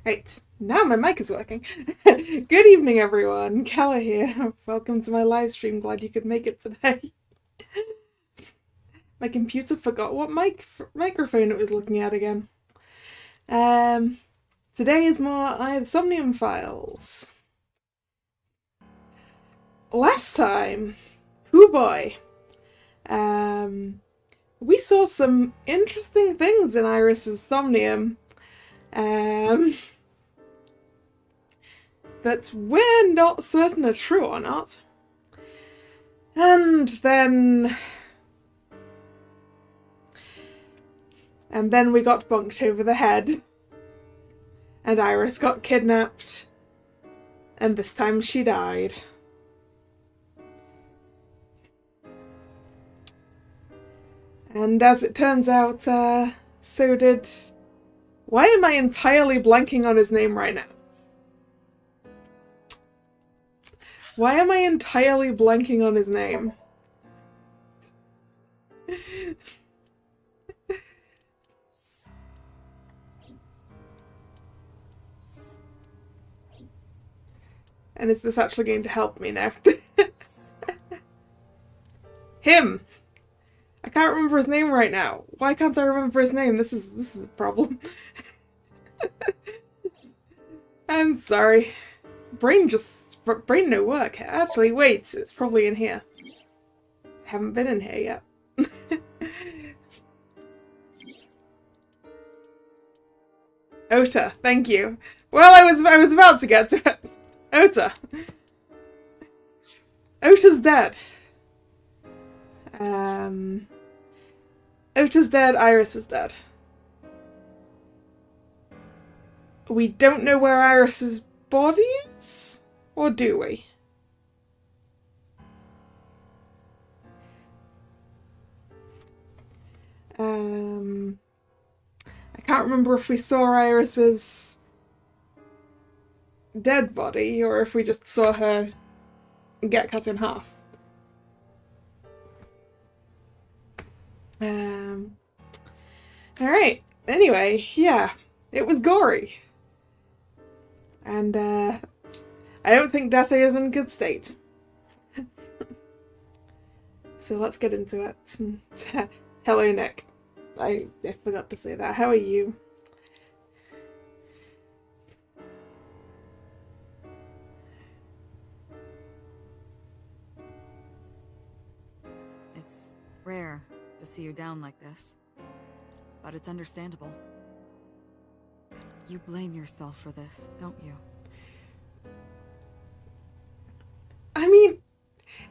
Right, now my mic is working. Good evening, everyone. Kalla here. Welcome to my live stream. Glad you could make it today. My computer forgot what microphone it was looking at again. Today is more I have Somnium Files. Last time, hoo boy, we saw some interesting things in Iris's Somnium. That we're not certain are true or not. And then we got bonked over the head. And Iris got kidnapped. And this time she died. And as it turns out, so did... Why am I entirely blanking on his name right now? Why am I entirely blanking on his name? And is this actually going to help me now? Him! I can't remember his name right now. Why can't I remember his name? This is a problem. I'm sorry. Brain no work. Actually, wait, it's probably in here. I haven't been in here yet. Ota, thank you. Well, I was about to get to it. Ota. Ota's dead. Ota's dead, Iris is dead. We don't know where Iris's body is? Or do we? I can't remember if we saw Iris's dead body or if we just saw her get cut in half. Alright, anyway, yeah, it was gory. And, I don't think Date is in good state. So let's get into it. Hello, Nick. I forgot to say that. How are you? It's rare to see you down like this, but it's understandable. You blame yourself for this, don't you? I mean,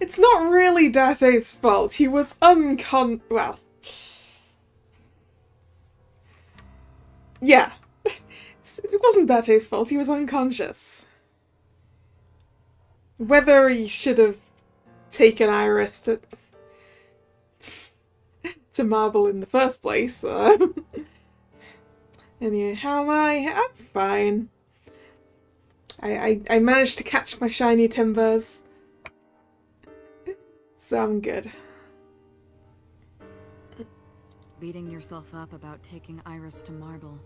it's not really Date's fault. He was well... Yeah. It wasn't Date's fault. He was unconscious. Whether he should have taken Iris to Marble in the first place. Anyway, how am I? I'm fine. I managed to catch my shiny timbers. So I'm good. Beating yourself up about taking Iris to Marble.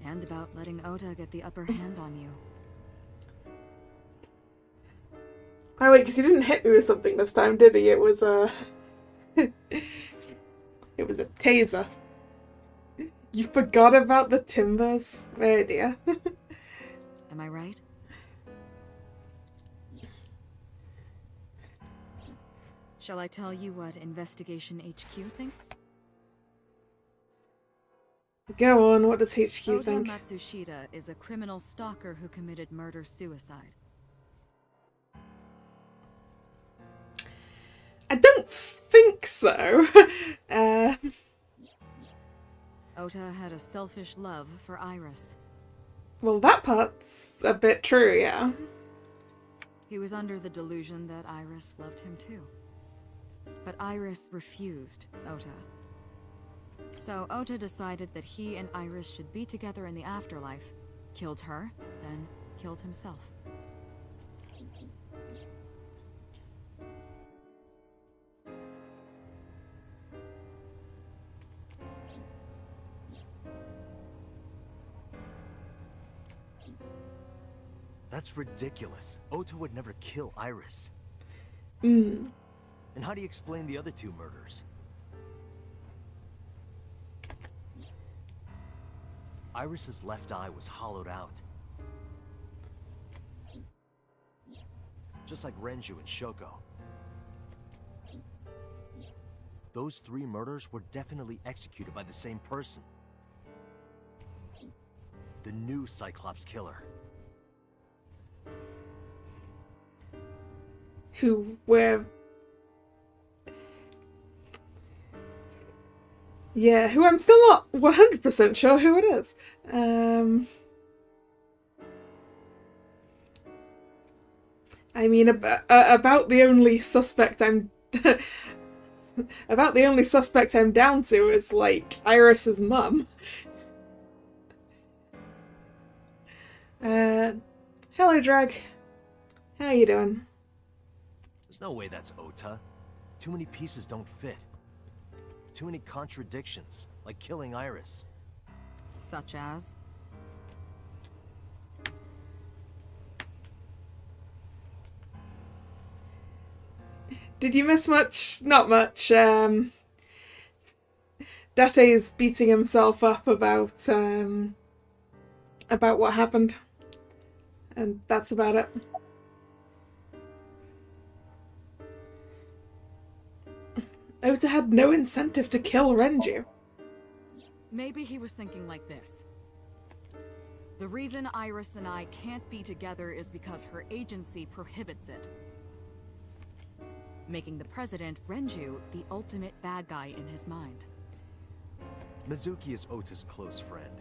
And about letting Ota get the upper hand on you. Oh wait, because he didn't hit me with something this time, did he? It was it was a taser. You forgot about the timbers? Oh dear. Am I right? Shall I tell you what Investigation HQ thinks? Go on, what does HQ Ota think? Matsushita is a criminal stalker who committed murder-suicide. I don't think so. Ota had a selfish love for Iris. Well, that part's a bit true, yeah. He was under the delusion that Iris loved him too. But Iris refused Ota. So Ota decided that he and Iris should be together in the afterlife, killed her, then killed himself. That's ridiculous. Ota would never kill Iris. Hmm. And how do you explain the other two murders? Iris's left eye was hollowed out. Just like Renju and Shoko. Those 3 murders were definitely executed by the same person. The new Cyclops killer. Who were... Yeah, who I'm still not 100% sure who it is. I mean, about the only suspect I'm... about the only suspect I'm down to is, like, Iris's mum. Hello, Drag. How you doing? There's no way that's Ota. Too many pieces don't fit. Too many contradictions, like killing Iris. Such as? Did you miss much? Not much. Date's beating himself up about what happened. And that's about it. Ota had no incentive to kill Renju. Maybe he was thinking like this. The reason Iris and I can't be together is because her agency prohibits it. Making the president, Renju, the ultimate bad guy in his mind. Mizuki is Ota's close friend.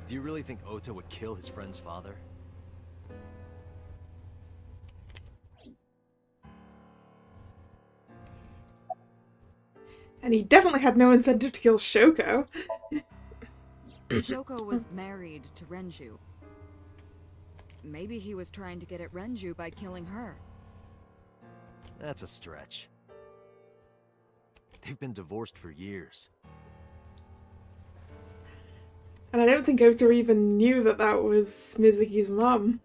Do you really think Ota would kill his friend's father? And he definitely had no incentive to kill Shoko. Shoko was married to Renju. Maybe he was trying to get at Renju by killing her. That's a stretch. They've been divorced for years. And I don't think Ota even knew that that was Mizuki's mum.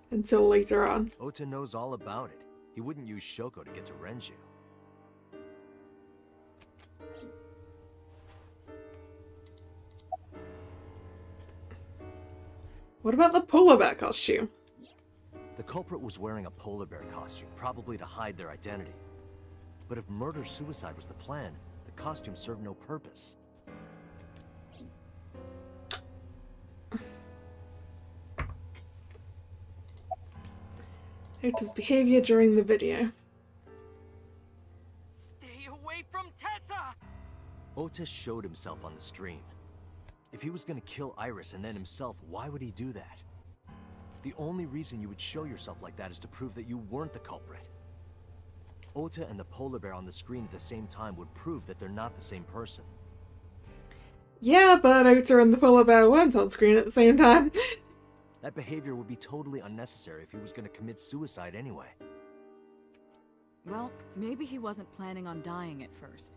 Until later on. Ota knows all about it. He wouldn't use Shoko to get to Renju. What about the polar bear costume? The culprit was wearing a polar bear costume, probably to hide their identity. But if murder-suicide was the plan, the costume served no purpose. Ota's behavior during the video. Stay away from Tessa! Ota showed himself on the stream. If he was gonna kill Iris and then himself, why would he do that? The only reason you would show yourself like that is to prove that you weren't the culprit. Ota and the polar bear on the screen at the same time would prove that they're not the same person. Yeah, but Ota and the polar bear weren't on screen at the same time. That behavior would be totally unnecessary if he was gonna commit suicide anyway. Well, maybe he wasn't planning on dying at first.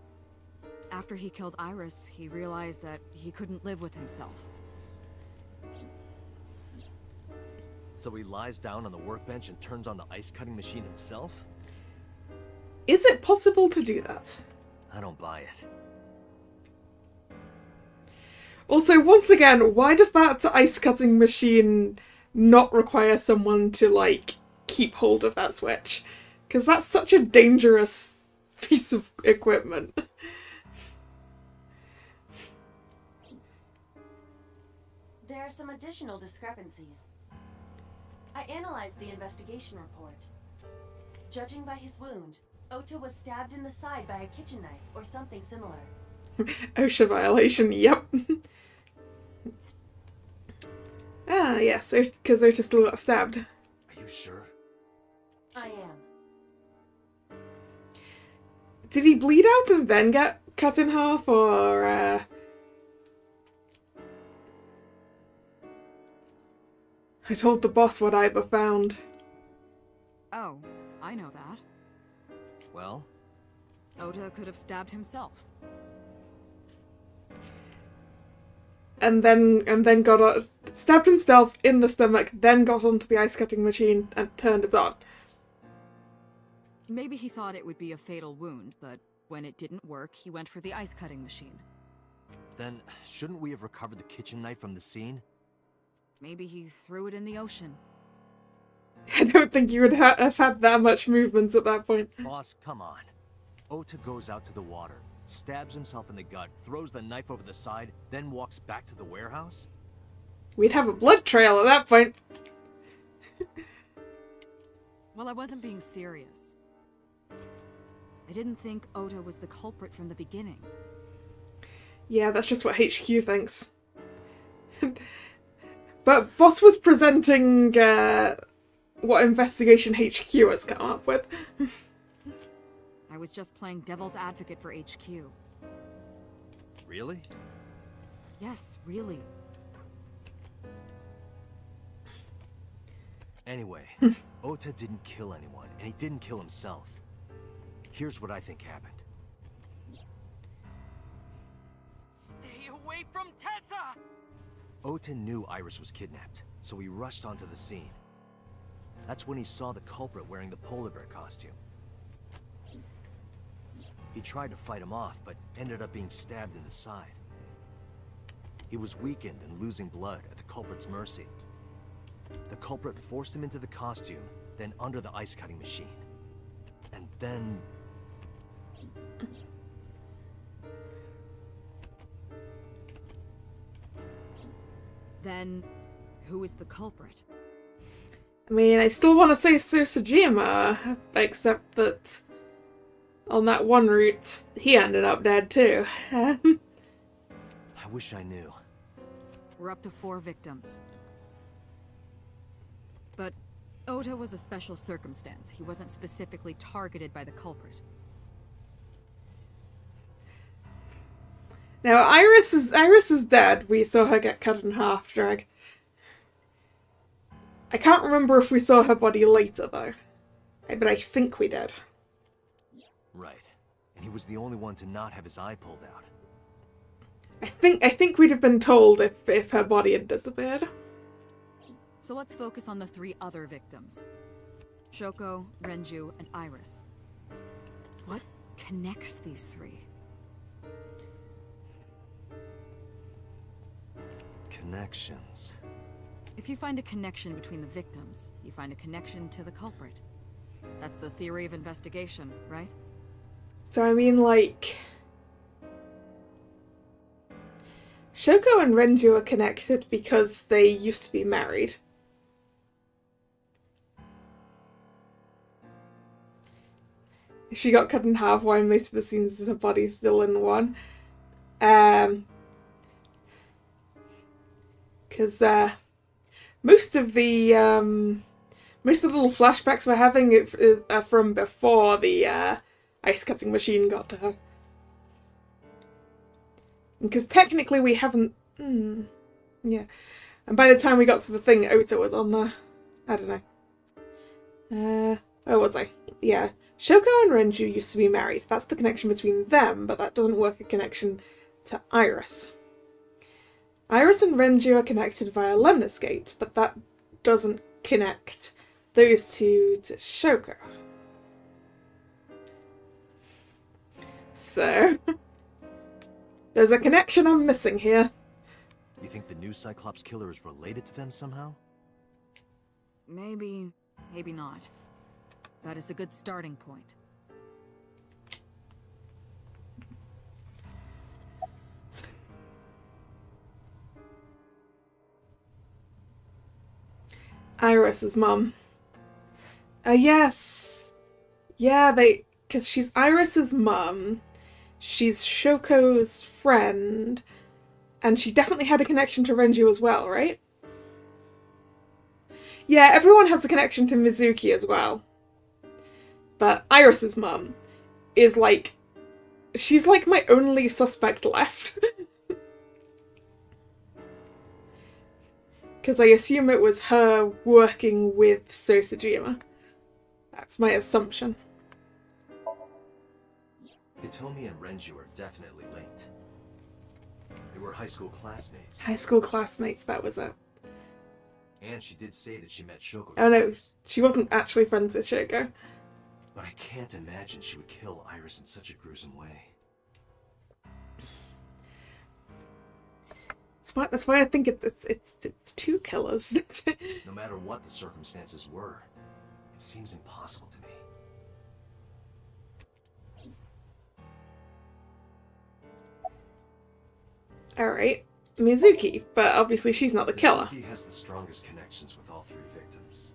After he killed Iris, he realized that he couldn't live with himself. So he lies down on the workbench and turns on the ice-cutting machine himself? Is it possible to do that? I don't buy it. Also, once again, why does that ice-cutting machine not require someone to, like, keep hold of that switch? Because that's such a dangerous piece of equipment. There are some additional discrepancies. I analyzed the investigation report. Judging by his wound, Ota was stabbed in the side by a kitchen knife or something similar. OSHA violation, yep. Ah, yes, because Ota still got stabbed. Are you sure? I am. Did he bleed out and then get cut in half, or, I told the boss what I found. Oh, I know that. Well? Ota could have stabbed himself. and then stabbed himself in the stomach, then got onto the ice cutting machine and turned it on. Maybe he thought it would be a fatal wound, but when it didn't work, he went for the ice cutting machine. Then, shouldn't we have recovered the kitchen knife from the scene? Maybe he threw it in the ocean. I don't think you would have had that much movement at that point. Boss, come on. Ota goes out to the water, stabs himself in the gut, throws the knife over the side, then walks back to the warehouse? We'd have a blood trail at that point. Well, I wasn't being serious. I didn't think Ota was the culprit from the beginning. Yeah, that's just what HQ thinks. But Boss was presenting what Investigation HQ has come up with. I was just playing devil's advocate for HQ. Really? Yes, really. Anyway, Ota didn't kill anyone, and he didn't kill himself. Here's what I think happened. Stay away from Tessa! Ota knew Iris was kidnapped, so he rushed onto the scene. That's when he saw the culprit wearing the polar bear costume. He tried to fight him off, but ended up being stabbed in the side. He was weakened and losing blood at the culprit's mercy. The culprit forced him into the costume, then under the ice-cutting machine. And then... Then, who is the culprit? I mean, I still want to say Susujima, except that on that one route, he ended up dead too. I wish I knew. We're up to 4 victims. But Ota was a special circumstance. He wasn't specifically targeted by the culprit. Now, Iris is dead. We saw her get cut in half, Drag. I can't remember if we saw her body later, though. But I think we did. Right. And he was the only one to not have his eye pulled out. I think we'd have been told if her body had disappeared. So let's focus on the 3 other victims. Shoko, Renju, and Iris. What connects these 3? Connections. If you find a connection between the victims, you find a connection to the culprit. That's the theory of investigation, right? So I mean, like... Shoko and Renju are connected because they used to be married. She got cut in half while most of the scenes is her body still in one. Because most of the little flashbacks we're having are from before the ice cutting machine got to her. Because technically we haven't... yeah. And by the time we got to the thing, Ota was on there. I don't know. Oh, was I? Yeah. Shoko and Renju used to be married. That's the connection between them, but that doesn't work a connection to Iris. Iris and Renju are connected via Lemnis Gate, but that doesn't connect those two to Shoko. So... there's a connection I'm missing here. You think the new Cyclops killer is related to them somehow? Maybe, maybe not. That is a good starting point. Iris's mum. Yes. Yeah, because she's Iris's mum. She's Shoko's friend. And she definitely had a connection to Renju as well, right? Yeah, everyone has a connection to Mizuki as well. But Iris's mum is like... she's like my only suspect left. Because I assume it was her working with Susujima. That's my assumption. Hitomi and Renju are definitely linked. They were high school classmates. High school classmates, that was it. And she did say that she met Shoko Oh no, twice. she wasn't actually friends with Shoko. But I can't imagine she would kill Iris in such a gruesome way. That's why I think it's two killers. No matter what the circumstances were, it seems impossible to me. Alright, Mizuki, but obviously she's not the killer. Mizuki has the strongest connections with all 3 victims.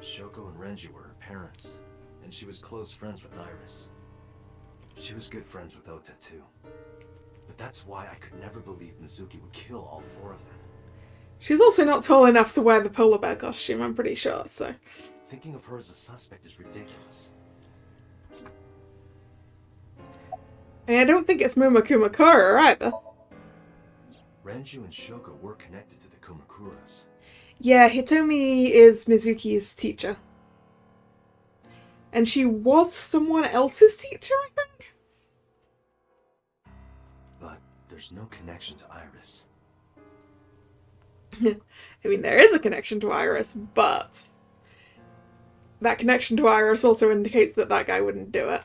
Shoko and Renji were her parents, and she was close friends with Iris. She was good friends with Ota too. But that's why I could never believe Mizuki would kill all 4 of them. She's also not tall enough to wear the polar bear costume, I'm pretty sure, so... Thinking of her as a suspect is ridiculous. And I don't think it's Kumakura either. Renju and Shoko were connected to the Kumakuras. Yeah, Hitomi is Mizuki's teacher. And she was someone else's teacher, I think? But there's no connection to Iris. I mean, there is a connection to Iris, but... that connection to Iris also indicates that that guy wouldn't do it.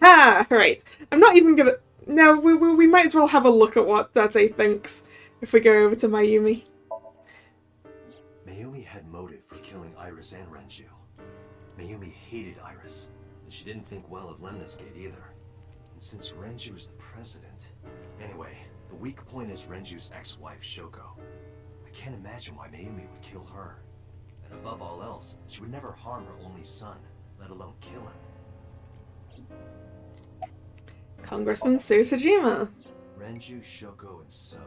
Ah, right. I'm not even gonna... No, we might as well have a look at what Date thinks if we go over to Mayumi. Mayumi had motive for killing Iris and Renju. Mayumi hated Iris, and she didn't think well of Lemnis Gate either. And since Renju is the president... Anyway, the weak point is Renju's ex-wife, Shoko. I can't imagine why Mayumi would kill her. And above all else, she would never harm her only son, let alone kill him. Congressman Susujima. Renju, Shoko, and So.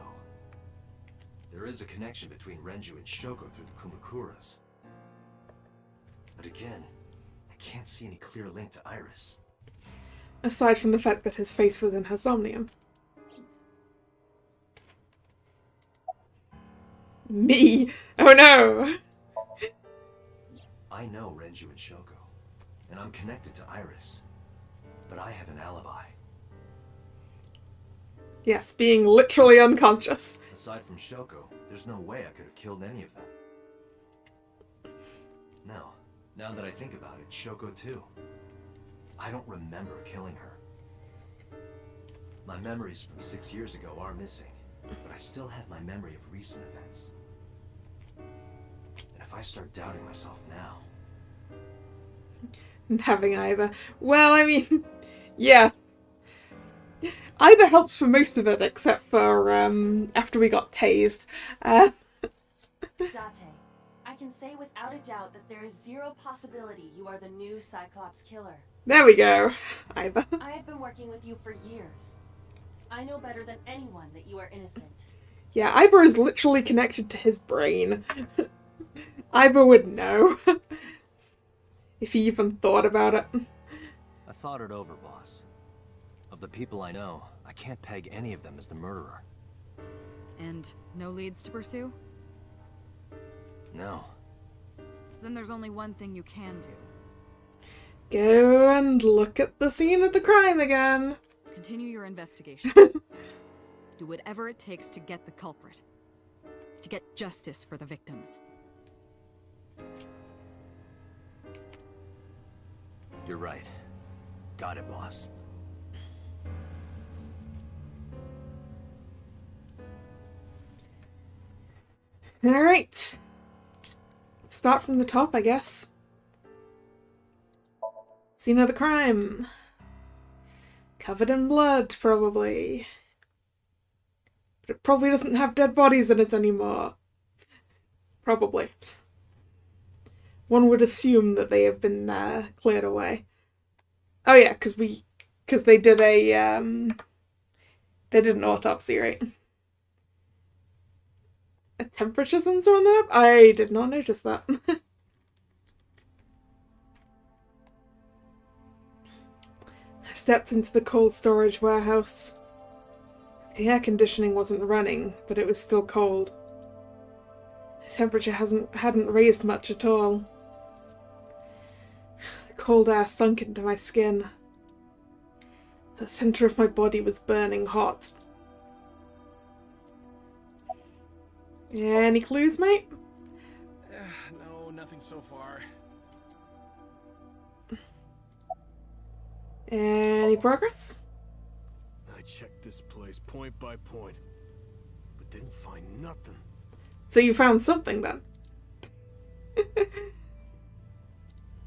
There is a connection between Renju and Shoko through the Kumakuras. But again, I can't see any clear link to Iris. Aside from the fact that his face was in her Somnium. Me? Oh no! I know Renju and Shoko, and I'm connected to Iris. But I have an alibi. Yes, being literally unconscious. Aside from Shoko, there's no way I could have killed any of them. No, now that I think about it, Shoko too. I don't remember killing her. My memories from 6 years ago are missing, but I still have my memory of recent events. And if I start doubting myself now... And having either. Well, I mean, yeah. Either helps for most of it, except for after we got tased. Date, I can say without a doubt that there is zero possibility you are the new Cyclops killer. There we go. Either. I have been working with you for years. I know better than anyone that you are innocent. Yeah, Iber is literally connected to his brain. Iber would know. If he even thought about it. I thought it over, boss. Of the people I know, I can't peg any of them as the murderer. And no leads to pursue? No. Then there's only one thing you can do. Go and look at the scene of the crime again. Continue your investigation. Do whatever it takes to get the culprit. To get justice for the victims. You're right. Got it, boss. Alright. Let's start from the top, I guess. Scene of the crime. Covered in blood, probably. But it probably doesn't have dead bodies in it anymore. Probably. One would assume that they have been cleared away. Oh yeah, because they did an autopsy, right? A temperature sensor on the map? I did not notice that. I stepped into the cold storage warehouse. The air conditioning wasn't running, but it was still cold. The temperature hadn't raised much at all. The cold air sunk into my skin. The center of my body was burning hot. Any clues, mate? No, nothing so far. Any progress? I checked this place point by point, but didn't find nothing. So you found something then?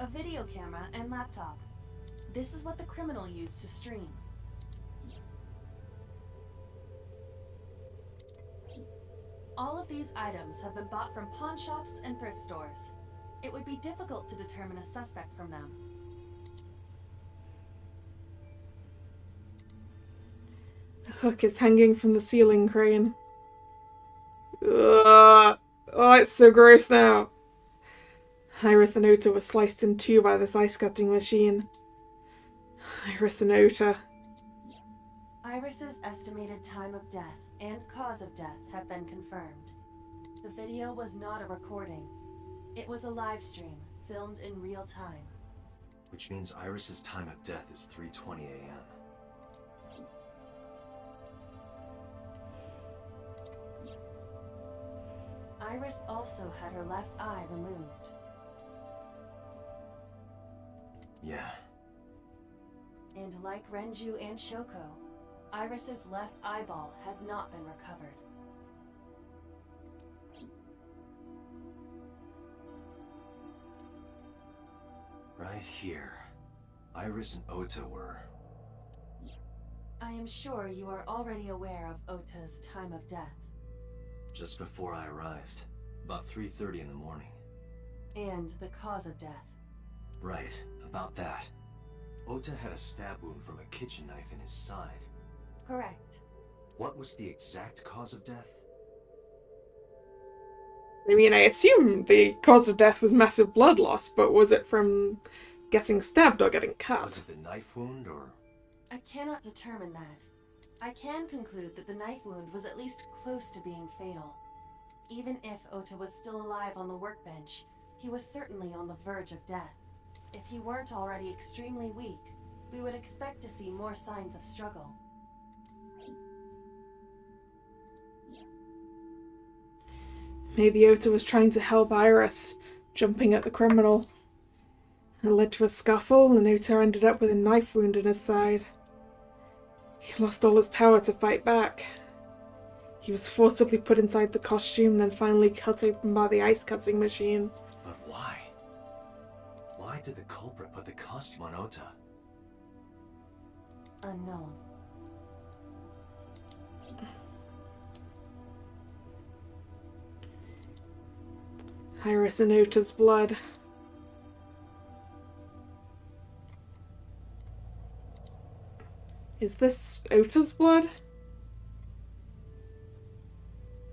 A video camera and laptop. This is what the criminal used to stream. All of these items have been bought from pawn shops and thrift stores. It would be difficult to determine a suspect from them. The hook is hanging from the ceiling crane. Ugh. Oh, it's so gross now. Iris and Ota were sliced in two by this ice-cutting machine. Iris and Ota. Iris's estimated time of death and cause of death have been confirmed. The video was not a recording. It was a live stream, filmed in real time. Which means Iris's time of death is 3:20 a.m. Iris also had her left eye removed. Yeah. And like Renju and Shoko, Iris's left eyeball has not been recovered. Right here. Iris and Ota were... I am sure you are already aware of Ota's time of death. just before I arrived. About 3:30 in the morning. And the cause of death. Right, about that. Ota had a stab wound from a kitchen knife in his side. Correct. What was the exact cause of death? I mean, I assume the cause of death was massive blood loss, but was it from getting stabbed or getting cut? Was it the knife wound, or...? I cannot determine that. I can conclude that the knife wound was at least close to being fatal. Even if Ota was still alive on the workbench, he was certainly on the verge of death. If he weren't already extremely weak, we would expect to see more signs of struggle. Maybe Ota was trying to help Iris, jumping at the criminal. It led to a scuffle, and Ota ended up with a knife wound in his side. He lost all his power to fight back. He was forcibly put inside the costume, then finally cut open by the ice-cutting machine. But why? Why did the culprit put the costume on Ota? Unknown. Iris and Ota's blood. Is this Ota's blood?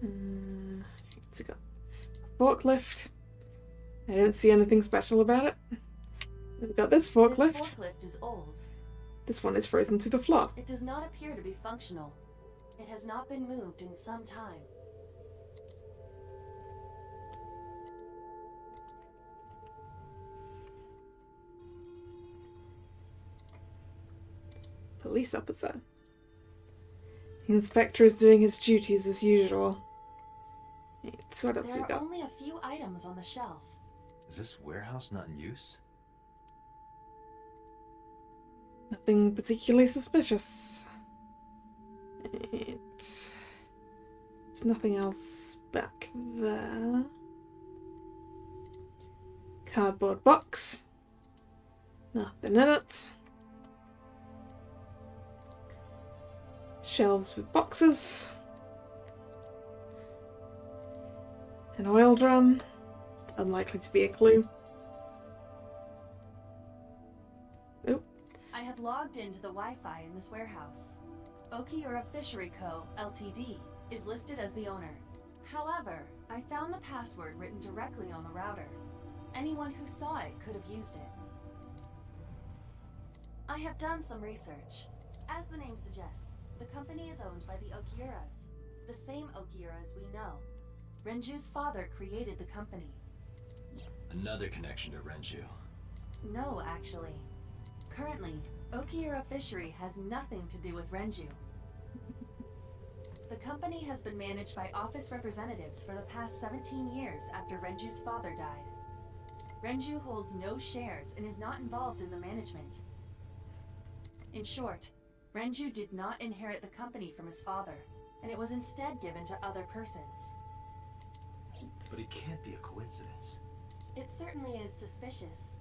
It's got a forklift. I don't see anything special about it. We've got this forklift. This forklift is old. This one is frozen to the floor. It does not appear to be functional. It has not been moved in some time. Police officer. The inspector is doing his duties as usual. So what else There we are got? only a few items on the shelf. Is this warehouse not in use? Nothing particularly suspicious. There's nothing else back there. Cardboard box. Nothing in it. Shelves with boxes. An oil drum. Unlikely to be a clue. Oh. I have logged into the Wi-Fi in this warehouse. Okiura Fishery Co., Ltd. is listed as the owner. However, I found the password written directly on the router. Anyone who saw it could have used it. I have done some research. As the name suggests, the company is owned by the Okiuras, the same Okiuras we know. Renju's father created the company. Another connection to Renju. No, actually. Currently, Okiura Fishery has nothing to do with Renju. The company has been managed by office representatives for the past 17 years after Renju's father died. Renju holds no shares and is not involved in the management. In short, Renju did not inherit the company from his father, and it was instead given to other persons. But it can't be a coincidence. It certainly is suspicious.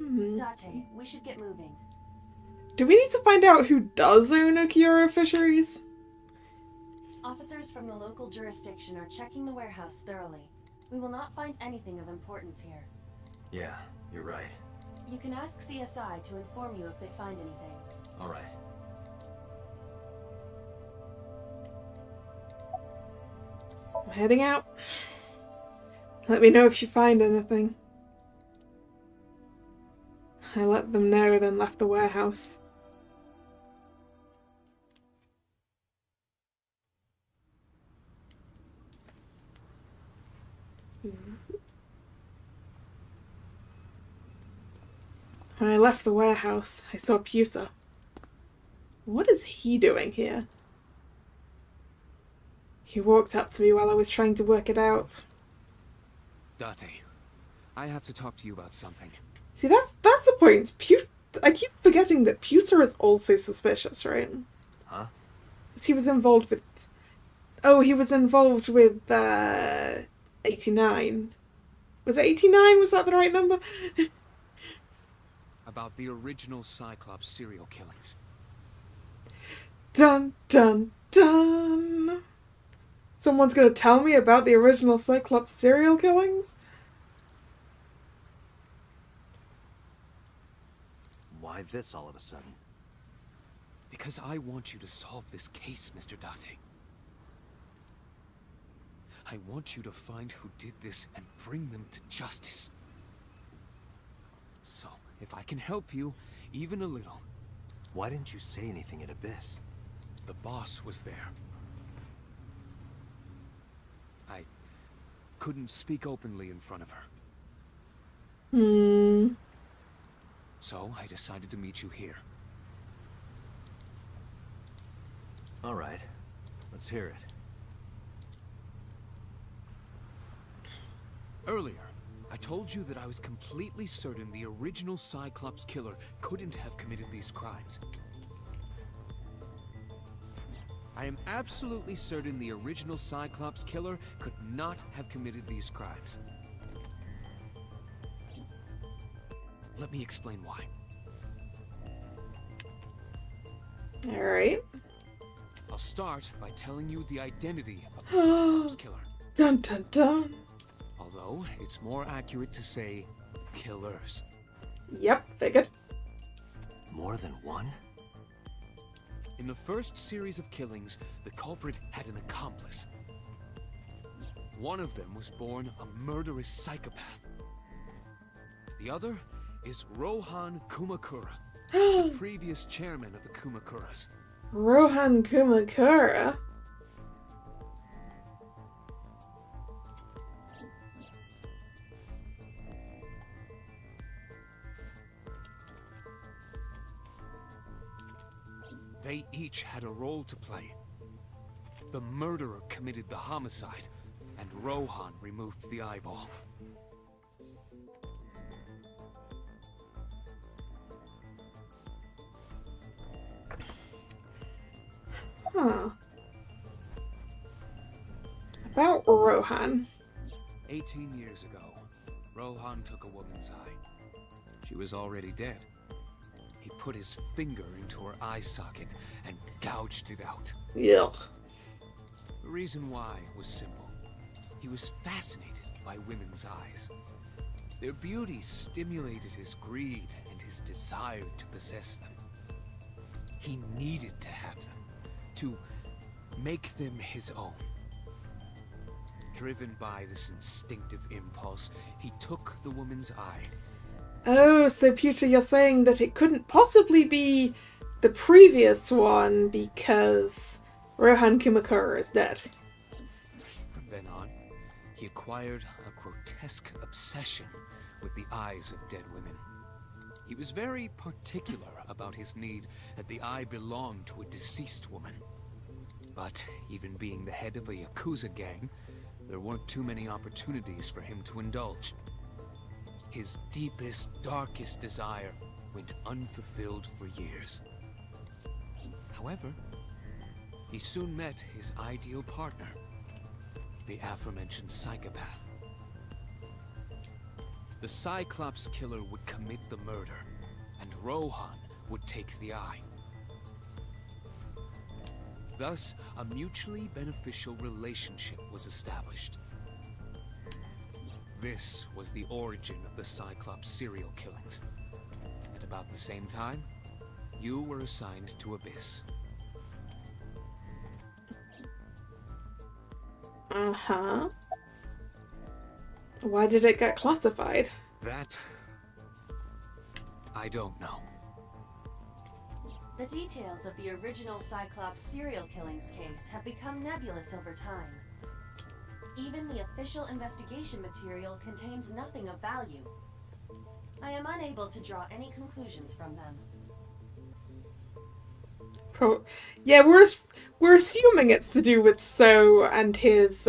Date, we should get moving. Do we need to find out who does own Okiura Fisheries? Officers from the local jurisdiction are checking the warehouse thoroughly. We will not find anything of importance here. Yeah, you're right. You can ask CSI to inform you if they find anything. All right. I'm heading out. Let me know if you find anything. I let them know, then left the warehouse. When I left the warehouse, I saw Pewter. What is he doing here? He walked up to me while I was trying to work it out. Date, I have to talk to you about something. See, that's the point. I keep forgetting that Pewter is also suspicious, right? Huh? 'Cause he was involved with... Oh, he was involved with, 89. Was it 89? Was that the right number? About the original Cyclops serial killings. Dun, dun, dun! Someone's gonna tell me about the original Cyclops serial killings? Why this all of a sudden? Because I want you to solve this case, Mr. Date. I want you to find who did this and bring them to justice. So, if I can help you, even a little. Why didn't you say anything at Abyss? The boss was there. I couldn't speak openly in front of her. So, I decided to meet you here. All right. Let's hear it. Earlier, I told you that I was completely certain the original Cyclops killer couldn't have committed these crimes. I am absolutely certain the original Cyclops killer could not have committed these crimes. Let me explain why. Alright. I'll start by telling you the identity of the Cyclops killer. Dun dun dun. Although, it's more accurate to say killers. Yep, figured. More than one? In the first series of killings, the culprit had an accomplice. One of them was born a murderous psychopath. The other is Rohan Kumakura, the previous chairman of the Kumakuras. Rohan Kumakura? They each had a role to play. The murderer committed the homicide, and Rohan removed the eyeball. Huh. About Rohan. 18 years ago, Rohan took a woman's eye. She was already dead. He put his finger into her eye socket and gouged it out. Yuck. The reason why was simple. He was fascinated by women's eyes. Their beauty stimulated his greed and his desire to possess them. He needed to have them, to make them his own. Driven by this instinctive impulse, he took the woman's eye. Oh, so Pewter, you're saying that it couldn't possibly be the previous one because Rohan Kumakura is dead. From then on, he acquired a grotesque obsession with the eyes of dead women. He was very particular about his need that the eye belonged to a deceased woman. But even being the head of a Yakuza gang, there weren't too many opportunities for him to indulge. His deepest, darkest desire went unfulfilled for years. However, he soon met his ideal partner, the aforementioned psychopath. The Cyclops killer would commit the murder, and Rohan would take the eye. Thus, a mutually beneficial relationship was established. This was the origin of the Cyclops serial killings. At about the same time, you were assigned to Abyss. Uh-huh. Why did it get classified? That... I don't know. The details of the original Cyclops serial killings case have become nebulous over time. Even the official investigation material contains nothing of value. I am unable to draw any conclusions from them. Yeah, we're assuming it's to do with So and his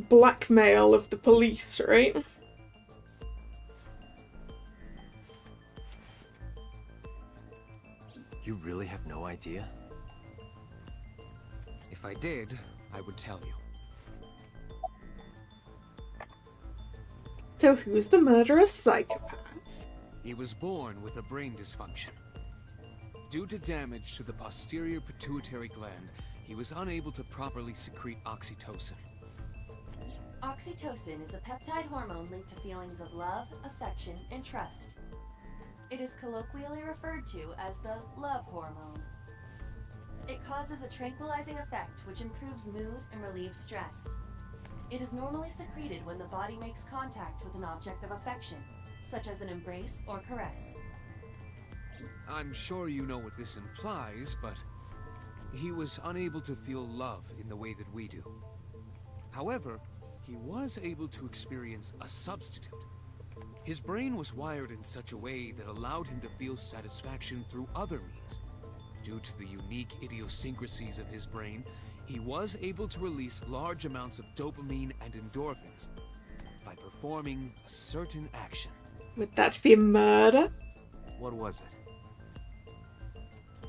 blackmail of the police, right? You really have no idea? If I did, I would tell you. So who's the murderous psychopath? He was born with a brain dysfunction. Due to damage to the posterior pituitary gland, he was unable to properly secrete oxytocin. Oxytocin is a peptide hormone linked to feelings of love, affection, and trust. It is colloquially referred to as the love hormone. It causes a tranquilizing effect which improves mood and relieves stress. It is normally secreted when the body makes contact with an object of affection, such as an embrace or caress. I'm sure you know what this implies, but he was unable to feel love in the way that we do. However, he was able to experience a substitute. His brain was wired in such a way that allowed him to feel satisfaction through other means. Due to the unique idiosyncrasies of his brain, he was able to release large amounts of dopamine and endorphins by performing a certain action. Would that be murder? What was it?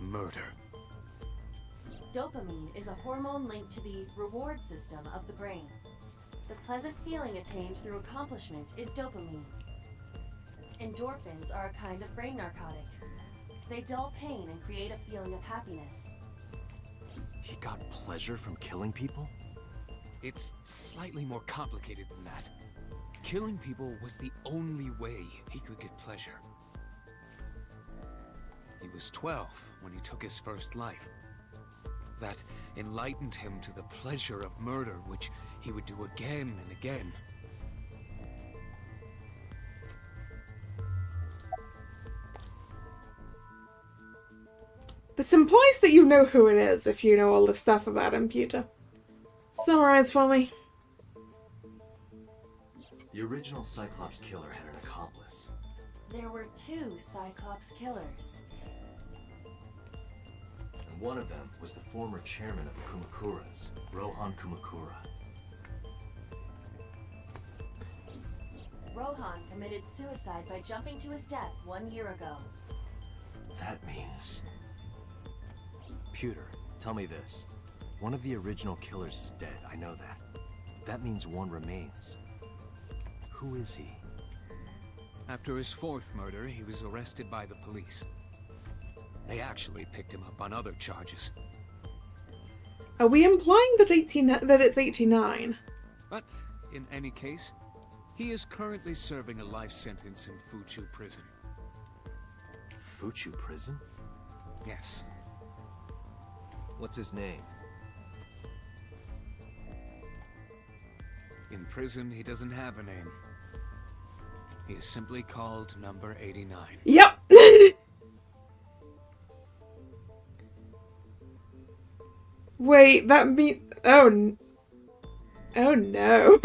Murder. Dopamine is a hormone linked to the reward system of the brain. The pleasant feeling attained through accomplishment is dopamine. Endorphins are a kind of brain narcotic. They dull pain and create a feeling of happiness. He got pleasure from killing people? It's slightly more complicated than that. Killing people was the only way he could get pleasure. He was 12 when he took his first life. That enlightened him to the pleasure of murder, which he would do again and again. This implies that you know who it is if you know all the stuff about him, Peter. Summarize for me. The original Cyclops killer had an accomplice. There were 2 Cyclops killers. And one of them was the former chairman of the Kumakuras, Rohan Kumakura. Rohan committed suicide by jumping to his death 1 year ago. That means... Pewter, tell me this. One of the original killers is dead, I know that. That means one remains. Who is he? After his 4th murder, he was arrested by the police. They actually picked him up on other charges. Are we implying that it's 89? But, in any case, he is currently serving a life sentence in Fuchu prison. Fuchu prison? Yes. What's his name? In prison, he doesn't have a name. He is simply called Number 89. Yep! Wait, that means... Oh no.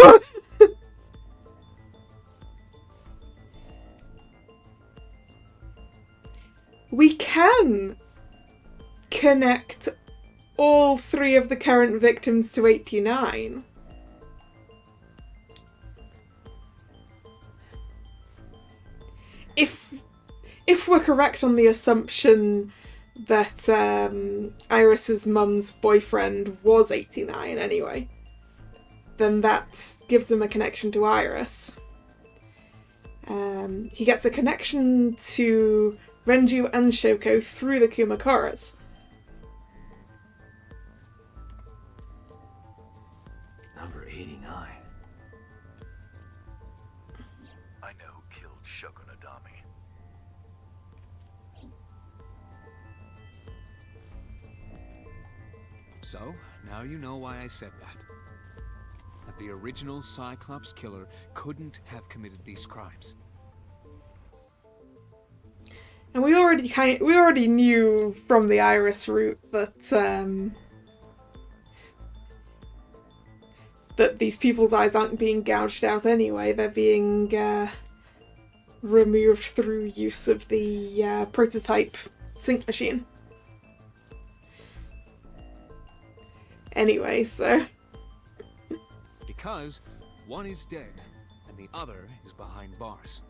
can connect all 3 of the current victims to 89. If we're correct on the assumption that Iris's mum's boyfriend was 89 anyway, then that gives him a connection to Iris. He gets a connection to Renju and Shoko through the Kumakoras. Number 89. I know who killed Shoko Nadami. So, now you know why I said that. That the original Cyclops killer couldn't have committed these crimes. And we already knew from the Iris route that that these people's eyes aren't being gouged out anyway. They're being removed through use of the prototype sync machine. Anyway, so... Because one is dead and the other is behind bars.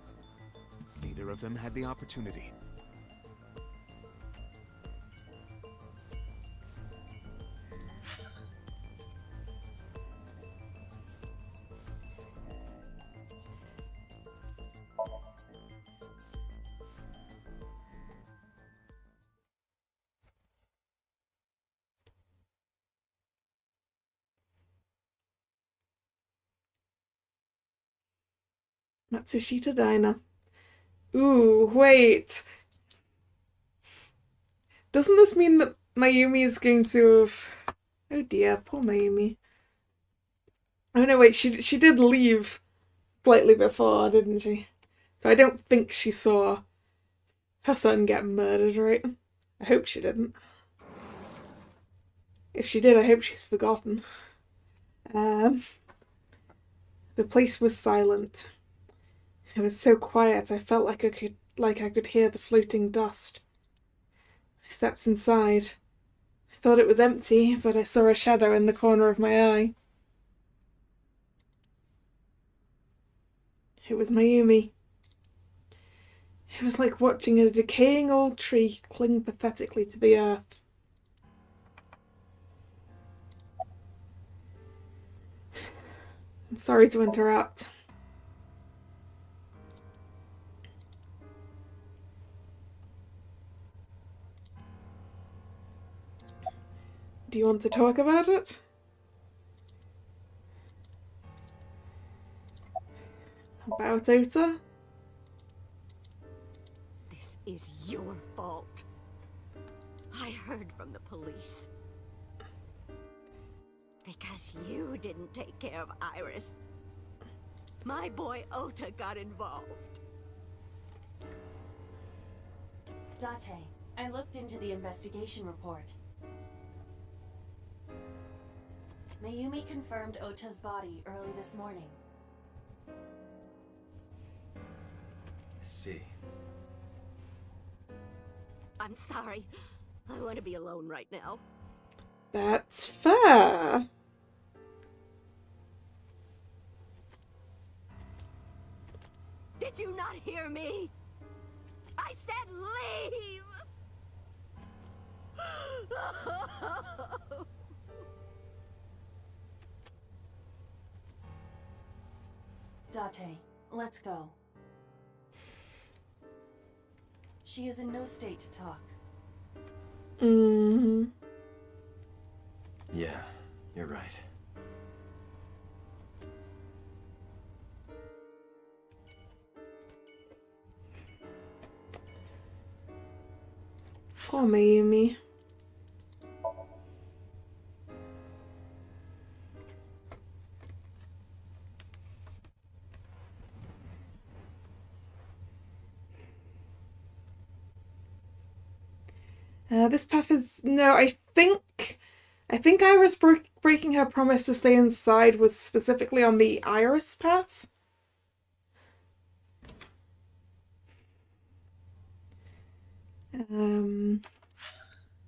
Neither of them had the opportunity. Matsushita Diner. Ooh, wait. Doesn't this mean that Mayumi is going to have... Oh dear, poor Mayumi. Oh no, wait, she did leave slightly before, didn't she? So I don't think she saw her son get murdered, right? I hope she didn't. If she did, I hope she's forgotten. The place was silent. It was so quiet, I felt like I could hear the floating dust. I stepped inside. I thought it was empty, but I saw a shadow in the corner of my eye. It was Mayumi. It was like watching a decaying old tree cling pathetically to the earth. I'm sorry to interrupt. Do you want to talk about it? About Ota? This is your fault. I heard from the police. Because you didn't take care of Iris. My boy Ota got involved. Date, I looked into the investigation report. Mayumi confirmed Ota's body early this morning. I see. I'm sorry. I want to be alone right now. That's fair. Did you not hear me? I said leave! Date, let's go. She is in no state to talk. Mm-hmm. Yeah, you're right. Poor Mayumi. This path is... No, I think Iris breaking her promise to stay inside was specifically on the Iris path.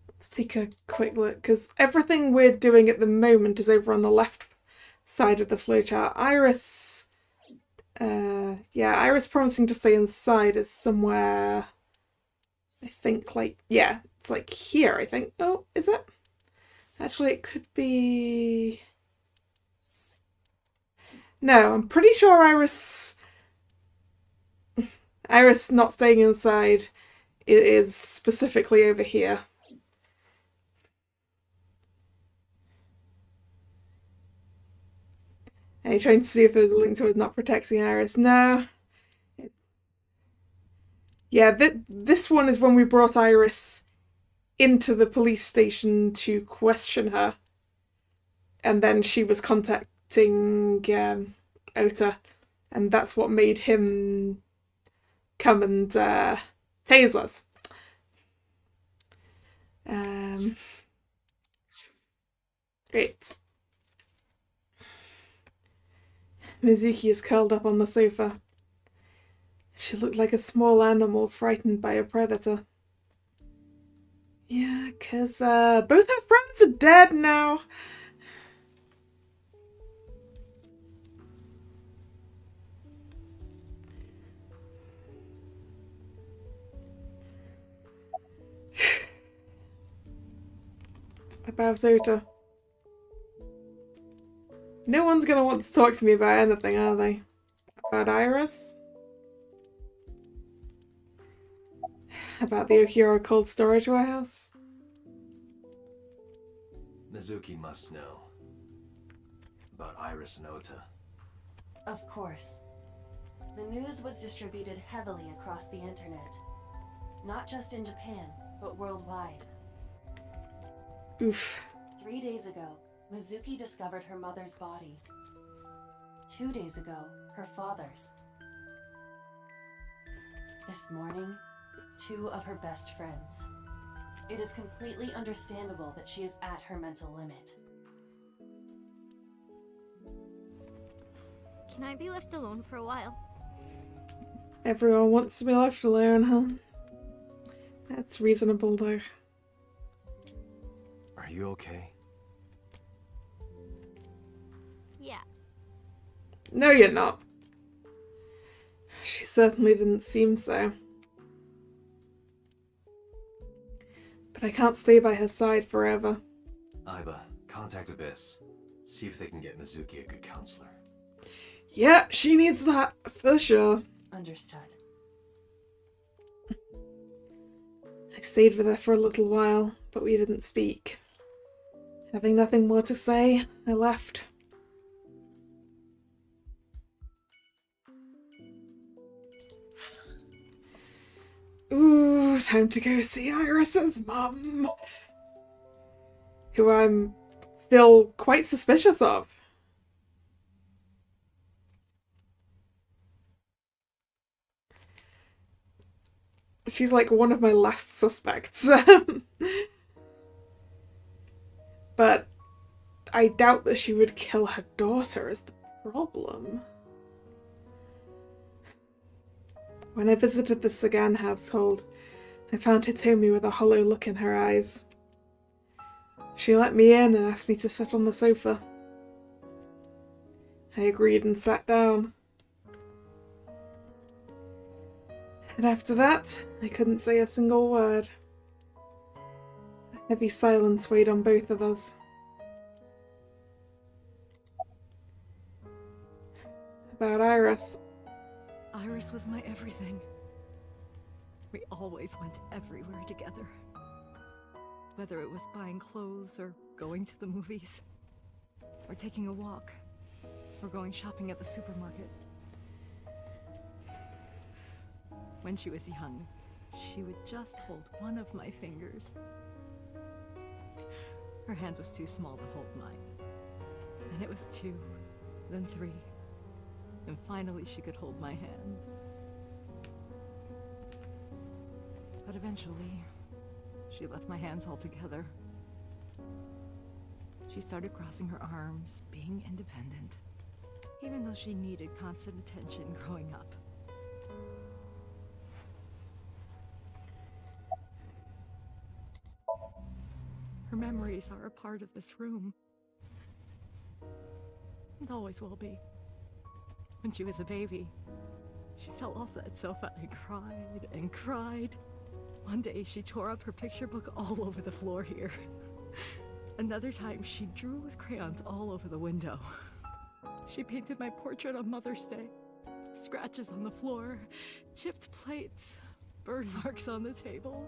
Let's take a quick look, because everything we're doing at the moment is over on the left side of the flowchart. Iris, Iris promising to stay inside is somewhere, I think, like, yeah, it's like here, I think. Oh, is it? Actually, it could be... No, I'm pretty sure Iris not staying inside is specifically over here. Are you trying to see if there's a link to it not protecting Iris? No. Yeah, this one is when we brought Iris into the police station to question her. And then she was contacting Ota. And that's what made him come and tase us. Great. Mizuki is curled up on the sofa. She looked like a small animal frightened by a predator. Yeah, 'cause both her friends are dead now. About Ota. No one's gonna want to talk to me about anything, are they? About Iris? About the Okiura cold storage warehouse? Mizuki must know. About Iris and Ota. Of course. The news was distributed heavily across the internet. Not just in Japan, but worldwide. Oof. 3 days ago, Mizuki discovered her mother's body. 2 days ago, her father's. This morning, 2 of her best friends. It is completely understandable that she is at her mental limit. Can I be left alone for a while? Everyone wants to be left alone, huh? That's reasonable, though. Are you okay? Yeah. No, you're not. She certainly didn't seem so. But I can't stay by her side forever. Aiba, contact Abyss. See if they can get Mizuki a good counselor. Yeah, she needs that, for sure. Understood. I stayed with her for a little while, but we didn't speak. Having nothing more to say, I left. Ooh, time to go see Iris's mum. Who I'm still quite suspicious of. She's like one of my last suspects. But I doubt that she would kill her daughter is the problem. When I visited the Sagan household, I found Hitomi with a hollow look in her eyes. She let me in and asked me to sit on the sofa. I agreed and sat down. And after that, I couldn't say a single word. A heavy silence weighed on both of us. About Iris. Iris was my everything. We always went everywhere together. Whether it was buying clothes or going to the movies, or taking a walk, or going shopping at the supermarket. When she was young, she would just hold one of my fingers. Her hand was too small to hold mine. And it was 2, then 3, and finally she could hold my hand. But eventually, she left my hands altogether. She started crossing her arms, being independent, even though she needed constant attention growing up. Her memories are a part of this room. And always will be. When she was a baby, she fell off that sofa and cried and cried. One day she tore up her picture book all over the floor here. Another time she drew with crayons all over the window. She painted my portrait on Mother's Day. Scratches on the floor, chipped plates, burn marks on the table,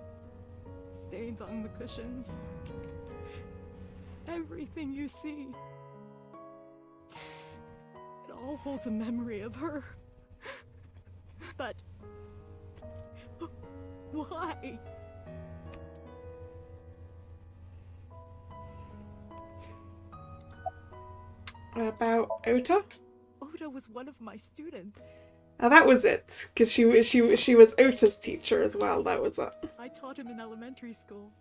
stains on the cushions. Everything you see. It all holds a memory of her. But why? About Ota? Oda was one of my students. That was it, because she was Ota's teacher as well. That was it. I taught him in elementary school.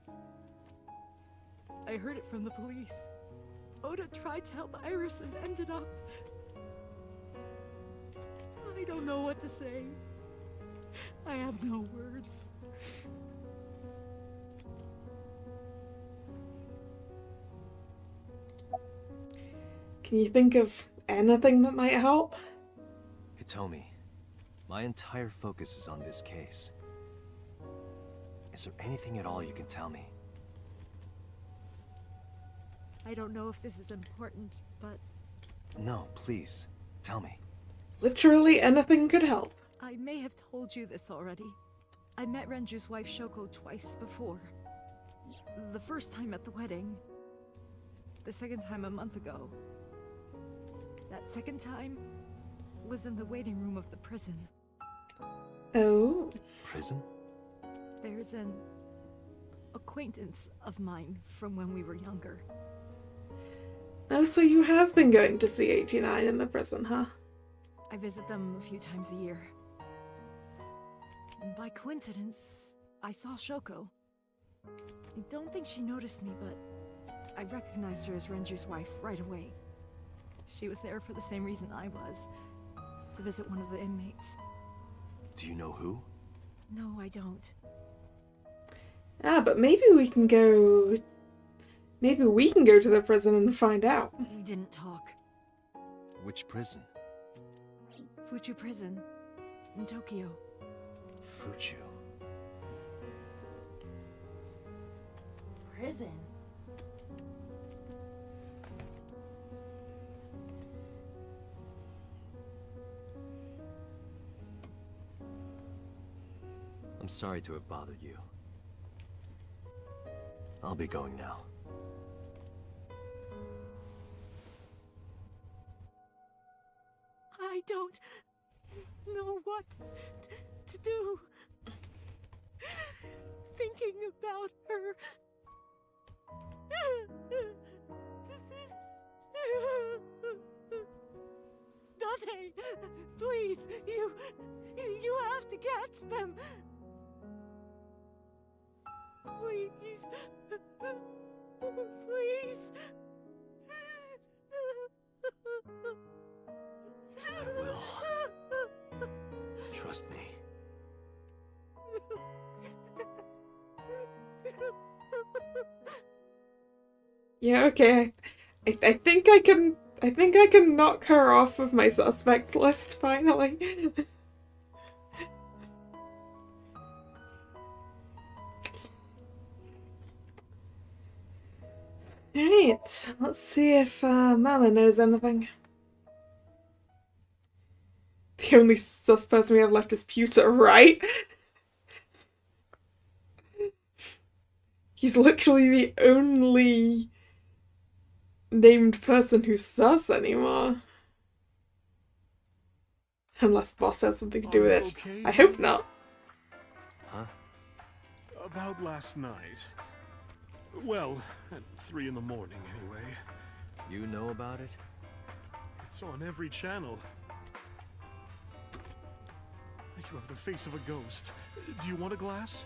I heard it from the police. Oda tried to help Iris and ended up... I don't know what to say. I have no words. Can you think of anything that might help? Hitomi, my entire focus is on this case. Is there anything at all you can tell me? I don't know if this is important, but... No, please, tell me. Literally anything could help. I may have told you this already. I met Renju's wife Shoko twice before. The first time at the wedding. The second time a month ago. That second time was in the waiting room of the prison. Oh. Prison? There's an acquaintance of mine from when we were younger. Oh, so you have been going to see 89 in the prison, huh? I visit them a few times a year. And by coincidence, I saw Shoko. I don't think she noticed me, but I recognized her as Renju's wife right away. She was there for the same reason I was, to visit one of the inmates. Do you know who? No, I don't. Ah, but maybe we can go... Maybe we can go to the prison and find out. We didn't talk. Which prison? Fuchu Prison, in Tokyo. Fuchu. Prison? I'm sorry to have bothered you. I'll be going now. I don't know what to do. Thinking about her. Dante, please, you have to catch them. Please. Please. I will. Trust me. Yeah, okay. I think I can knock her off of my suspects list finally. Alright, let's see if Mama knows anything. The only sus person we have left is Pewter, right? He's literally the only named person who's sus anymore. Unless Boss has something to do with it. Okay, I hope not. Huh? About last night. Well, at 3 in the morning anyway. You know about it? It's on every channel. You have the face of a ghost. Do you want a glass?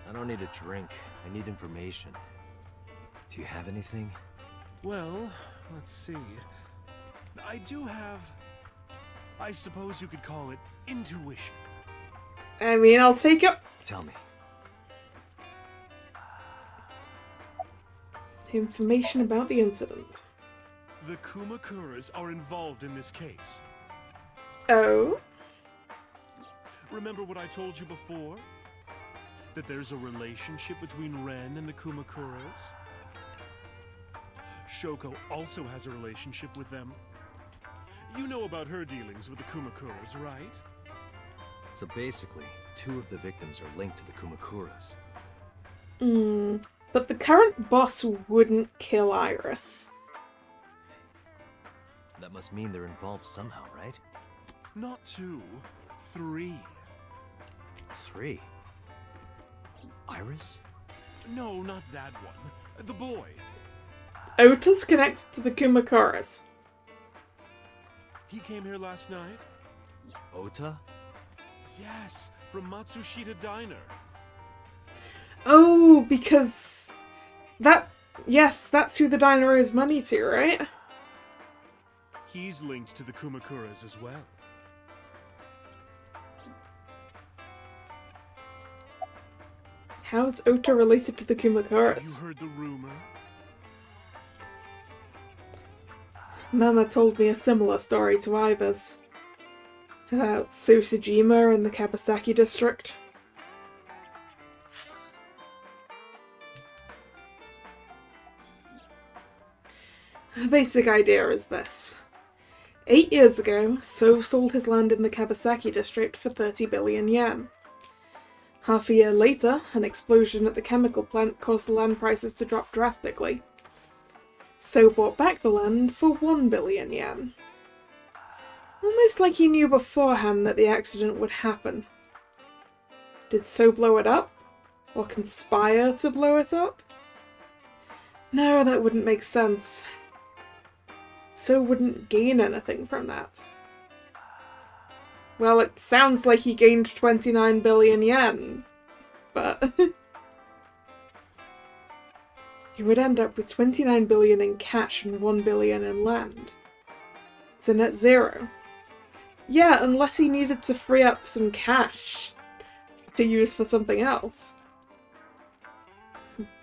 I don't need a drink. I need information. Do you have anything? Well, let's see. I do have... I suppose you could call it intuition. I mean, I'll take it. Tell me. Information about the incident. The Kumakuras are involved in this case. Oh? Remember what I told you before? That there's a relationship between Ren and the Kumakuras? Shoko also has a relationship with them. You know about her dealings with the Kumakuras, right? So basically, 2 of the victims are linked to the Kumakuras. But the current boss wouldn't kill Iris. That must mean they're involved somehow, right? Not 2, 3. 3? Iris? No, not that one. The boy. Ota's connected to the Kumakuras. He came here last night? Ota? Yes, from Matsushita Diner. Oh, because yes, that's who the diner owes money to, right? He's linked to the Kumakuras as well. How's Ota related to the Kumakuras? Have you heard the rumor? Mama told me a similar story to Iva's. About Susujima in the Kabasaki district. The basic idea is this. 8 years ago, So sold his land in the Kabasaki district for 30 billion yen. Half a year later, an explosion at the chemical plant caused the land prices to drop drastically. So bought back the land for 1 billion yen. Almost like he knew beforehand that the accident would happen. Did So blow it up? Or conspire to blow it up? No, that wouldn't make sense. So wouldn't gain anything from that. Well, it sounds like he gained 29 billion yen, but he would end up with 29 billion in cash and 1 billion in land. It's a net zero. Yeah, unless he needed to free up some cash to use for something else.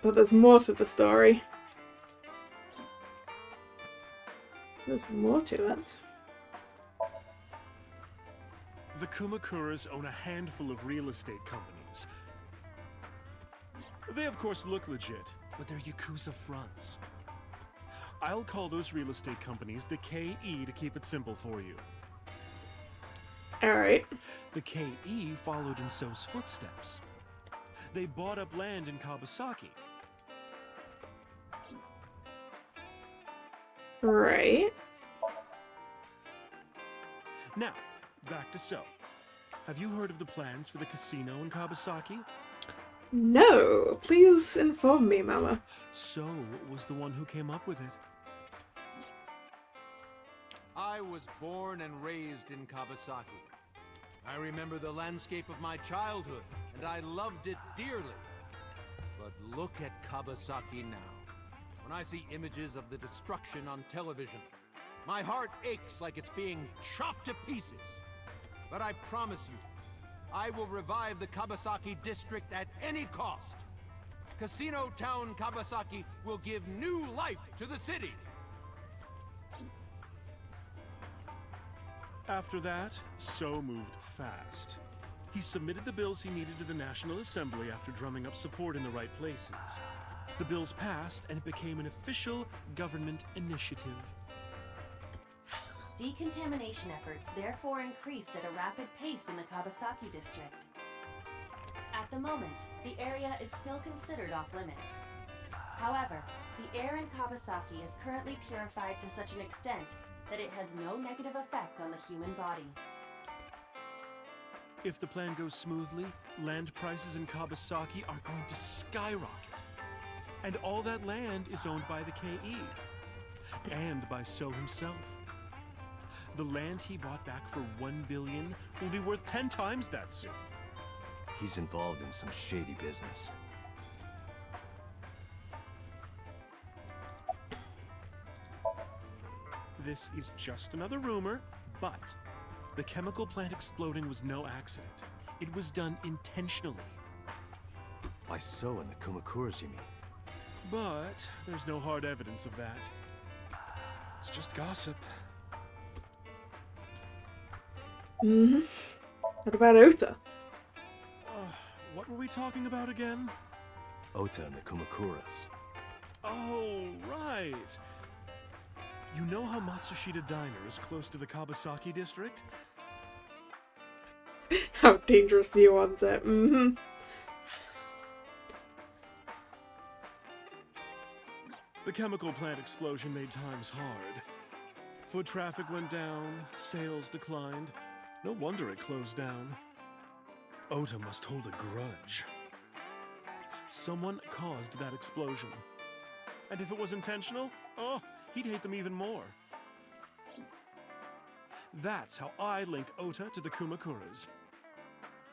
But there's more to the story. There's more to it. The Kumakuras own a handful of real estate companies. They of course look legit, but they're Yakuza fronts. I'll call those real estate companies the KE to keep it simple for you. Alright. The KE followed in So's footsteps. They bought up land in Kabasaki. Right. Now, back to So. Have you heard of the plans for the casino in Kabasaki? No, please inform me, Mama. So was the one who came up with it. I was born and raised in Kabasaki. I remember the landscape of my childhood, and I loved it dearly. But look at Kabasaki now. When I see images of the destruction on television, my heart aches like it's being chopped to pieces. But I promise you, I will revive the Kabasaki district at any cost. Casino Town Kabasaki will give new life to the city. After that, So moved fast. He submitted the bills he needed to the National Assembly after drumming up support in the right places. The bills passed, and it became an official government initiative. Decontamination efforts therefore increased at a rapid pace in the Kabasaki district. At the moment, the area is still considered off-limits. However, the air in Kabasaki is currently purified to such an extent that it has no negative effect on the human body. If the plan goes smoothly, land prices in Kabasaki are going to skyrocket. And all that land is owned by the KE. And by So himself. The land he bought back for 1 billion will be worth 10 times that soon. He's involved in some shady business. This is just another rumor, but the chemical plant exploding was no accident. It was done intentionally. By So and the Kumakuras, you mean? But there's no hard evidence of that. It's just gossip. Mm-hmm. What about Ota? What were we talking about again? Ota and the Kumakuras. Oh, right. You know how Matsushita Diner is close to the Kabasaki district? How dangerous you want it. Mm-hmm. The chemical plant explosion made times hard. Foot traffic went down, sales declined. No wonder it closed down. Ota must hold a grudge. Someone caused that explosion. And if it was intentional, oh, he'd hate them even more. That's how I link Ota to the Kumakuras.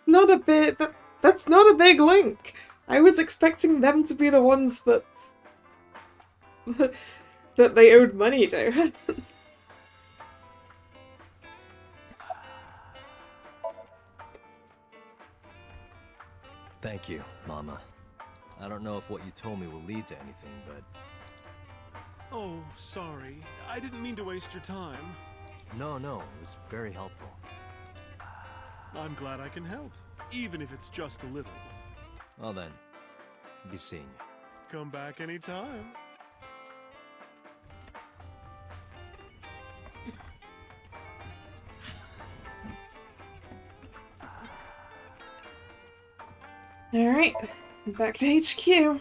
Not a bit. That's not a big link. I was expecting them to be the ones that that they owed money to. Thank you, Mama. I don't know if what you told me will lead to anything, but... Oh, sorry. I didn't mean to waste your time. No, it was very helpful. I'm glad I can help, even if it's just a little. Well then, be seeing you. Come back anytime. Alright, back to HQ.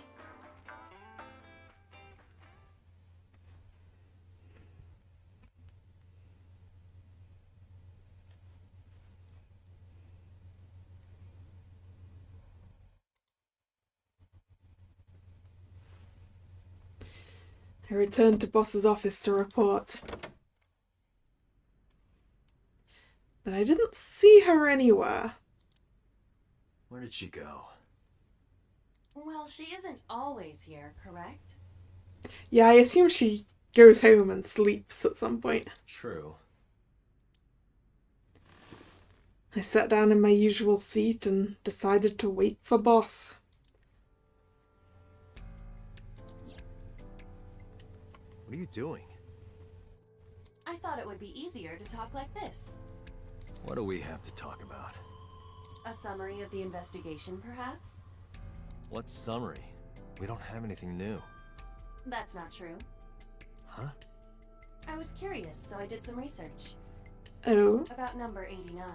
I returned to Boss's office to report. But I didn't see her anywhere. Where did she go? Well, she isn't always here, correct? Yeah, I assume she goes home and sleeps at some point. True. I sat down in my usual seat and decided to wait for Boss. What are you doing? I thought it would be easier to talk like this. What do we have to talk about? A summary of the investigation, perhaps? What summary? We don't have anything new. That's not true. Huh? I was curious, so I did some research. Oh? About number 89.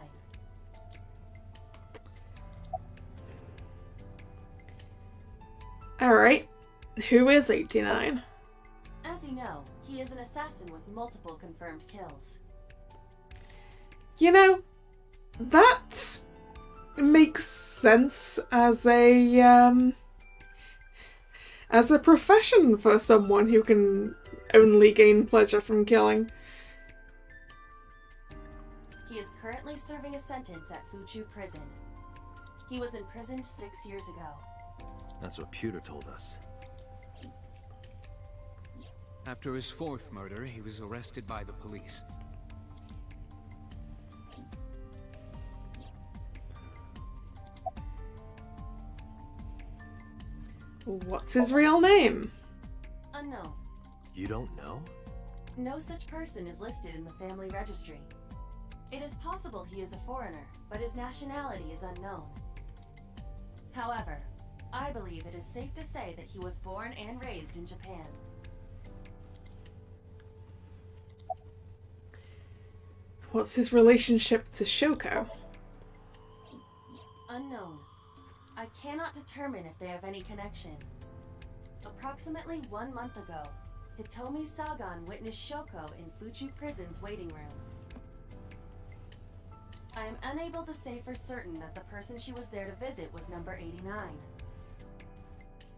Alright. Who is 89? As you know, he is an assassin with multiple confirmed kills. You know, that makes sense as a profession for someone who can only gain pleasure from killing. He is currently serving a sentence at Fuchu Prison. He was imprisoned 6 years ago. That's what Pewter told us. After his fourth murder, he was arrested by the police. What's his real name? Unknown. You don't know? No such person is listed in the family registry. It is possible he is a foreigner, but his nationality is unknown. However, I believe it is safe to say that he was born and raised in Japan. What's his relationship to Shoko? Unknown. I cannot determine if they have any connection. Approximately 1 month ago, Hitomi Sagan witnessed Shoko in Fuchu Prison's waiting room. I am unable to say for certain that the person she was there to visit was number 89.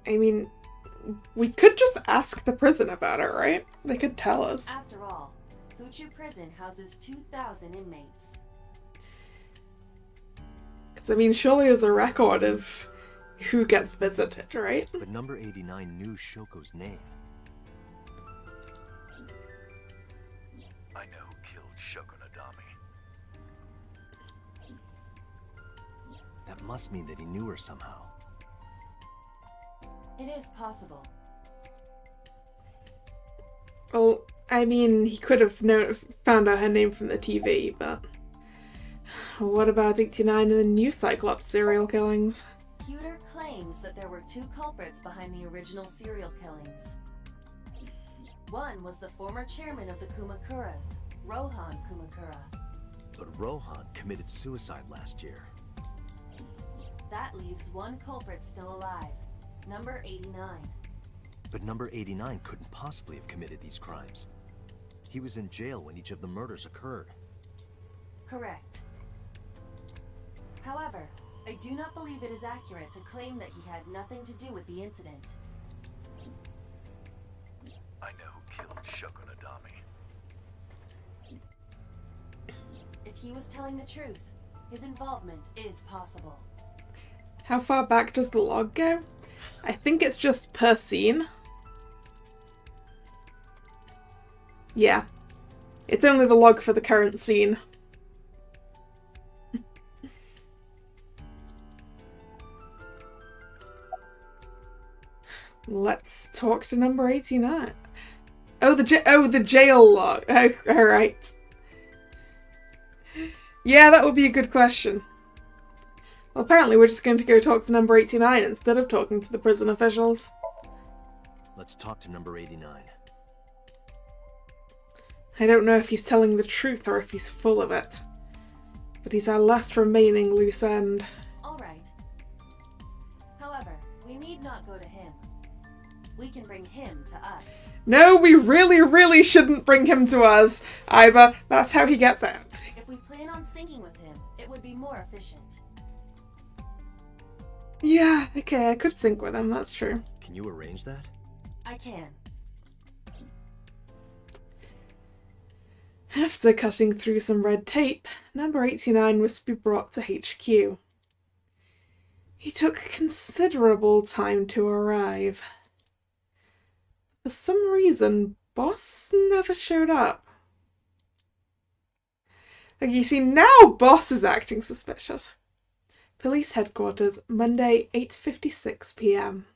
I mean, we could just ask the prison about it, right? They could tell us. After all, Fuchu Prison houses 2,000 inmates. Because, I mean, surely there's a record of who gets visited, right? But number 89 knew Shoko's name. I know who killed Shoko Nadami. That must mean that he knew her somehow. It is possible. Well, I mean, he could have found out her name from the TV, but... What about 89 and the new Cyclops serial killings? Pewter claims that there were 2 culprits behind the original serial killings. One was the former chairman of the Kumakuras, Rohan Kumakura. But Rohan committed suicide last year. That leaves 1 culprit still alive, number 89. But number 89 couldn't possibly have committed these crimes. He was in jail when each of the murders occurred. Correct. However, I do not believe it is accurate to claim that he had nothing to do with the incident. I know who killed Shogunadami. If he was telling the truth, his involvement is possible. How far back does the log go? I think it's just per scene. Yeah. It's only the log for the current scene. Let's talk to number 89. Oh, the jail log. Oh, alright. Yeah, that would be a good question. Well, apparently we're just going to go talk to number 89 instead of talking to the prison officials. Let's talk to number 89. I don't know if he's telling the truth or if he's full of it. But he's our last remaining loose end. Alright. However, we need not go to him. We can bring him to us. No, we really, really shouldn't bring him to us. Iva, that's how he gets out. If we plan on syncing with him, it would be more efficient. Yeah, okay, I could sync with him, that's true. Can you arrange that? I can. After cutting through some red tape, number 89 was to be brought to HQ. He took considerable time to arrive. For some reason, Boss never showed up. Like, you see, now Boss is acting suspicious. Police headquarters, Monday, 8:56 p.m.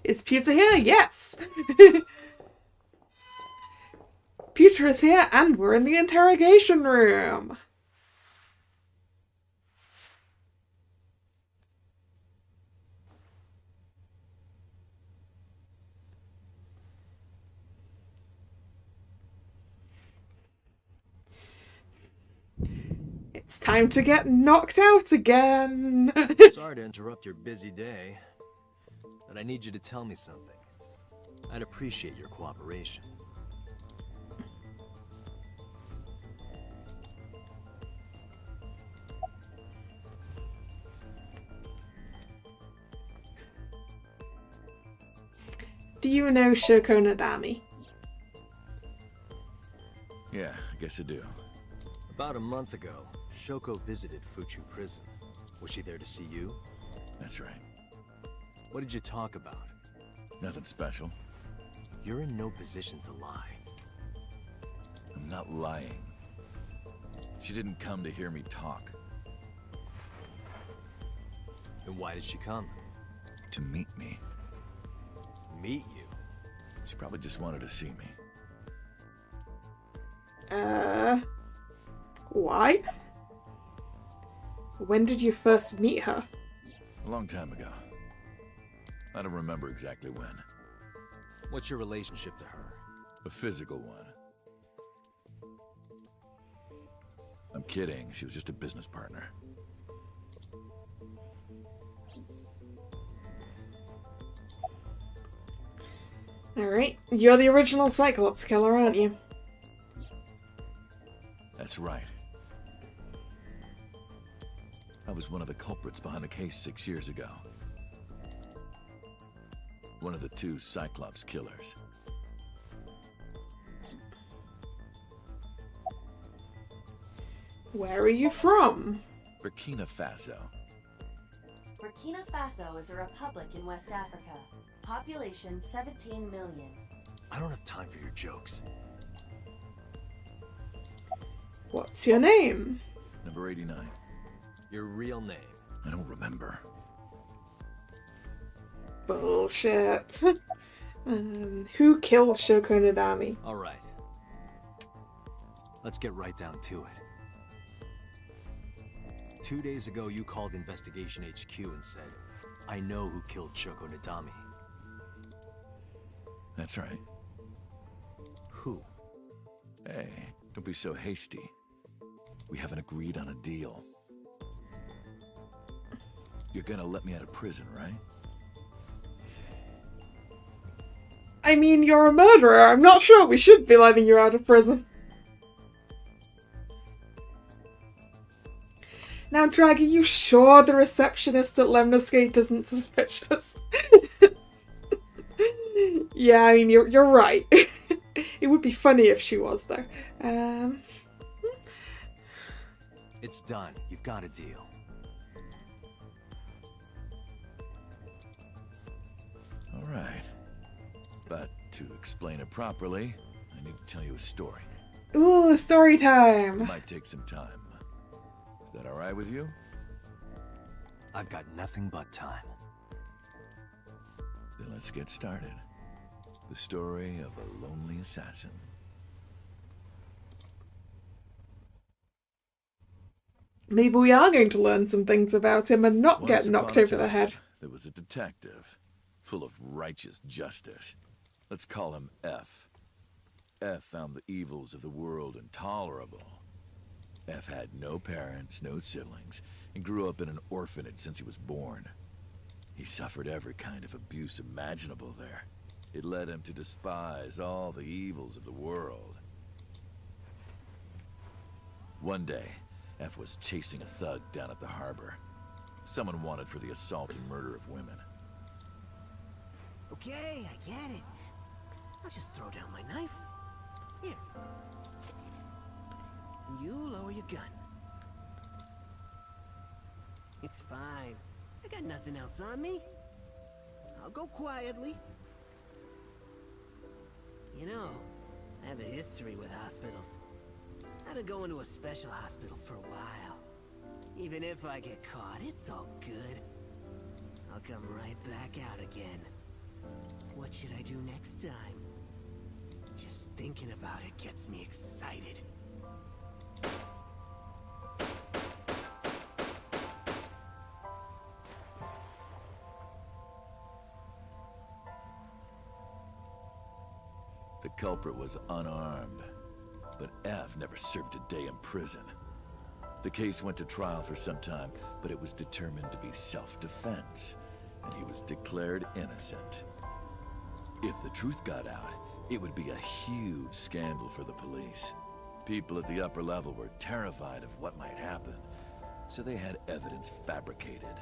Is Pewter here? Yes! Pewter is here and we're in the interrogation room. It's time to get knocked out again. Sorry to interrupt your busy day, but I need you to tell me something. I'd appreciate your cooperation. Do you know Shoko Nadami? Yeah, I guess I do. About a month ago, Shoko visited Fuchu Prison. Was she there to see you? That's right. What did you talk about? Nothing special. You're in no position to lie. I'm not lying. She didn't come to hear me talk. Then why did she come? To meet me. Meet you? She probably just wanted to see me. Why? When did you first meet her? A long time ago. I don't remember exactly when. What's your relationship to her? A physical one. I'm kidding. She was just a business partner. Alright, you're the original Cyclops killer, aren't you? That's right. I was one of the culprits behind the case 6 years ago. One of the 2 Cyclops killers. Where are you from? Burkina Faso. Burkina Faso is a republic in West Africa. Population 17 million. I don't have time for your jokes. What's your name? Number 89. Your real name. I don't remember. Bullshit. Who killed Shoko Nadami? All right. Let's get right down to it. 2 days ago, you called Investigation HQ and said, I know who killed Shoko Nadami. That's right. Who? Hey, don't be so hasty. We haven't agreed on a deal. You're gonna let me out of prison, right? I mean, you're a murderer. I'm not sure we should be letting you out of prison. Now, Drag, are you sure the receptionist at Lemniscate isn't suspicious? Yeah, I mean, you're right. It would be funny if she was, though. It's done. You've got a deal. All right. But to explain it properly, I need to tell you a story. Ooh, story time! It might take some time. Is that all right with you? I've got nothing but time. Then let's get started. The story of a lonely assassin. Maybe we are going to learn some things about him and not get Once knocked upon a over the time, head. There was a detective, full of righteous justice. Let's call him F. F found the evils of the world intolerable. F had no parents, no siblings, and grew up in an orphanage since he was born. He suffered every kind of abuse imaginable there. It led him to despise all the evils of the world. One day, F was chasing a thug down at the harbor. Someone wanted for the assault and murder of women. Okay, I get it. I'll just throw down my knife. Here. And you lower your gun. It's fine. I got nothing else on me. I'll go quietly. You know, I have a history with hospitals. I've been going to a special hospital for a while. Even if I get caught, it's all good. I'll come right back out again. What should I do next time? Just thinking about it gets me excited. The culprit was unarmed, but F never served a day in prison. The case went to trial for some time, but it was determined to be self-defense, and he was declared innocent. If the truth got out, it would be a huge scandal for the police. People at the upper level were terrified of what might happen, so they had evidence fabricated.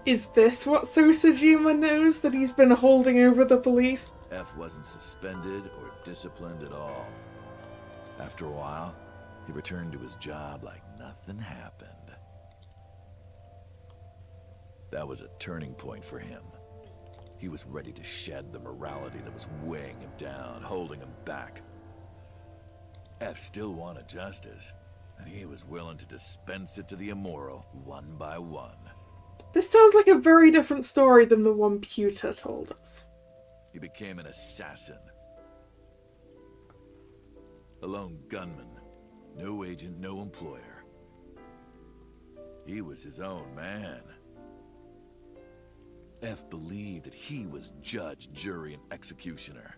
Is this what Susajima knows that he's been holding over the police? F wasn't suspended or disciplined at all. After a while, he returned to his job like nothing happened. That was a turning point for him. He was ready to shed the morality that was weighing him down, holding him back. F still wanted justice, and he was willing to dispense it to the immoral one by one. This sounds like a very different story than the one Pewter told us. He became an assassin. A lone gunman. No agent, no employer. He was his own man. F believed that he was judge, jury, and executioner.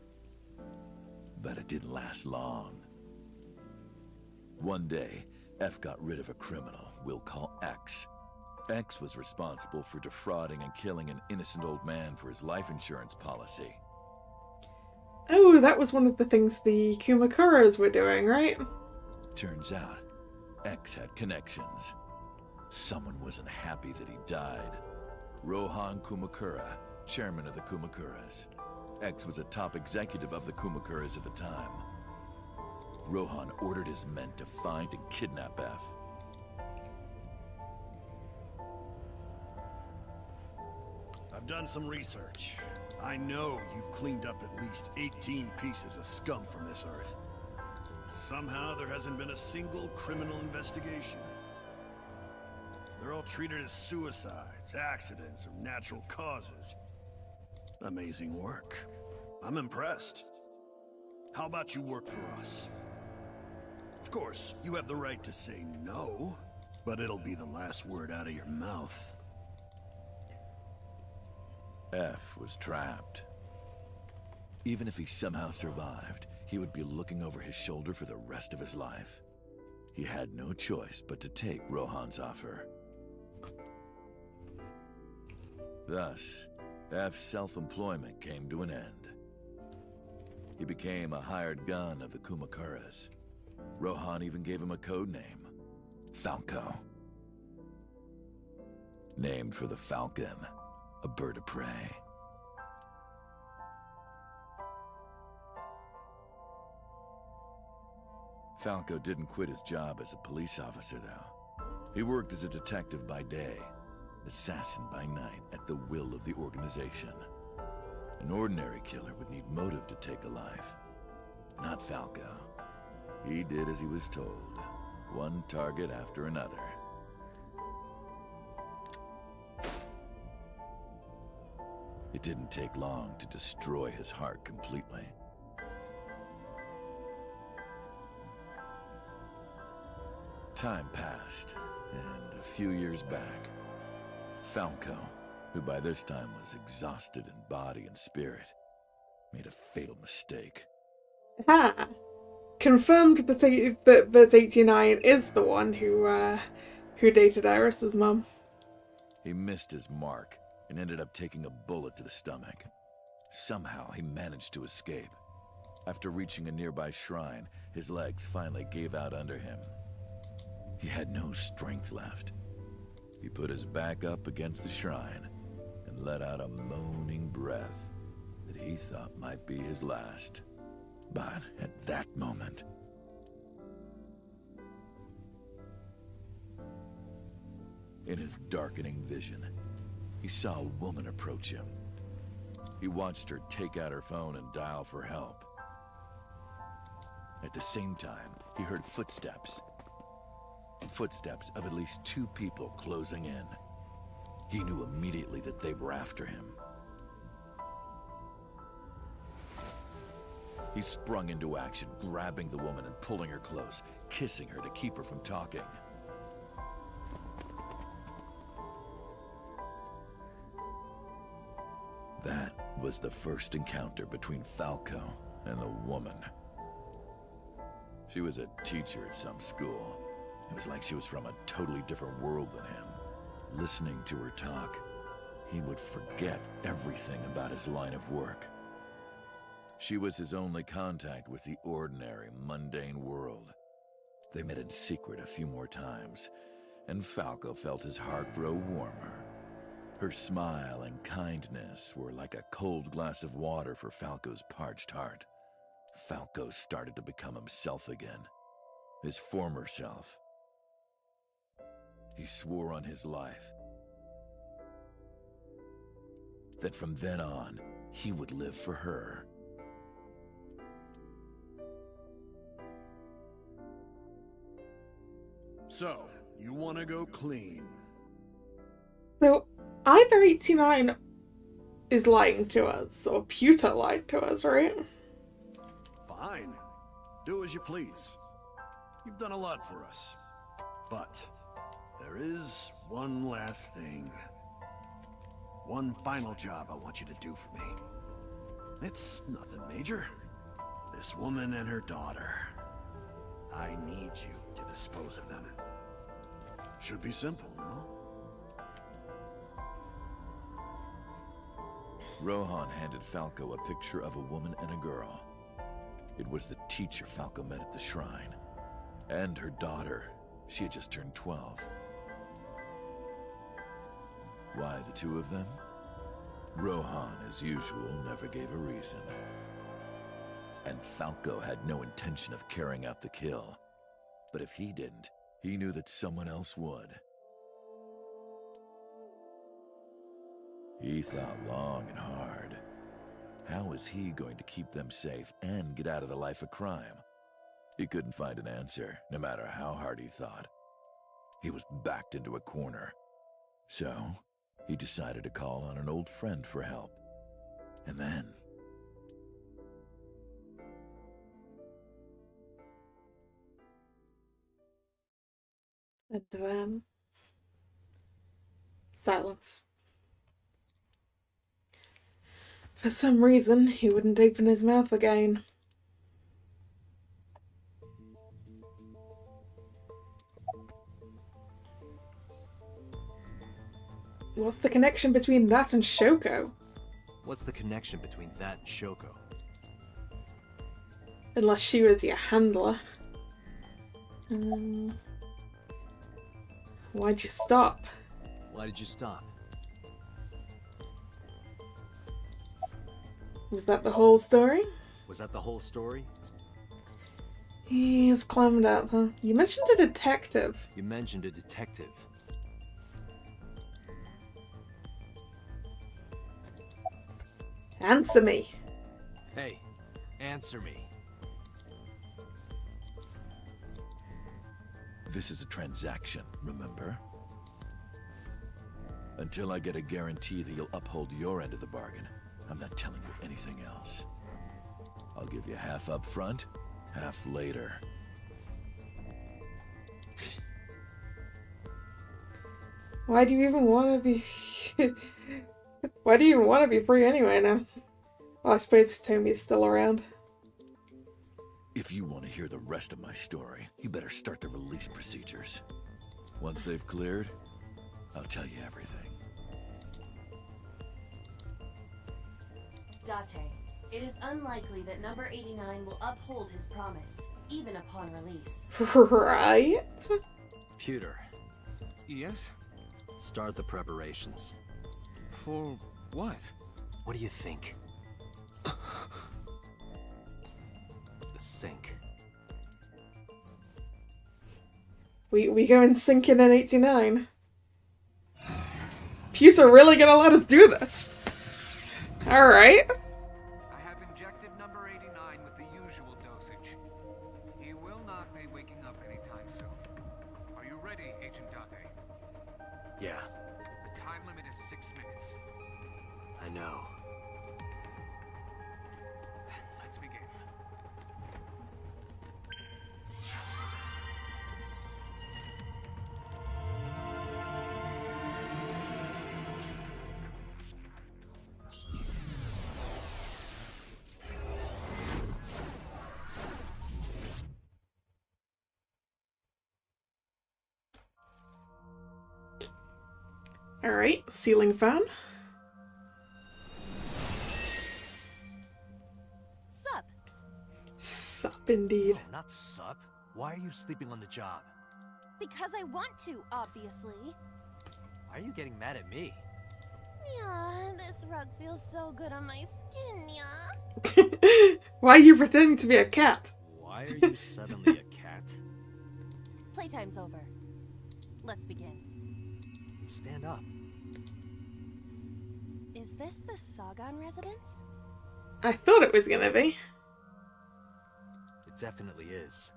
But it didn't last long. One day, F got rid of a criminal we'll call X. X was responsible for defrauding and killing an innocent old man for his life insurance policy. Oh, that was one of the things the Kumakuras were doing, right? Turns out, X had connections. Someone wasn't happy that he died. Rohan Kumakura, chairman of the Kumakuras. X was a top executive of the Kumakuras at the time. Rohan ordered his men to find and kidnap F. I've done some research. I know you've cleaned up at least 18 pieces of scum from this earth. Somehow there hasn't been a single criminal investigation. There They're all treated as suicides, accidents, or natural causes. Amazing work. I'm impressed. How about you work for us? Of course, you have the right to say no, but it'll be the last word out of your mouth. F was trapped. Even if he somehow survived, he would be looking over his shoulder for the rest of his life. He had no choice but to take Rohan's offer. Thus, F's self-employment came to an end. He became a hired gun of the Kumakuras. Rohan even gave him a code name, Falco. Named for the falcon, a bird of prey. Falco didn't quit his job as a police officer, though. He worked as a detective by day, assassin by night, at the will of the organization. An ordinary killer would need motive to take a life. Not Falco. He did as he was told, one target after another. It didn't take long to destroy his heart completely. Time passed, and a few years back, Falco, who by this time was exhausted in body and spirit, made a fatal mistake. Ah, confirmed that 89 is the one who dated Iris's mum. He missed his mark and ended up taking a bullet to the stomach. Somehow he managed to escape. After reaching a nearby shrine, his legs finally gave out under him. He had no strength left. He put his back up against the shrine and let out a moaning breath that he thought might be his last. But at that moment, in his darkening vision, he saw a woman approach him. He watched her take out her phone and dial for help. At the same time, he heard footsteps. Footsteps of at least two people closing in. He knew immediately that they were after him. He sprung into action, grabbing the woman and pulling her close, kissing her to keep her from talking. That was the first encounter between Falco and the woman. She was a teacher at some school. It was like she was from a totally different world than him. Listening to her talk, he would forget everything about his line of work. She was his only contact with the ordinary, mundane world. They met in secret a few more times, and Falco felt his heart grow warmer. Her smile and kindness were like a cold glass of water for Falco's parched heart. Falco started to become himself again, his former self. He swore on his life that from then on, he would live for her. So, you want to go clean? So, either 89 is lying to us, or Pewter lied to us, right? Fine. Do as you please. You've done a lot for us. But there is one last thing. One final job I want you to do for me. It's nothing major. This woman and her daughter. I need you to dispose of them. Should be simple, no? Rohan handed Falco a picture of a woman and a girl. It was the teacher Falco met at the shrine. And her daughter. She had just turned 12. Why the two of them? Rohan, as usual, never gave a reason. And Falco had no intention of carrying out the kill. But if he didn't, he knew that someone else would. He thought long and hard. How was he going to keep them safe and get out of the life of crime? He couldn't find an answer, no matter how hard he thought. He was backed into a corner. So, he decided to call on an old friend for help. And then... And then... silence. For some reason, he wouldn't open his mouth again. What's the connection between that and Shoko? What's the connection between that and Shoko? Unless she was your handler. Why'd you stop? Why did you stop? Was that the whole story? Was that the whole story? He was clammed up, huh? You mentioned a detective. You mentioned a detective. Answer me. Hey, answer me. This is a transaction, remember? Until I get a guarantee that you'll uphold your end of the bargain, I'm not telling you anything else. I'll give you half up front, half later. Why do you even want to be... Why do you even want to be free anyway now? Well, I suppose Tommy's still around. If you want to hear the rest of my story, you better start the release procedures. Once they've cleared, I'll tell you everything. Date, it is unlikely that number 89 will uphold his promise, even upon release. Right? Pewter. Yes? Start the preparations. For what? What do you think? The sink. We go and sink in an 89. Pewter really gonna let us do this? Alright. I have injected number 89 with the usual dosage. He will not be waking up anytime soon. Are you ready, Agent Date? Yeah, The time limit is 6 minutes. I know. Let's begin. Alright, ceiling fan. Sup? Sup indeed. No, not sup. Why are you sleeping on the job? Because I want to, obviously. Why are you getting mad at me? Yeah, this rug feels so good on my skin, yeah. Why are you pretending to be a cat? Why are you suddenly a cat? Playtime's over. Let's begin. Stand up. Is this the Sagan residence? I thought it was gonna be. It definitely is.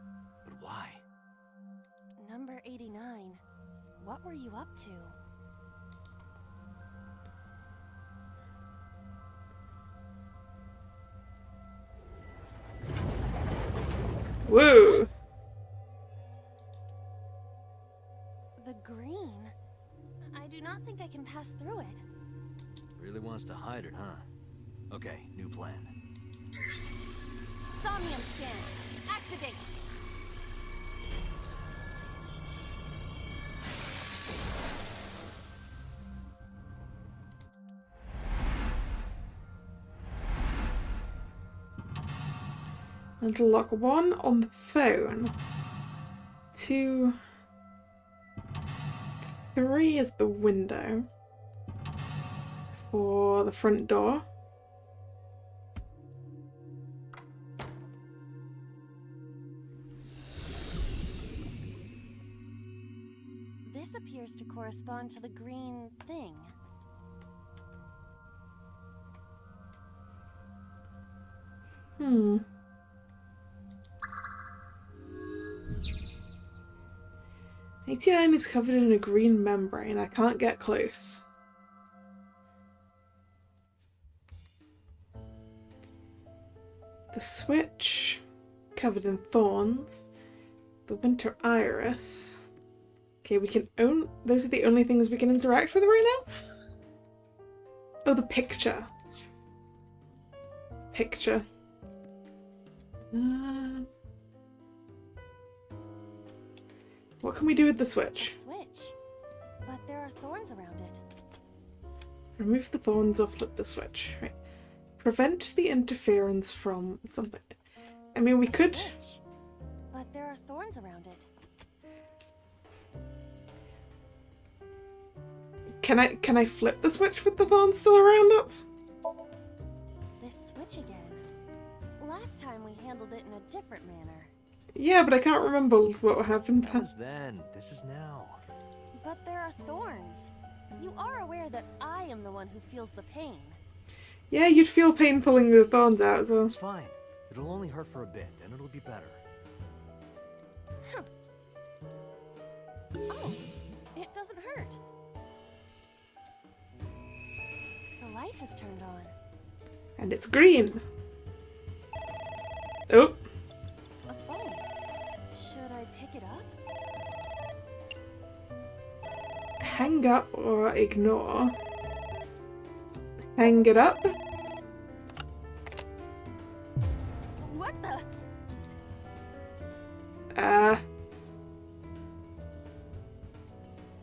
But why? Number 89. What were you up to? Woo! The green. I do not think I can pass through it. Really wants to hide it, huh? Okay, new plan. Somnium scan. Activate. And lock 1 on the phone. 2... 3 is the window. For the front door. This appears to correspond to the green thing. Hmm. 89 is covered in a green membrane. I can't get close. The switch, covered in thorns. The winter iris. Okay, we can own. Those are the only things we can interact with right now? Oh, the picture. Picture. What can we do with the switch? A switch. But there are thorns around it. Remove the thorns or flip the switch. Right. Prevent the interference from something. I mean, we could. Switch. But there are thorns around it. Can I flip the switch with the thorns still around it? This switch again. Last time we handled it in a different manner. Yeah, but I can't remember what happened That then. was then. This is now. But there are thorns. You are aware that I am the one who feels the pain. Yeah, you'd feel pain pulling the thorns out as well. It's fine. It'll only hurt for a bit, then it'll be better. Huh. Oh, it doesn't hurt. The light has turned on. And it's green. Oh. A phone. Should I pick it up? Hang up or ignore. Hang it up. What the? Uh.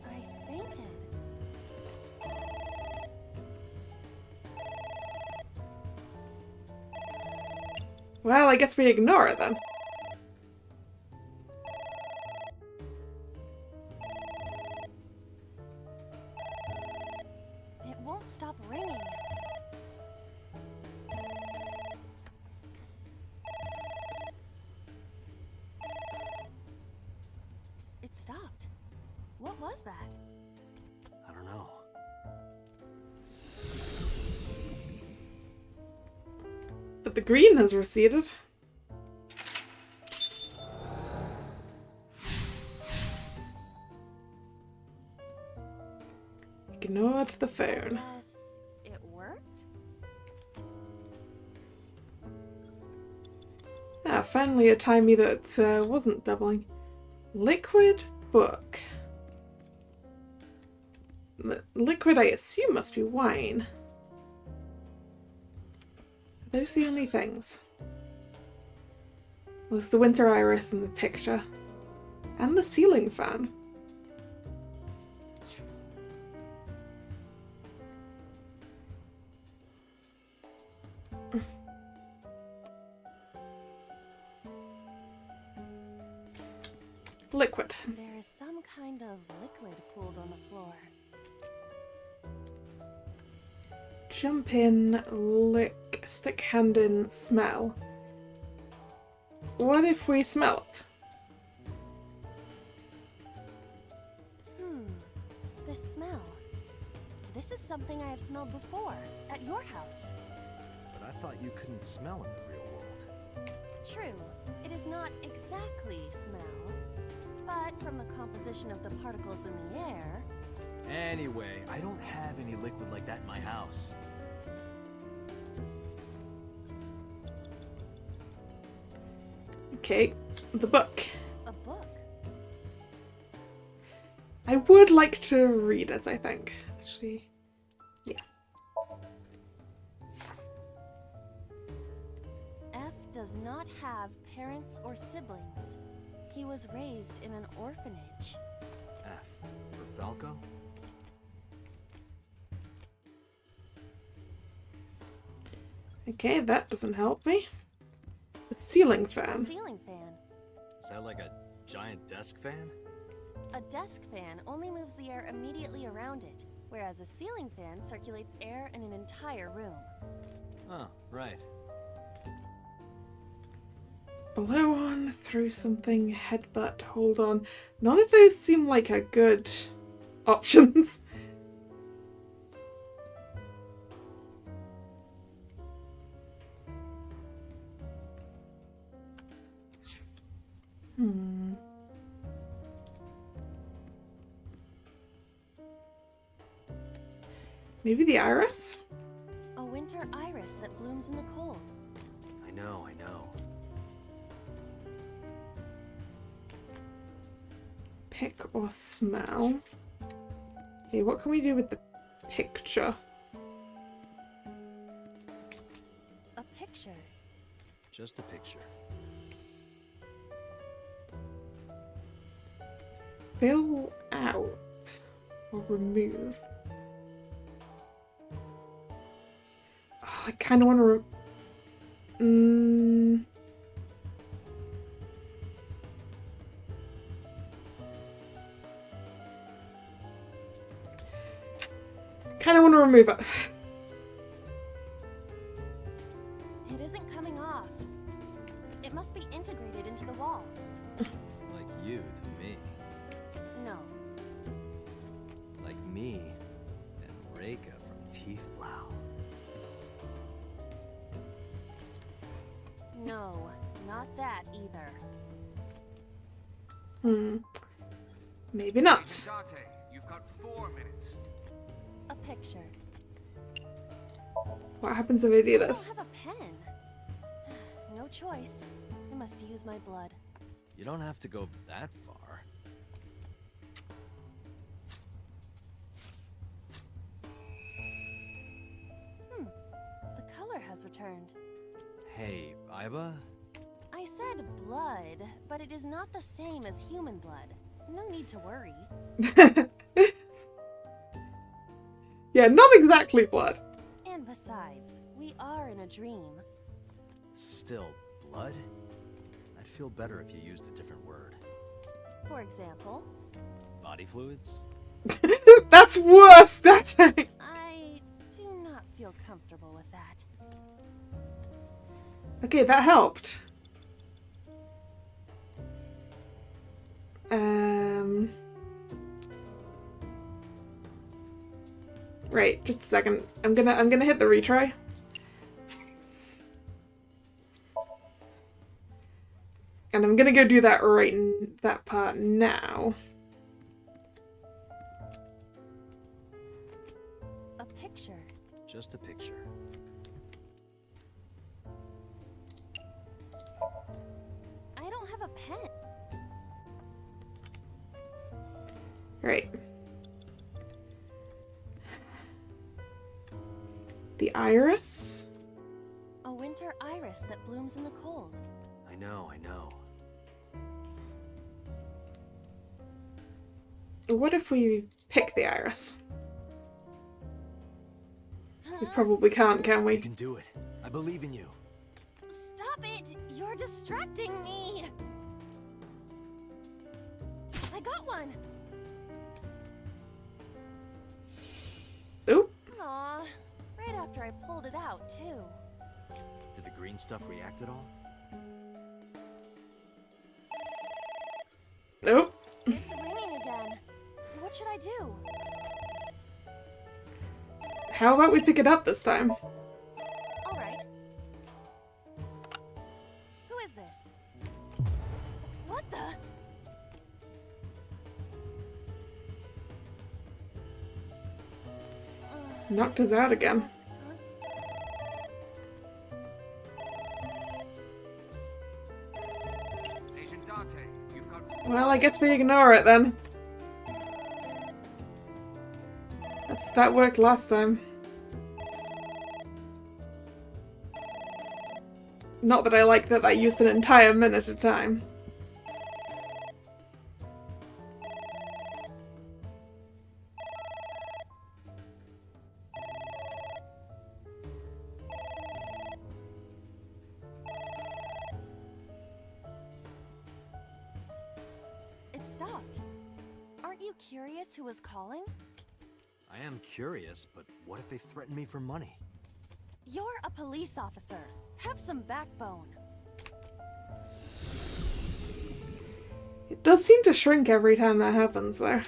I fainted. Well, I guess we ignore it then. It won't stop ringing. It stopped. What was that? I don't know. But the green has receded. Ignored the phone. Yes, it worked? Ah, finally a timey that wasn't doubling. Liquid book. Liquid, I assume, must be wine. Are those the only things? There's the winter iris in the picture. And the ceiling fan. Liquid. There is some kind of liquid pooled on the floor. Jump in, lick, stick hand in, smell. What if we smell it? The smell. This is something I have smelled before, at your house. But I thought you couldn't smell in the real world. True, it is not exactly smell, but from the composition of the particles in the air... Anyway, I don't have any liquid like that in my house. Okay, the book. A book? I would like to read it, I think. Actually, yeah. F does not have parents or siblings. He was raised in an orphanage. F for Falco? Okay, that doesn't help me. The ceiling A fan. ceiling fan. Is that like a giant desk fan? A desk fan only moves the air immediately around it, whereas a ceiling fan circulates air in an entire room. Oh, right. Blow on, throw something, headbutt, hold on. None of those seem like a good options. Maybe the iris? A winter iris that blooms in the cold. I know, I know. Pick or smell? Okay, what can we do with the picture? A picture. Just a picture. Fill out or remove? Oh, I kind of want to. Kind of want to remove it. It isn't coming off. It must be integrated into the wall. Like you to me. No. Like me and Reka from Tiefblau. No, not that either. Maybe not. Dante, you've got 4 minutes. A picture. What happens if I do this? I don't have a pen. No choice. I must use my blood. You don't have to go that far. The color has returned. Hey, Iba? I said blood, but it is not the same as human blood. No need to worry. Yeah, not exactly blood. And besides, we are in a dream. Still, blood? I'd feel better if you used a different word. For example, Body fluids? That's worse, that's it. I do not feel comfortable with that. Okay, that helped. Right, just a second. I'm gonna hit the retry. And I'm gonna go do that right in that part now. A picture. Just a picture. I don't have a pen. Right. The iris? A winter iris that blooms in the cold. I know, I know. What if we pick the iris? We probably can't, can You we? can do it. I believe in you. Stop it! You're distracting me! I got one! Oop. Aw, right after I pulled it out, too. Did the green stuff react at all? Nope. It's ringing again. What should I do? How about we pick it up this time? Alright. Who is this? What the? Knocked us out again. Agent Dante, you've got Well, I guess we ignore it then. That worked last time. Not that I like that that used an entire minute of time. It stopped. Aren't you curious who was calling? I am curious, but what if they threaten me for money? You're a police officer. Have some backbone. It does seem to shrink every time that happens, though.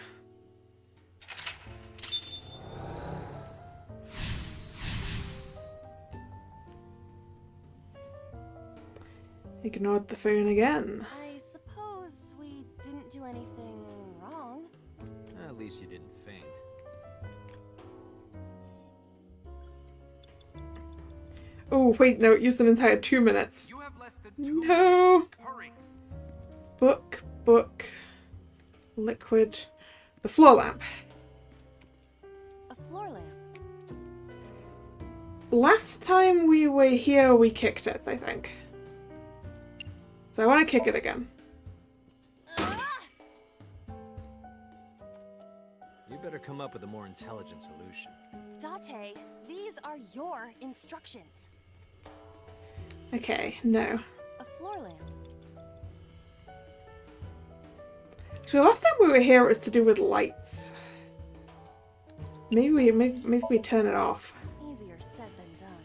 Ignored the phone again. I suppose we didn't do anything wrong. At least you didn't faint. Oh, wait, no, it used an entire 2 minutes. You have less than 2 No! minutes. Hurry. Book, liquid, the floor lamp. A floor lamp. Last time we were here, we kicked it, I think. So I want to kick it again. You better come up with a more intelligent solution. Date, these are your instructions. Okay, no. A floor lamp. So last time we were here, it was to do with lights. Maybe we turn it off. Easier said than done.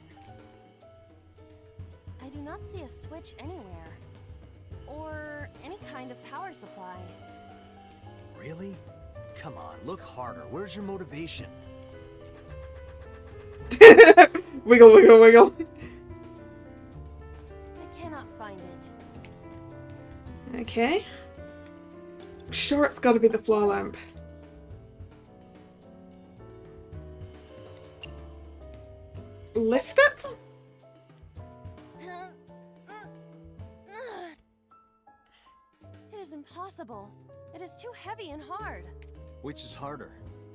I do not see a switch anywhere. Or any kind of power supply. Really? Come on, look harder. Where's your motivation? Wiggle, wiggle, wiggle. I cannot find it. Okay. I'm sure it's got to be the floor lamp. Lift it? It is impossible. It is too heavy and hard. Which is harder?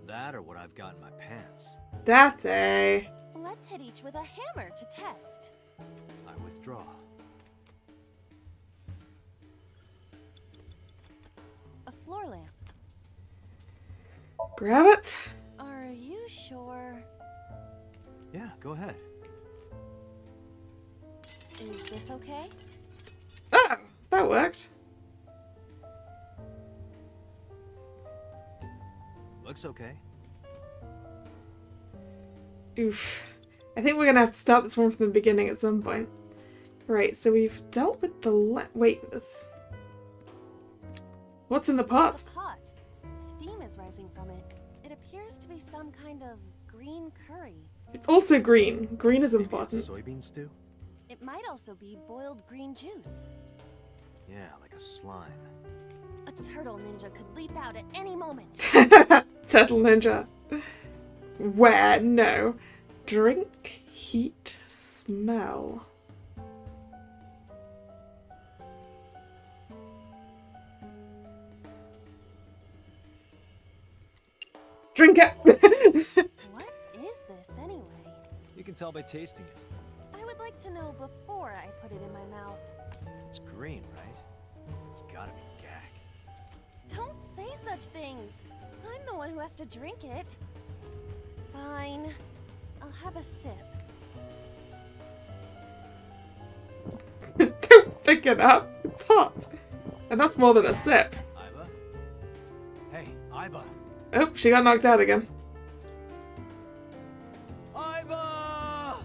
That or what I've got in my pants? That's a... Let's hit each with a hammer to test. I withdraw. A floor lamp. Grab it. Are you sure? Yeah, go ahead. Is this okay? Oh, that worked. Looks okay. Oof. I think we're gonna have to start this one from the beginning at some point. Right, so we've dealt with the wait, this... What's in the pot? It's a pot. Steam is rising from it. It appears to be some kind of green curry. It's also green. Green is important. Soybean stew? It might also be boiled green juice. Yeah, like a slime. A turtle ninja could leap out at any moment. Turtle ninja. Where? No. Drink, heat, smell. Drink it! What is this anyway? You can tell by tasting it. I would like to know before I put it in my mouth. It's green, right? It's gotta be gag. Don't say such things. I'm the one who has to drink it. Fine. I'll have a sip. Don't pick it up. It's hot. And that's more than a sip. Iba? Hey, Iba. Oh, she got knocked out again. Iba!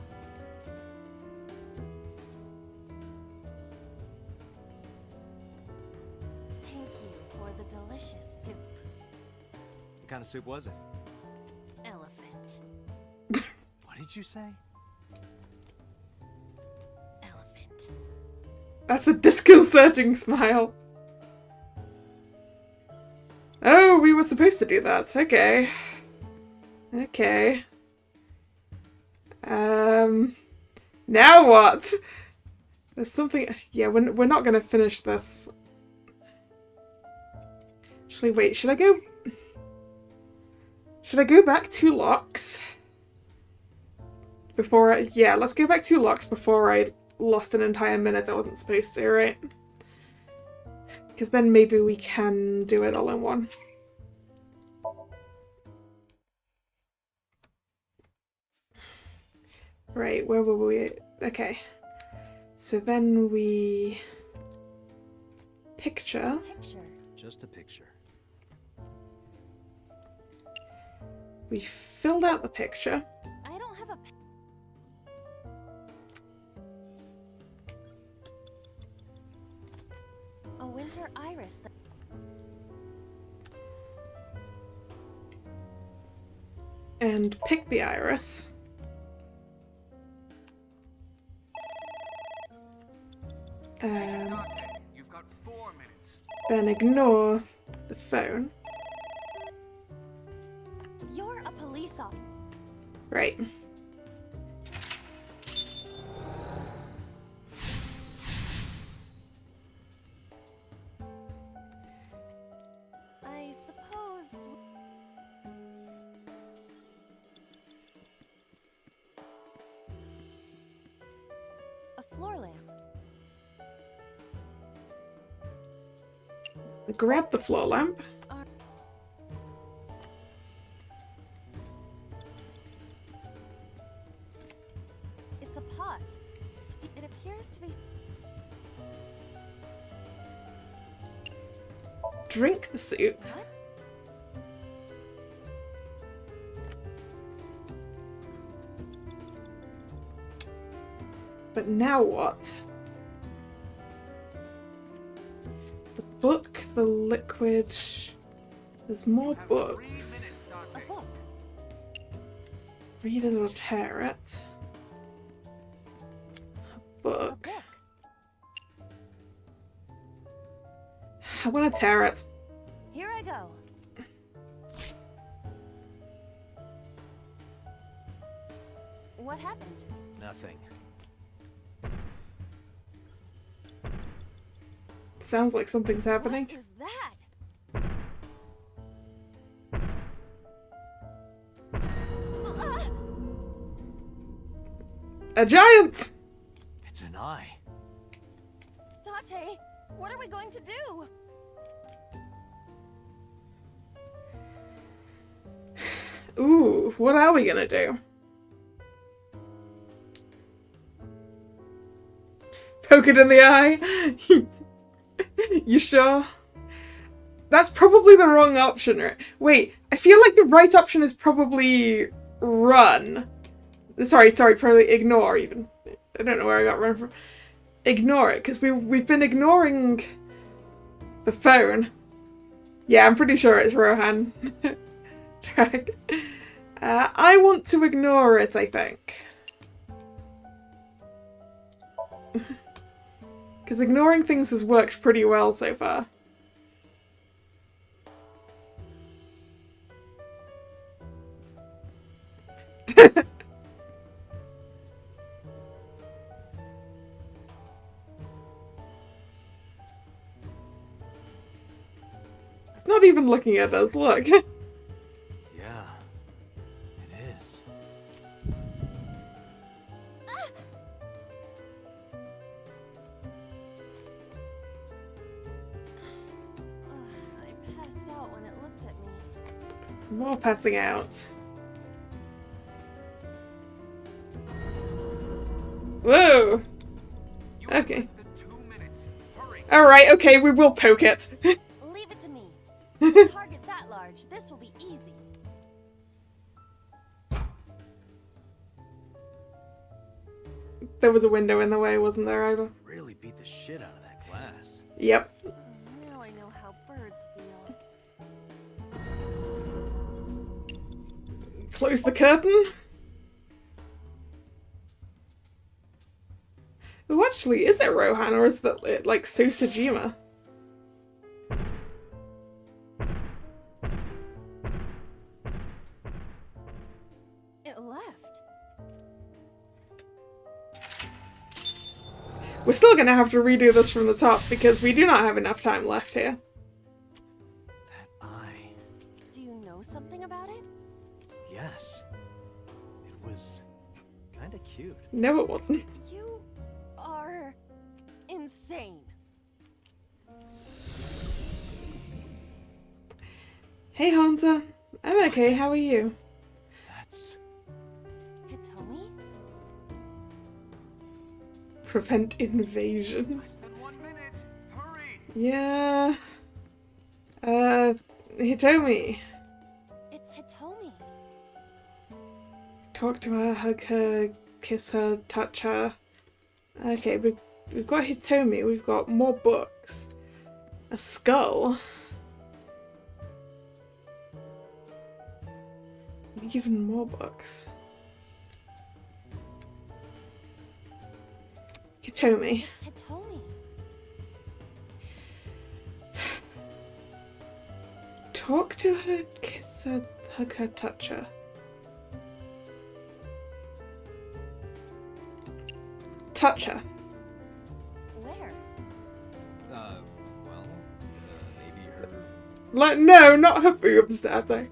Thank you for the delicious soup. What kind of soup was it? Elephant. What did you say? Elephant. That's a disconcerting smile. Oh, we were supposed to do that. Okay. Okay. Now what? There's something... Yeah, we're not going to finish this. Actually, wait, should I go... Should I go back 2 locks? Before I... Yeah, let's go back 2 locks before I lost an entire minute I wasn't supposed to, right? Because then maybe we can do it all in one. Right, where were we? Okay. So then we... Picture. Just a picture. We filled out the picture. I don't have a... A winter iris that... And pick the iris. You've got 4 minutes. Then ignore the phone. You're a police officer. Right. floor lamp. Grab the floor lamp. It's a pot. It appears to be... Drink the soup. What? But now what? The book, the liquid... There's more books. A book. Read it or tear it. A book. I want to tear it. Here I go. What happened? Nothing. Sounds like something's happening. What is that? A giant! It's an eye. Date, what are we going to do? Ooh, what are we gonna do? Poke it in the eye? You sure? That's probably the wrong option, right? Wait, I feel like the right option is probably run. Sorry, probably ignore even. I don't know where I got run from. Ignore it, because we've been ignoring the phone. Yeah, I'm pretty sure it's Rohan. I want to ignore it, I think. Because ignoring things has worked pretty well so far. It's not even looking at us, look. Yeah, it is. I passed out when it looked at me. More passing out. Whoa! Okay. Alright, okay, we will poke it. Leave it to me. A target that large, this will be easy. There was a window in the way, wasn't there, Ivor? Really beat the shit out of that glass. Yep. Now I know how birds feel. Close the curtain. Oh, actually, is it Rohan or is that like Sosajima? It left. We're still gonna have to redo this from the top because we do not have enough time left here. That eye. Do you know something about it? Yes. It was kind of cute. No, it wasn't. You are insane. Hey, Hunter. I'm okay, how are you? That's... Hitomi? Prevent invasion. Less than 1 minute. Hurry. Yeah. Hitomi. It's Hitomi. Talk to her, hug her, kiss her, touch her. Okay, we've got Hitomi, we've got more books. A skull. Even more books. Hitomi. It's Hitomi. Talk to her, kiss her, hug her, touch her. Touch her. Where? Well, maybe her... Like, no, not her boobs, Daddy.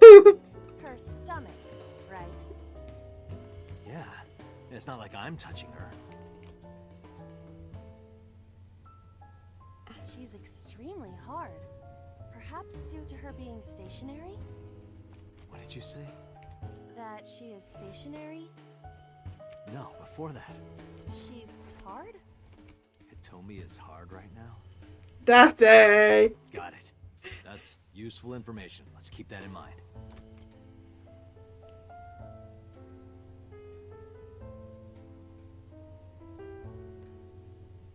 Her stomach, right? Yeah, It's not like I'm touching her. She's extremely hard. Perhaps due to her being stationary? What did you say? That she is stationary? No, before that. She's hard? Hitomi is hard right now? Daddy! Got it. That's useful information. Let's keep that in mind.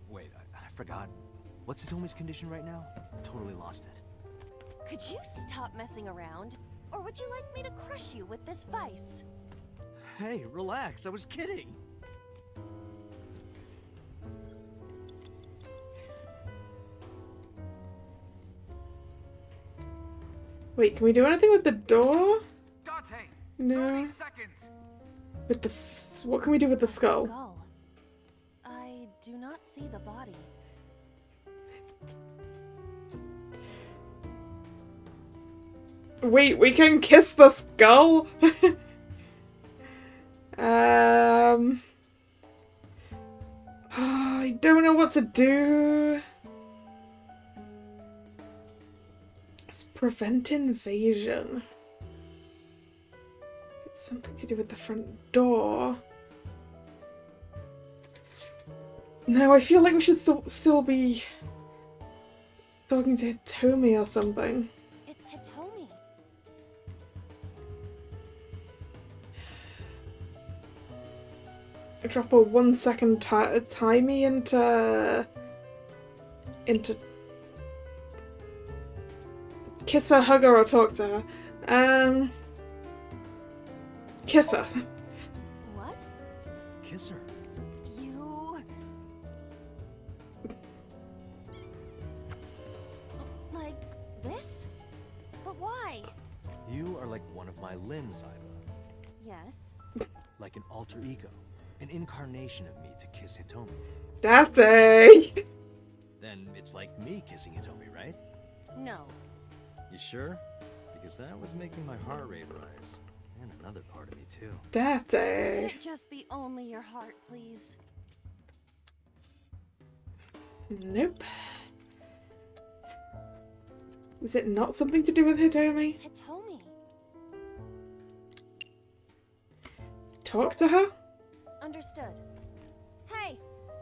Wait, I forgot. What's Hitomi's condition right now? I totally lost it. Could you stop messing around? Or would you like me to crush you with this vice? Hey, relax. I was kidding. Wait, can we do anything with the door? Date, No. 30 seconds. With the what can we do with the skull? I do not see the body. Wait, we can kiss the skull? I don't know what to do. It's prevent invasion. It's something to do with the front door. No, I feel like we should still be talking to Hitomi or something. It's Hitomi. Drop a 1 second timey into kiss her, hug her, or talk to her. Kiss her. What? Kiss her. You... Like this? But why? You are like one of my limbs, Iva. Yes. Like an alter ego. An incarnation of me to kiss Hitomi. That's it. Then it's like me kissing Hitomi, right? No. You sure? Because that was making my heart rate rise. And another part of me, too. That's Can it. it just be only your heart, please? Nope. Is it not something to do with Hitomi? It's Hitomi. Talk to her? Understood. Hey!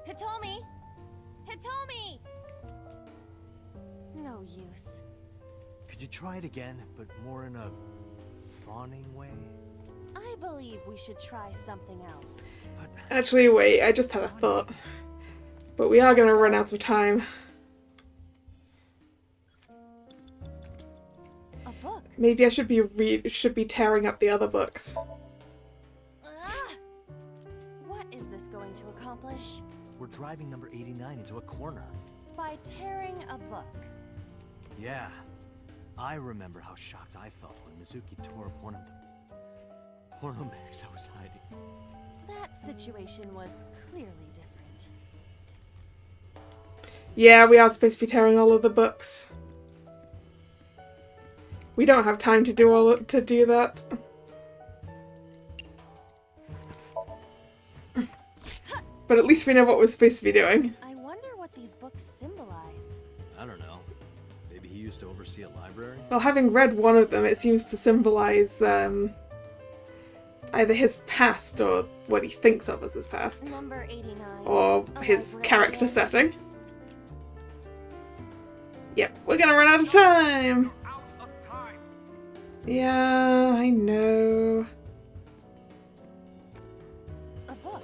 Hitomi! Hitomi! No use. Could you try it again, but more in a fawning way? I believe we should try something else. Actually, wait, I just had a thought. But we are gonna run out of time. A book? Maybe I should be tearing up the other books. Ah! What is this going to accomplish? We're driving number 89 into a corner. By tearing a book. Yeah. I remember how shocked I felt when Mizuki tore up one of the porno mags I was hiding. That situation was clearly different. Yeah, we are supposed to be tearing all of the books. We don't have time to do that. But at least we know what we're supposed to be doing. I wonder what these books symbolize. I don't know. Maybe he used to oversee a library? Well, having read one of them, it seems to symbolize either his past or what he thinks of as his past. Number 89. Or his character setting. Yep, we're gonna run out of time! Yeah, I know. A book.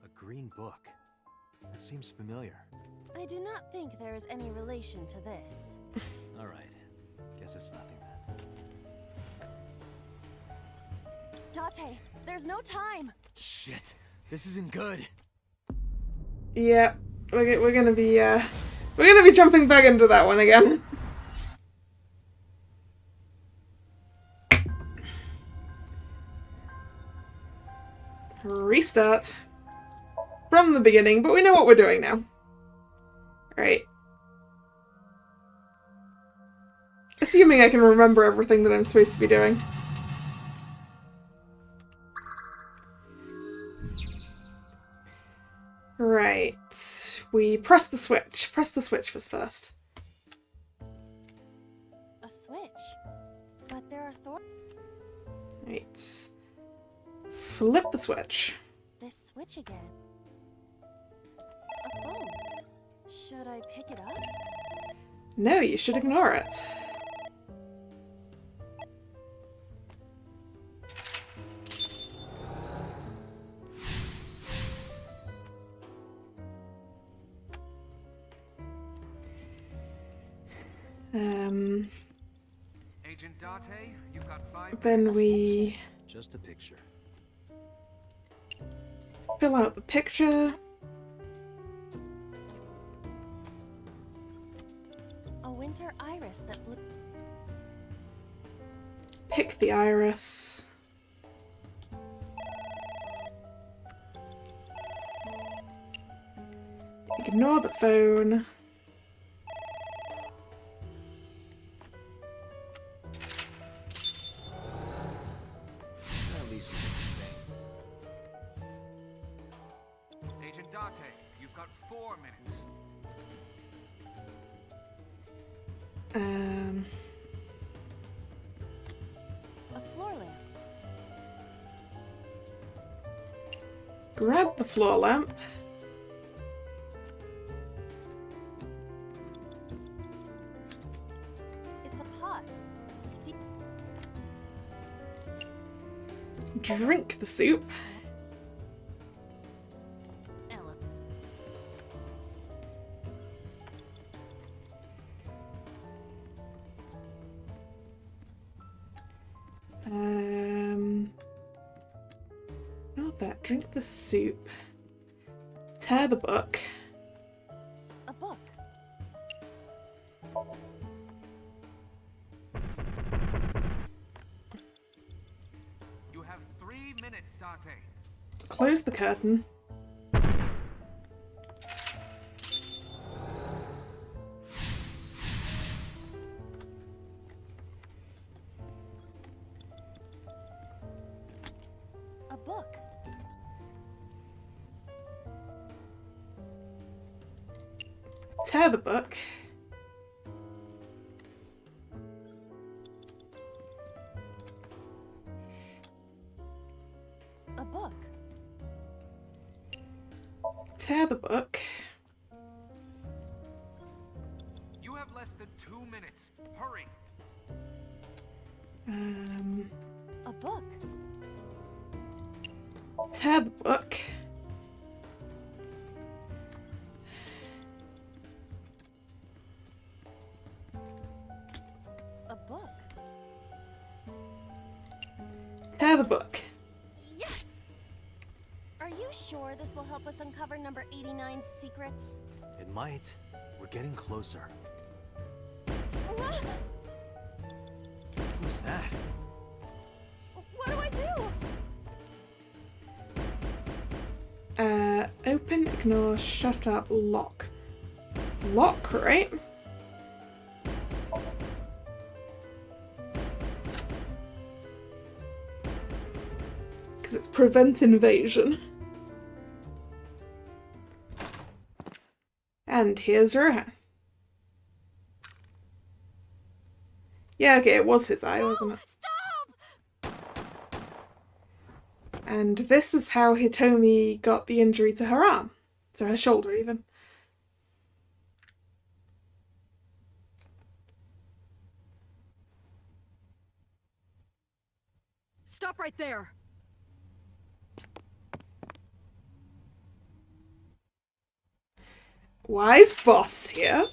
A green book. That seems familiar. I do not think there is any relation to this. Alright. Guess it's nothing then. Date, there's no time. Shit! This isn't good! Yeah, we're gonna be jumping back into that one again. Restart. From the beginning, but we know what we're doing now. Right. Assuming I can remember everything that I'm supposed to be doing. Right. We press the switch. Press the switch was first. A switch? But there are Right. Flip the switch. This switch again. A phone. Should I pick it up? No, you should ignore it. Agent Date, you've got 5 Then minutes. we Just a picture. fill out the picture. A winter iris that blew. Pick the iris. Ignore the phone. At least we Agent Date, you've got 4 minutes. A floor lamp. Grab the floor lamp. It's a pot. Drink the soup. Not that. Drink the soup. Tear the book. A book. You have 3 minutes, Date. Close the curtain. A book. Tear the book. A book. Tear the book. You have less than 2 minutes. Hurry. A book. Tear the book. A book. Tear the book. Are you sure this will help us uncover number 89's secrets? It might. We're getting closer. Who's that? What do I do? Open, ignore, shut up, lock. Lock, right? Because it's prevent invasion. And here's Rohan. Yeah, okay, it was his eye, wasn't it? And this is how Hitomi got the injury to her arm. To her shoulder, even. Stop right there! Wise boss here.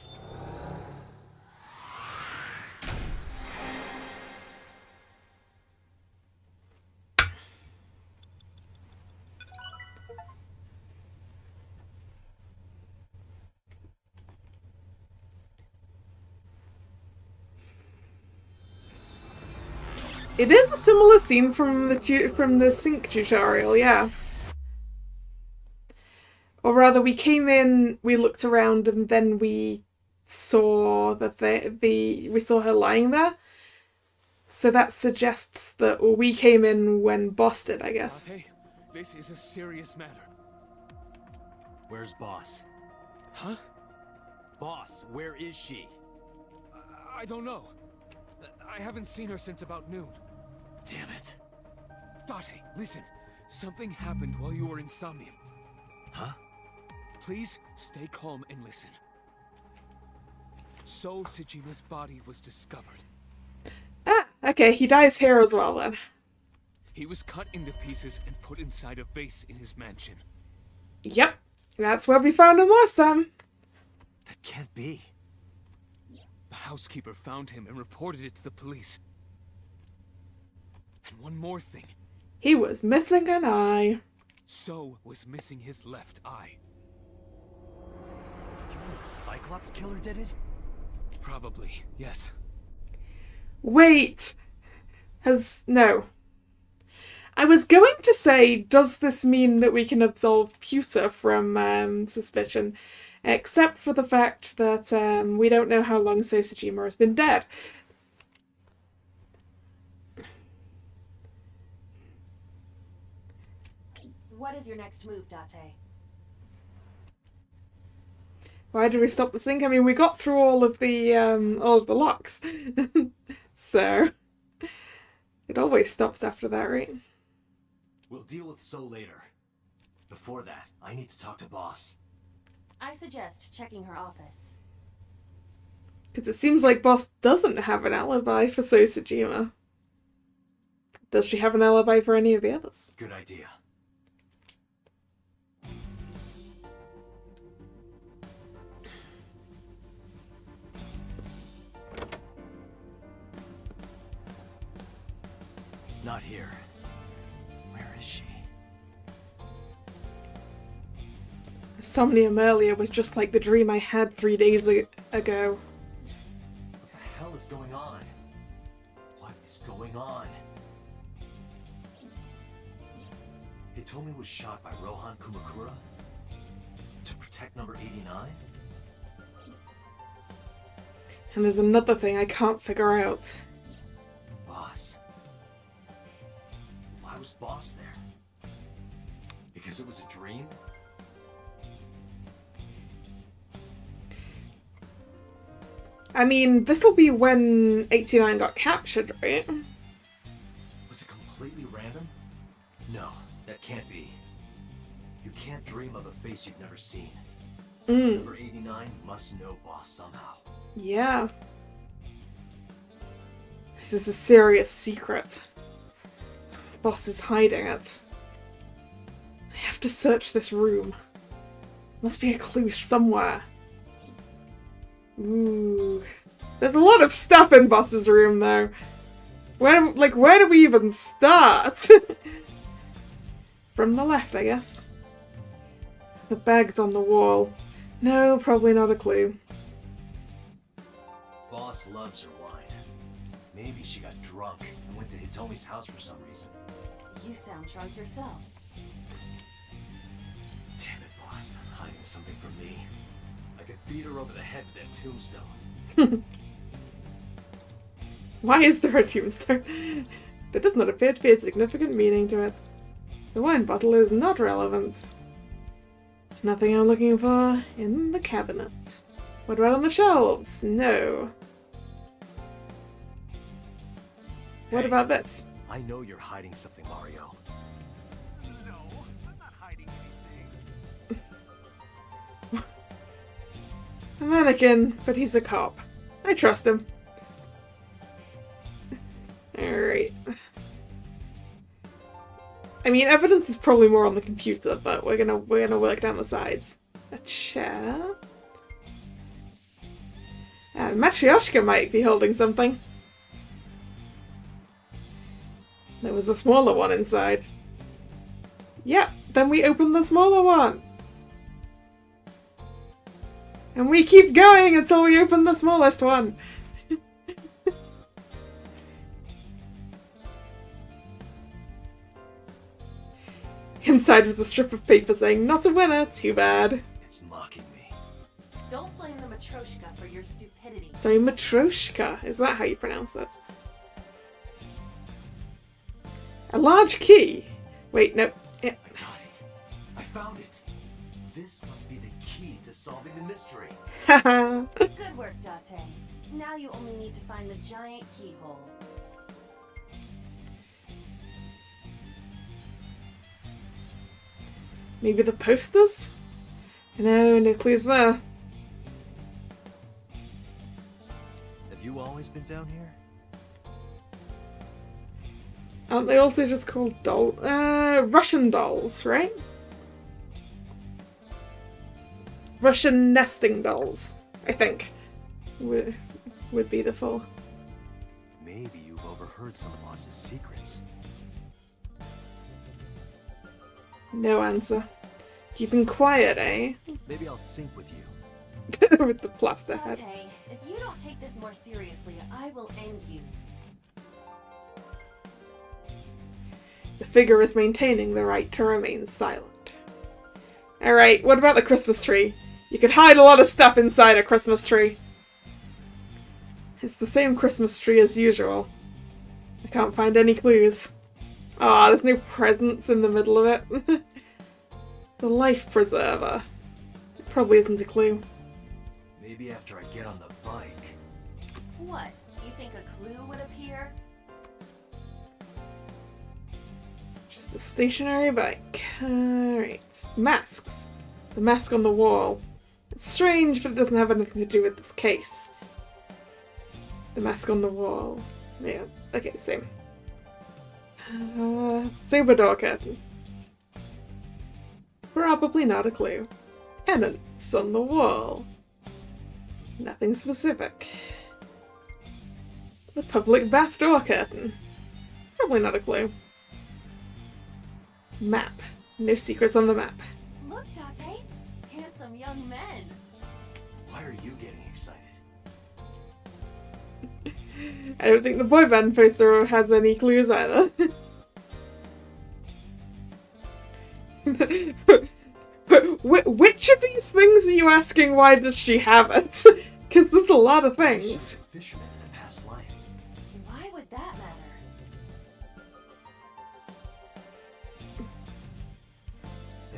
It is a similar scene from the sync tutorial, yeah. Or rather, we came in, we looked around, and then we saw we saw her lying there. So that suggests that we came in when Boss did, I guess. Date, this is a serious matter. Where's Boss? Huh? Boss, where is she? I don't know. I haven't seen her since about noon. Damn it. Date, listen. Something happened while you were in Somnium. Huh? Please stay calm and listen. So Sejima's body was discovered. Ah, okay, he dies here as well then. He was cut into pieces and put inside a vase in his mansion. Yep, that's where we found him last time. That can't be. The housekeeper found him and reported it to the police. And one more thing. He was missing an eye. So was missing his left eye. You mean the Cyclops killer did it? Probably, yes. Wait! No. I was going to say, does this mean that we can absolve Pewter from suspicion? Except for the fact that we don't know how long Sosajima has been dead. What is your next move, Date? Why did we stop the sync? I mean, we got through all of the locks. So it always stops after that, right? We'll deal with So later. Before that, I need to talk to Boss. I suggest checking her office. Because it seems like Boss doesn't have an alibi for Sosajima. Does she have an alibi for any of the others? Good idea. Not here. Where is she? Somnium earlier was just like the dream I had 3 days ago. What the hell is going on? What is going on? Hitomi was shot by Rohan Kumakura? To protect number 89? And there's another thing I can't figure out. Boss. Why was Boss there? Because it was a dream? I mean, this'll be when 89 got captured, right? Was it completely random? No, that can't be. You can't dream of a face you've never seen. Number 89 must know Boss somehow. Yeah. This is a serious secret. Boss is hiding it. I have to search this room. Must be a clue somewhere. Ooh. There's a lot of stuff in Boss's room, though. Where do we even start? From the left, I guess. The bag's on the wall. No, probably not a clue. Boss loves her wine. Maybe she got drunk and went to Hitomi's house for some reason. You sound drunk yourself. Damn it, Boss. Hiding something from me. I could beat her over the head with that tombstone. Why is there a tombstone? There does not appear to be a significant meaning to it. The wine bottle is not relevant. Nothing I'm looking for in the cabinet. What about on the shelves? No. What about this? I know you're hiding something, Mario. No, I'm not hiding anything. A mannequin, but he's a cop. I trust him. Alright. I mean, evidence is probably more on the computer, but we're gonna work down the sides. A chair? Matryoshka might be holding something. There was a smaller one inside. Yep, then we open the smaller one. And we keep going until we open the smallest one. Inside was a strip of paper saying, "Not a winner, too bad." It's mocking me. Don't blame the Matryoshka for your stupidity. Sorry, Matryoshka. Is that how you pronounce it? A large key? Wait, no. I got it. I found it. This must be the key to solving the mystery. Haha. Good work, Date. Now you only need to find the giant keyhole. Maybe the posters? No, no clues there. Have you always been down here? Aren't they also just called Russian dolls, right? Russian nesting dolls, I think, would be the full. Maybe you've overheard some of Boss's secrets. No answer. Keeping quiet, eh? Maybe I'll sync with you. With the plaster head. Date, if you don't take this more seriously, I will end you. The figure is maintaining the right to remain silent. Alright, what about the Christmas tree? You could hide a lot of stuff inside a Christmas tree. It's the same Christmas tree as usual. I can't find any clues. Ah, there's no presents in the middle of it. The life preserver. It probably isn't a clue. Maybe after I get on the bike. What? You think a clue would appear? Just a stationary bike. Alright. Masks. The mask on the wall. It's strange, but it doesn't have anything to do with this case. The mask on the wall. Yeah, okay, same. Sober door curtain. Probably not a clue. Pennants on the wall. Nothing specific. The public bath door curtain. Probably not a clue. Map. No secrets on the map. Look, Date! Handsome young men! Why are you getting excited? I don't think the boy band poster has any clues either. But which of these things are you asking why does she have it? Because there's a lot of things. She was a fisherman in a past life. Why would that matter?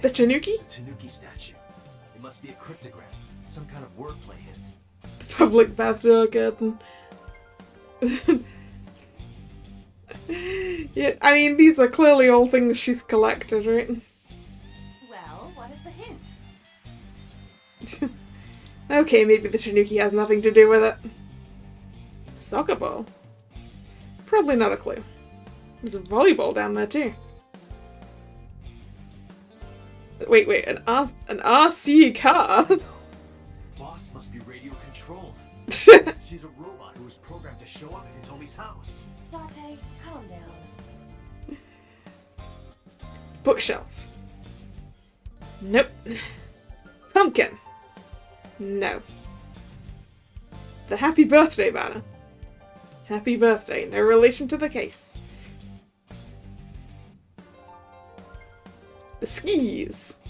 The Tanuki? The Tanuki statue. It must be a cryptogram. Some kind of wordplay hint. The public bathroom curtain. Yeah, I mean, these are clearly all things she's collected, right? Well, what is the hint? Okay, maybe the Tanuki has nothing to do with it. Soccer ball? Probably not a clue. There's a volleyball down there too. Wait, an RC car? No. Boss must be radio controlled. She's a robot who was programmed to show up at Hitomi's house. Date, calm down. Bookshelf. Nope. Pumpkin. No. The happy birthday banner. Happy birthday. No relation to the case. The skis.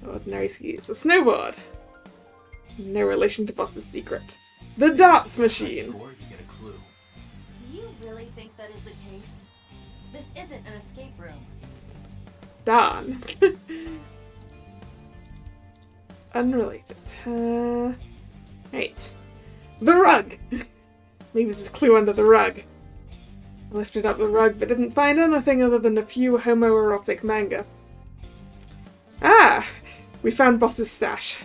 Ordinary skis. A snowboard. No relation to Boss's secret. The darts machine. Score, you get a clue. Do you really think that is the case? This isn't an escape room. Darn. Unrelated. Right. The rug! Maybe there's a clue under the rug. I lifted up the rug but didn't find anything other than a few homoerotic manga. Ah! We found Boss's stash.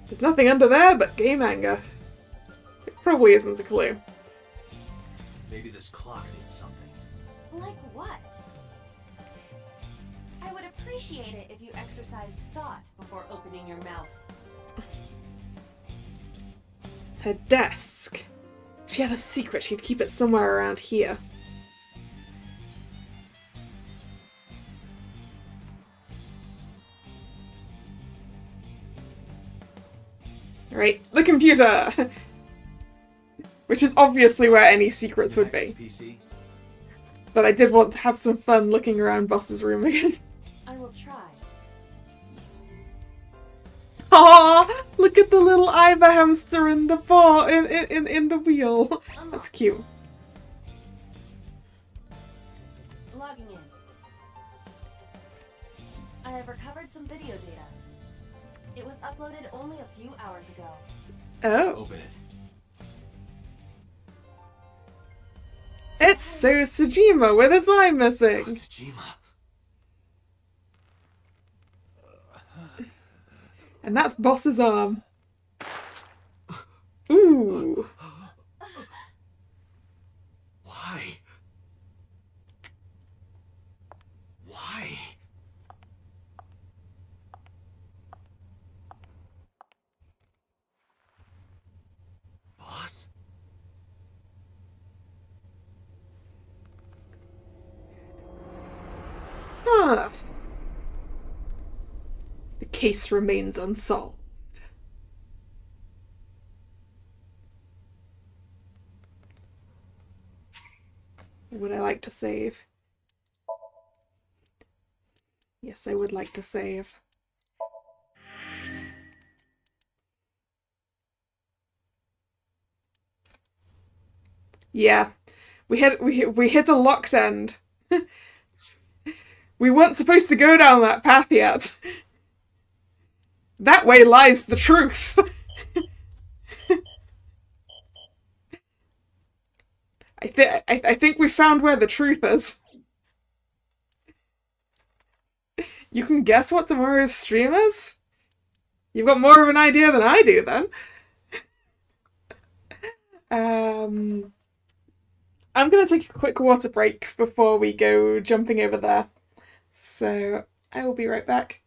There's nothing under there but gay manga. It probably isn't a clue. Maybe this clock needs something. Like what? I would appreciate it if you exercised thought before opening your mouth. Her desk. She had a secret. She'd keep it somewhere around here. Right, the computer! Which is obviously where any secrets would be. PC? But I did want to have some fun looking around Boss's room again. I will try. look at the little Iva hamster in the ball in the wheel. That's cute. Logging in. I have recovered some video data. It was uploaded only a few hours ago. Oh. Open it. It's So Tsujima with his eye missing. Tsujima. And that's Boss's arm. Ooh. Why? Why? Boss? Huh. The case remains unsolved. Would I like to save? Yes, I would like to save. Yeah, we hit a locked end. We weren't supposed to go down that path yet. That way lies the truth. I think we found where the truth is. You can guess what tomorrow's stream is? You've got more of an idea than I do, then. I'm going to take a quick water break before we go jumping over there. So, I will be right back.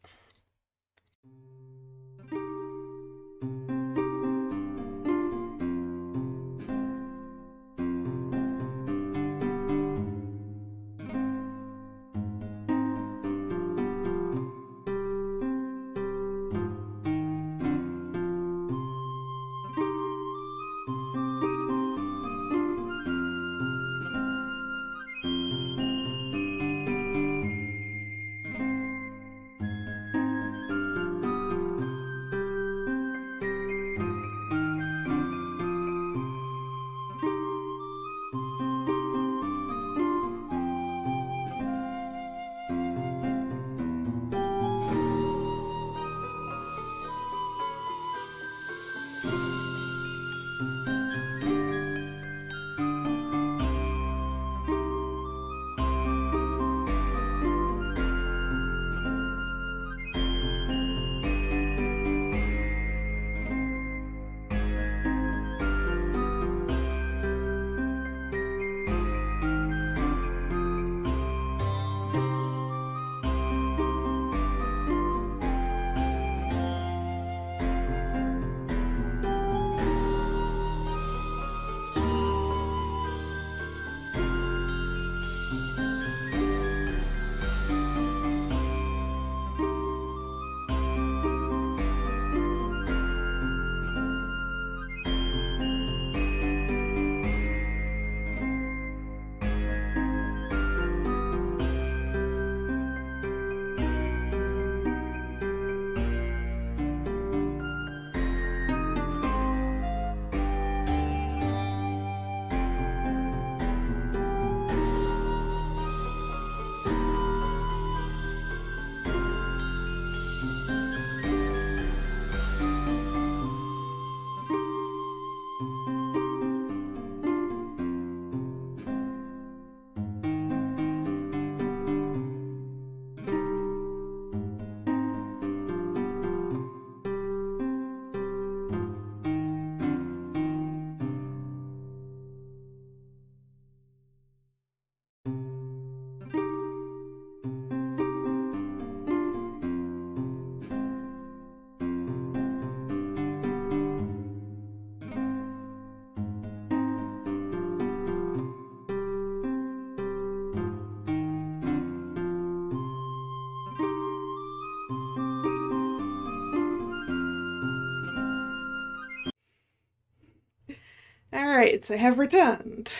Alright, I have returned.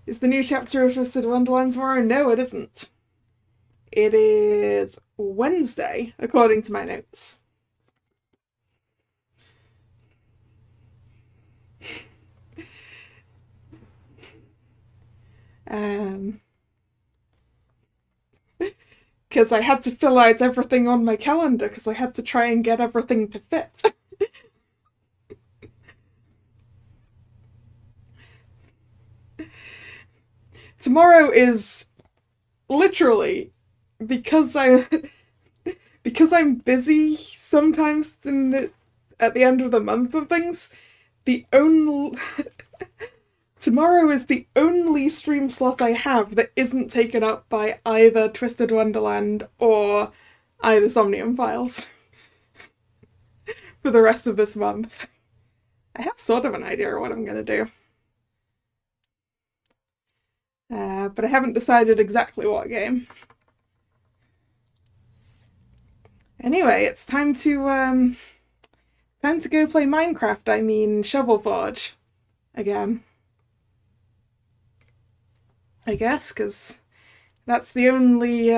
Is the new chapter of Twisted Wonderland tomorrow? No, it isn't. It is Wednesday, according to my notes. Because I had to fill out everything on my calendar because I had to try and get everything to fit. Tomorrow is literally because I'm busy sometimes at the end of the month and things. Tomorrow is the only stream slot I have that isn't taken up by either Twisted Wonderland or either Somnium Files for the rest of this month. I have sort of an idea of what I'm going to do. But I haven't decided exactly what game. Anyway, it's time to go play Minecraft, I mean Shovel Forge again. I guess, because that's the only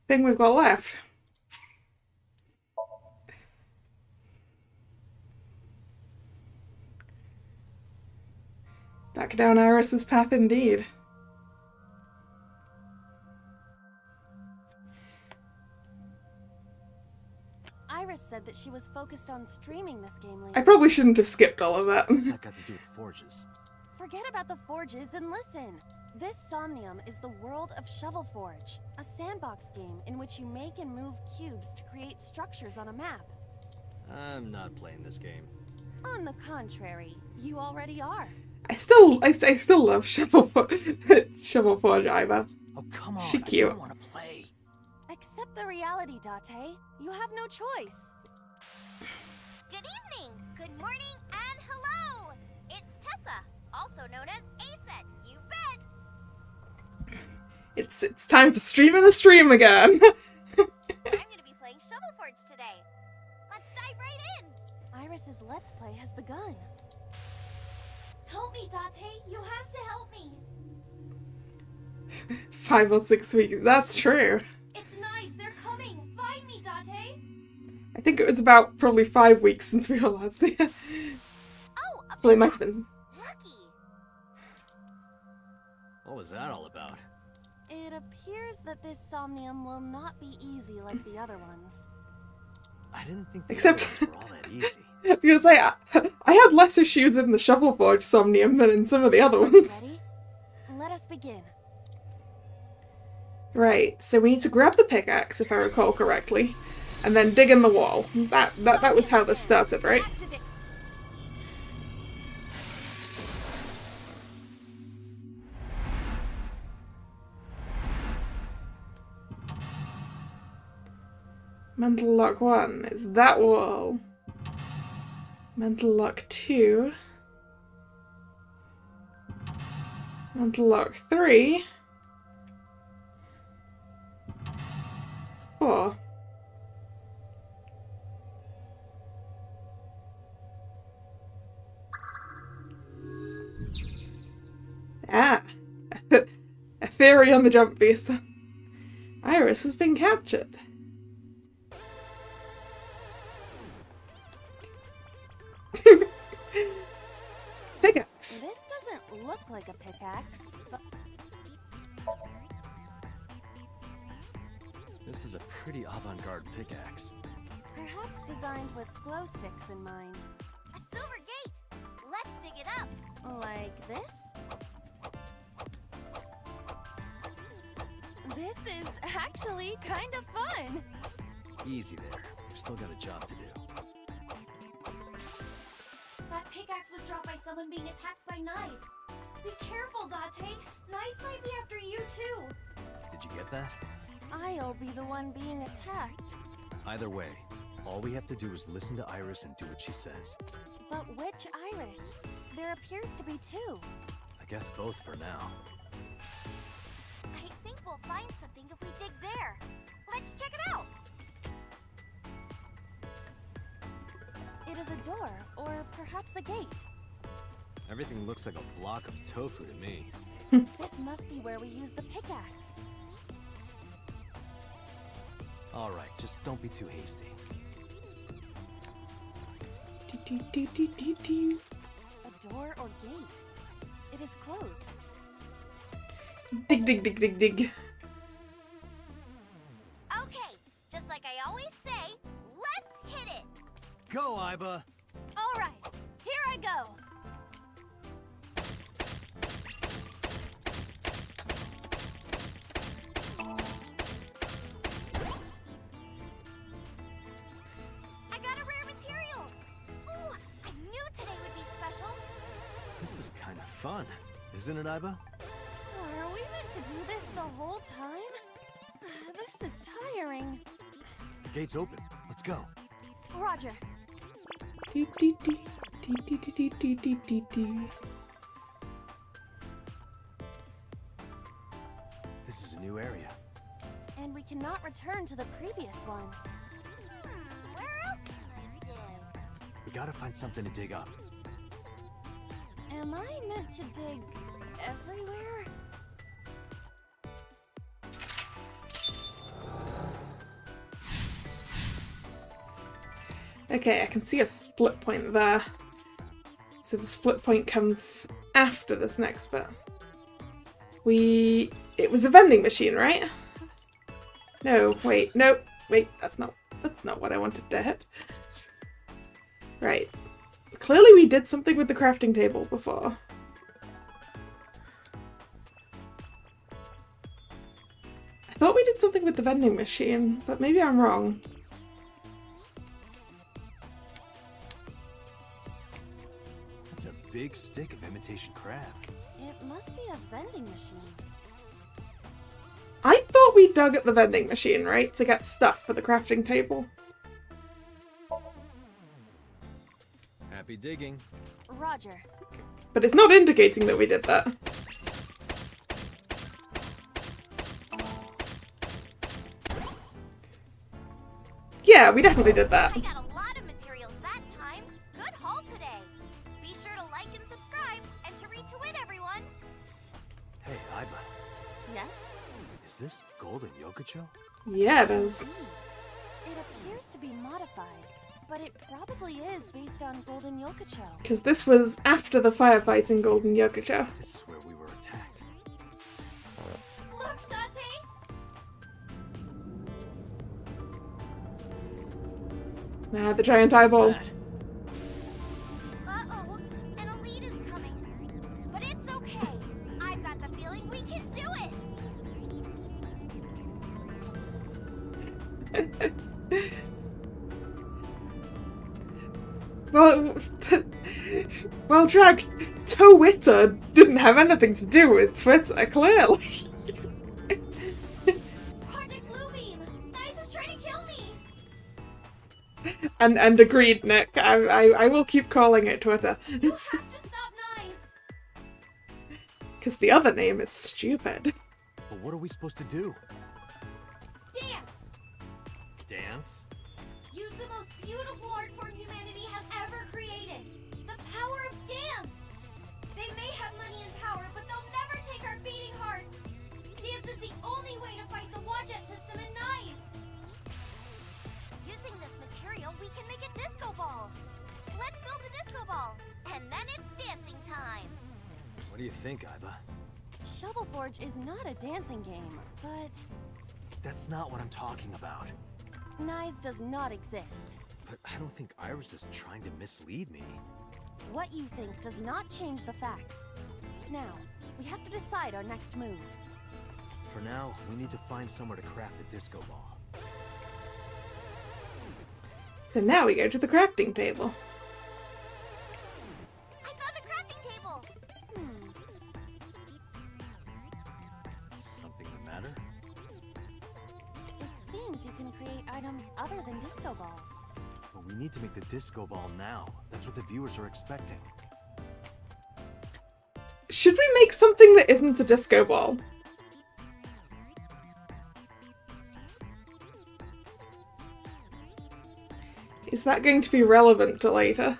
thing we've got left. Back down Iris's path indeed. Iris said that she was focused on streaming this game lately. I probably shouldn't have skipped all of that. What's that got to do with forges? Forget about the forges and listen. This Somnium is the world of Shovel Forge, a sandbox game in which you make and move cubes to create structures on a map. I'm not playing this game. On the contrary, you already are. I still love Shovel Forge, Iva. Oh, come on. She cute. I don't want to play. Accept the reality, Date. You have no choice. Good evening, good morning, and hello! It's Tessa, also known as Aset, you bet! It's time for streaming the stream again. I'm gonna be playing Shovel Forge today. Let's dive right in! Iris's Let's Play has begun. Help me, Date! You have to help me! 5 or 6 weeks, that's true. It's nice, they're coming! Find me, Date! I think it was about probably 5 weeks since we were last here. Oh, well, it might have been. Lucky! What was that all about? It appears that this Somnium will not be easy like the other ones. I didn't think the Except others were all that easy. I was gonna say, I had less issues in the Shovel Forge Somnium than in some of the other ones. Ready? Let us begin. Right, so we need to grab the pickaxe, if I recall correctly, and then dig in the wall. That was how this started, right? Mental Lock 1 is that wall. Mental Lock 2. Mental Lock 3. 4. Ah! A theory on the jump beast. Iris has been captured. Pickaxe. This doesn't look like a pickaxe, but... This is a pretty avant-garde pickaxe. Perhaps designed with glow sticks in mind. A silver gate! Let's dig it up! Like this? This is actually kind of fun! Easy there. We've still got a job to do. That pickaxe was dropped by someone being attacked by Nice. Be careful, Date. Nice might be after you too. Did you get that? I'll be the one being attacked. Either way, all we have to do is listen to Iris and do what she says. But which Iris? There appears to be two. I guess both for now. I think we'll find something if we dig there. Let's check it out! It is a door, or perhaps a gate. Everything looks like a block of tofu to me. This must be where we use the pickaxe. Alright, just don't be too hasty. A door or gate. It is closed. Dig, dig, dig, dig, dig. Okay, just like I always say, let's hit it. Go, Iba. All right, here I go. I got a rare material. Ooh, I knew today would be special. This is kind of fun, isn't it, Iba? Are we meant to do this the whole time? This is tiring. The gate's open. Let's go. Roger. Dee, dee, dee, dee, dee, dee, dee, dee, dee, dee. This is a new area. And we cannot return to the previous one. Where else can I dig? We gotta find something to dig up. Am I meant to dig everywhere? Okay, I can see a split point there. So the split point comes after this next bit. It was a vending machine, right? No, wait, that's not what I wanted to hit. Right. Clearly we did something with the crafting table before. I thought we did something with the vending machine, but maybe I'm wrong. That's a big stick of imitation crab. It must be a vending machine. I thought we dug at the vending machine, right? To get stuff for the crafting table. Happy digging. Roger. But it's not indicating that we did that. Yeah, we definitely did that. I got a lot of materials that time. Good haul today. Be sure to like and subscribe and to retweet everyone. Hey, Iba. Yes? Is this golden yokocho? Yeah, it is. It appears to be modified, but it probably is based on Golden Yokocho. Because this was after the firefight in Golden Yokocho. This is where we were attacked. Look, Date! Nah, the giant eyeball. Uh-oh, an elite is coming. But it's okay. I've got the feeling we can do it. Well, Drag, Towitter didn't have anything to do with Twitter, clearly. Project Bluebeam! Nice is trying to kill me! And agreed, Nick. I will keep calling it Twitter. You have to stop Nice! Because the other name is stupid. But what are we supposed to do? Dance! Dance? Use the most beautiful art form humanity has ever created. The power of dance! They may have money and power, but they'll never take our beating hearts. Dance is the only way to fight the Wadjet system in Nice. Using this material, we can make a disco ball. Let's build a disco ball. And then it's dancing time. What do you think, Iba? Shovel Forge is not a dancing game, but That's not what I'm talking about. Nice does not exist. But I don't think Iris is trying to mislead me. What you think does not change the facts. Now, we have to decide our next move. For now, we need to find somewhere to craft the disco ball. So now we go to the crafting table. I found a crafting table. Something the matter? It seems you can create items other than disco balls. But we need to make the disco ball now. That's what the viewers are expecting. Should we make something that isn't a disco ball? Is that going to be relevant to later?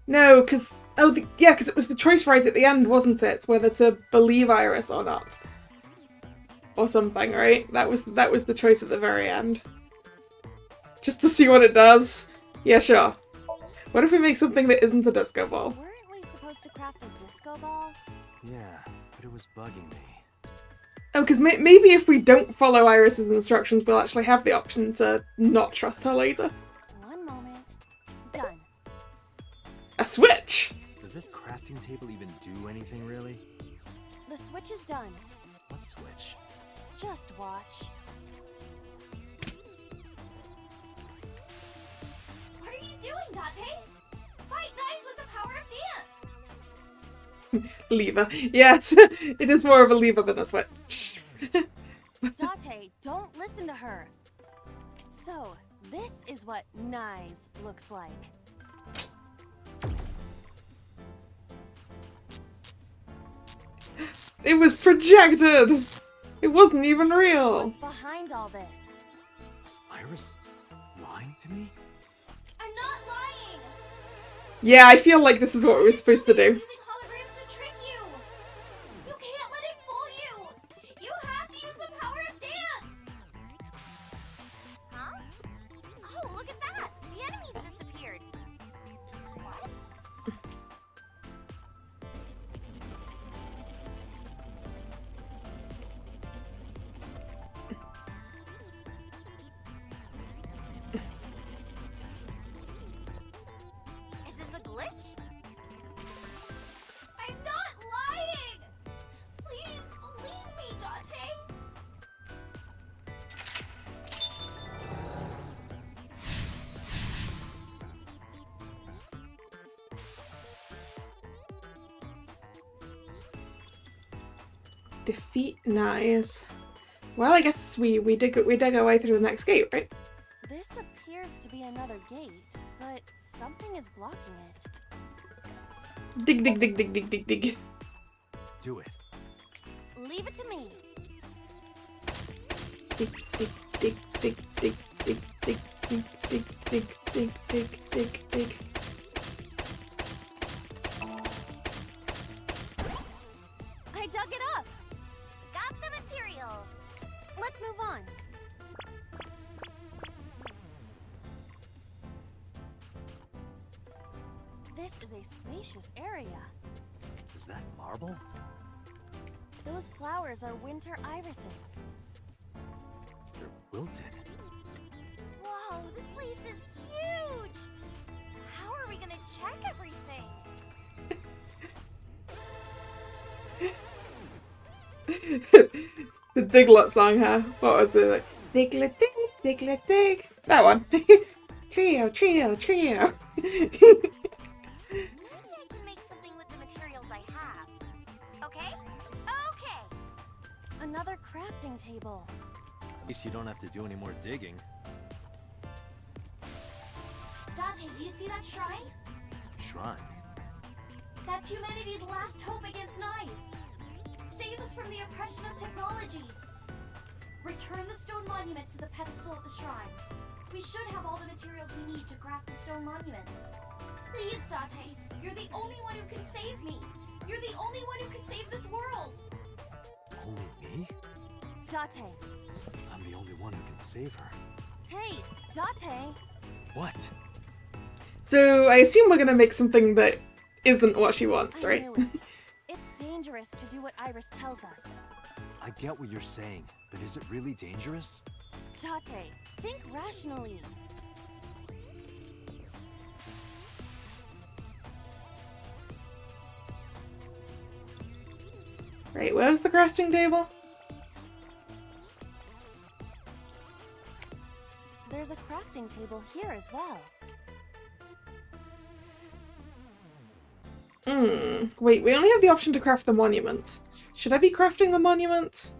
No, because... Oh, yeah, because it was the choice right at the end, wasn't it? Whether to believe Iris or not. Or something, right? That was the choice at the very end. Just to see what it does. Yeah, sure. What if we make something that isn't a disco ball? Weren't we supposed to craft a disco ball? Yeah, but but it was bugging me. Oh, because maybe if we don't follow Iris's instructions, we'll actually have the option to not trust her later. One moment. Done. A switch! Does this crafting table even do anything, really? The switch is done. What switch? Just watch. What are you doing, Date? Fight nice with the power of dance! Lever. Yes, it is more of a lever than a switch. Date, don't listen to her. So, this is what nice looks like. It was projected! It wasn't even real! What's behind all this? Was Iris lying to me? I'm not lying! Yeah, I feel like this is what we were supposed to do. Using holograms to trick you! You can't let it fool you! You have to use the power of dance! Huh? Oh, look at that! The enemy's disappeared. What? Is this a glitch? I'm not lying! Please believe me, Date! Defeat Nice. Well, I guess we dig our way through the next gate, right? This appears to be another gate, but something is blocking it. Dig, dig, dig, dig, dig, dig, dig. Do it. Leave it to me. Dig, dig, dig, dig, dig, dig, dig, dig, dig, dig, dig, dig, dig, dig. I dug it up. Got the materials. Let's move on. This is a spacious area. Is that marble? Those flowers are winter irises. They're wilted. Whoa, this place is huge! How are we gonna check everything? The Diglett song, huh? What was it? Like, Diglett dig, Diglett dig. That one. Trio, trio, trio. Maybe I can make something with the materials I have. Okay? Okay! Another crafting table. At least you don't have to do any more digging. Date, do you see that shrine? Shrine. That's humanity's last hope against Nice. Save us from the oppression of technology. Return the stone monument to the pedestal at the shrine. We should have all the materials we need to craft the stone monument. Please, Date, you're the only one who can save me. You're the only one who can save this world. Only me? Date. I'm the only one who can save her. Hey, Date. What? So I assume we're gonna make something that isn't what she wants, I right? knew it. It's dangerous to do what Iris tells us. I get what you're saying, but is it really dangerous? Date, think rationally. Right, where's the crafting table? There's a crafting table here as well. Wait, we only have the option to craft the monument. Should I be crafting the monument?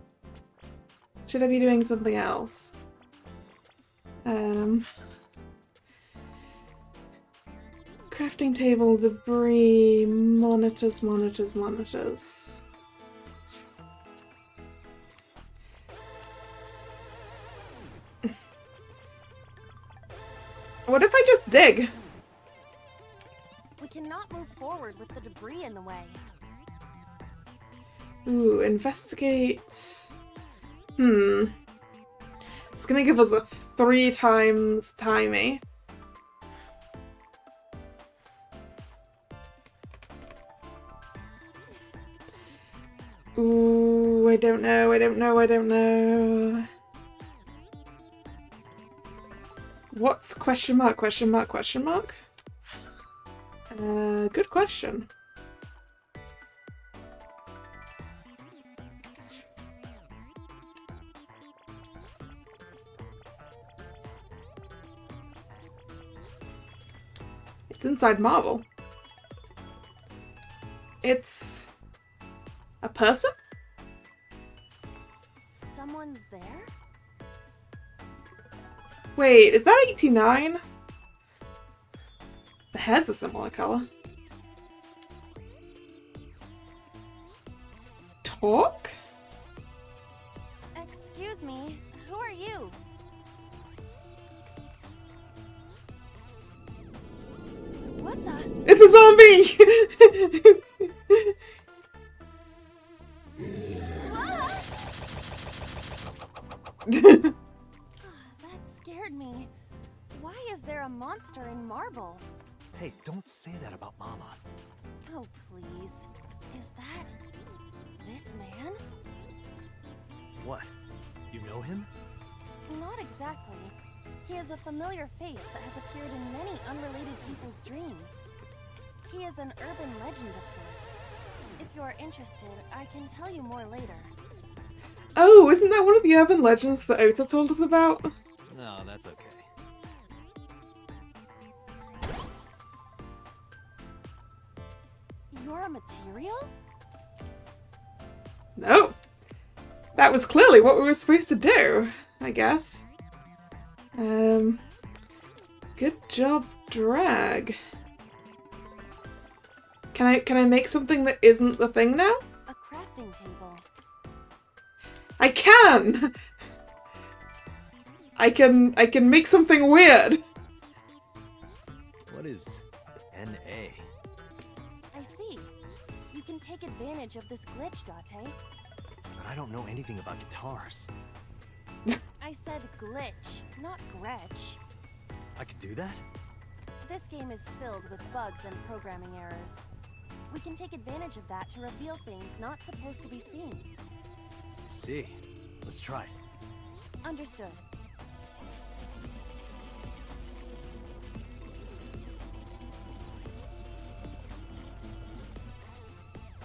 Should I be doing something else? Crafting table, debris, monitors, monitors, monitors. What if I just dig? We cannot move forward with the debris in the way. Ooh, investigate. It's gonna give us a 3 times timey. Ooh, I don't know, I don't know, I don't know. What's question mark, question mark, question mark? Good question. It's inside marble. It's a person? Someone's there? Wait, is that 89? The hair's a similar color. Talk? Excuse me, who are you? What the? It's a zombie! That scared me. Why is there a monster in marble? Hey, don't say that about Mama. Oh, please. Is that this man? What? You know him? Not exactly. He is a familiar face that has appeared in many unrelated people's dreams. He is an urban legend of sorts. If you are interested, I can tell you more later. Oh, isn't that one of the urban legends that Ota told us about? No, that's okay. You're a material? No. That was clearly what we were supposed to do, I guess. Good job, drag. Can I make something that isn't the thing now? A crafting table. I can! I can make something weird. What is NA? I see. You can take advantage of this glitch, Date. But I don't know anything about guitars. I said glitch, not Gretch. I could do that? This game is filled with bugs and programming errors. We can take advantage of that to reveal things not supposed to be seen. See. Let's try it. Understood.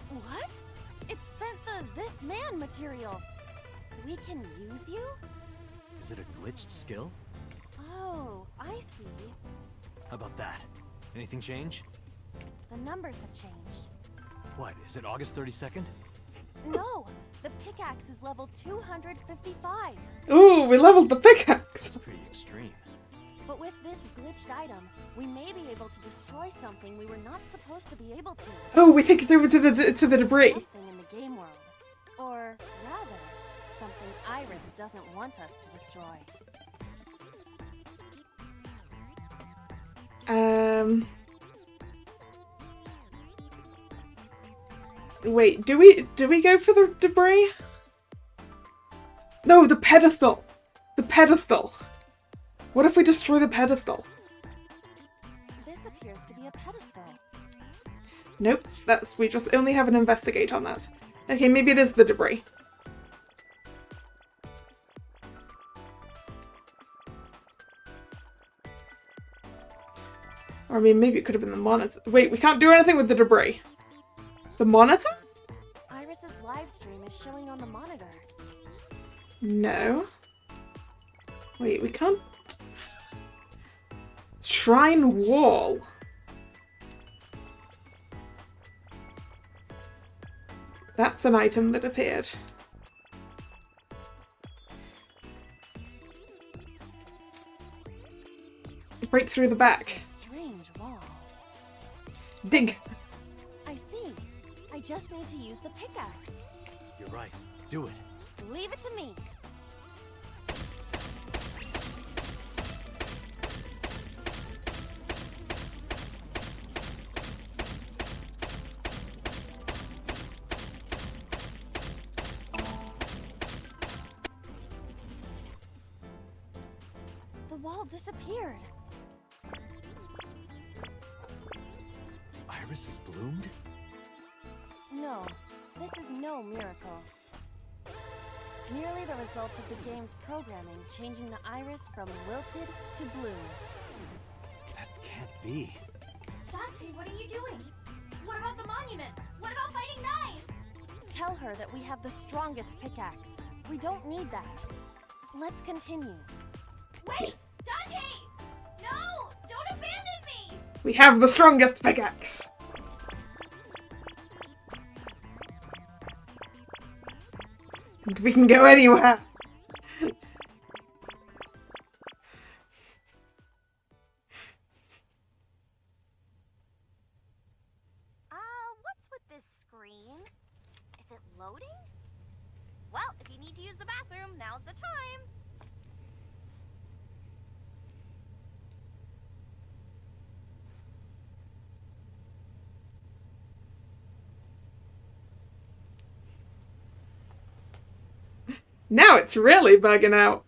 What? It spent the this man material. We can use you? Is it a glitched skill? Oh, I see. How about that? Anything change? The numbers have changed. What, is it August 32nd? No, the pickaxe is level 255. Ooh, we leveled the pickaxe. That's pretty extreme. But with this glitched item, we may be able to destroy something we were not supposed to be able to. Oh, we take it over to the debris. Something in the game world. Or rather, something Iris doesn't want us to destroy. Wait, do we go for the debris? No, the pedestal! The pedestal! What if we destroy the pedestal? This appears to be a pedestal. Nope, we just only have an investigate on that. Okay, maybe it is the debris. Or I mean, maybe it could have been the monitor. Wait, we can't do anything with the debris. The monitor? Iris's live stream is showing on the monitor. No. Wait, we can't. Shrine wall. That's an item that appeared. Break through the back. Strange wall. Dig. I see. I just need to use the pickaxe. You're right. Do it. Leave it to me. The wall disappeared. Iris is bloomed? No, This is no miracle. Merely the result of the game's programming changing the iris from wilted to blue. That can't be. Dante, what are you doing? What about the monument? What about fighting guys? Tell her that we have the strongest pickaxe. We don't need that. Let's continue. Wait! Dante! No! Don't abandon me! We have the strongest pickaxe. And we can go anywhere. What's with this screen? Is it loading? Well, if you need to use the bathroom, now's the time. Now it's really bugging out.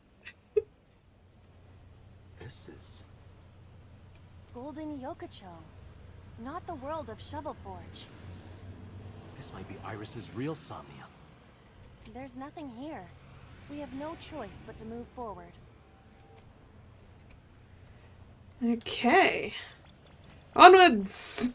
This is... Golden Yokocho. Not the world of Shovelforge. This might be Iris's real Somnium. There's nothing here. We have no choice but to move forward. Okay. Onwards!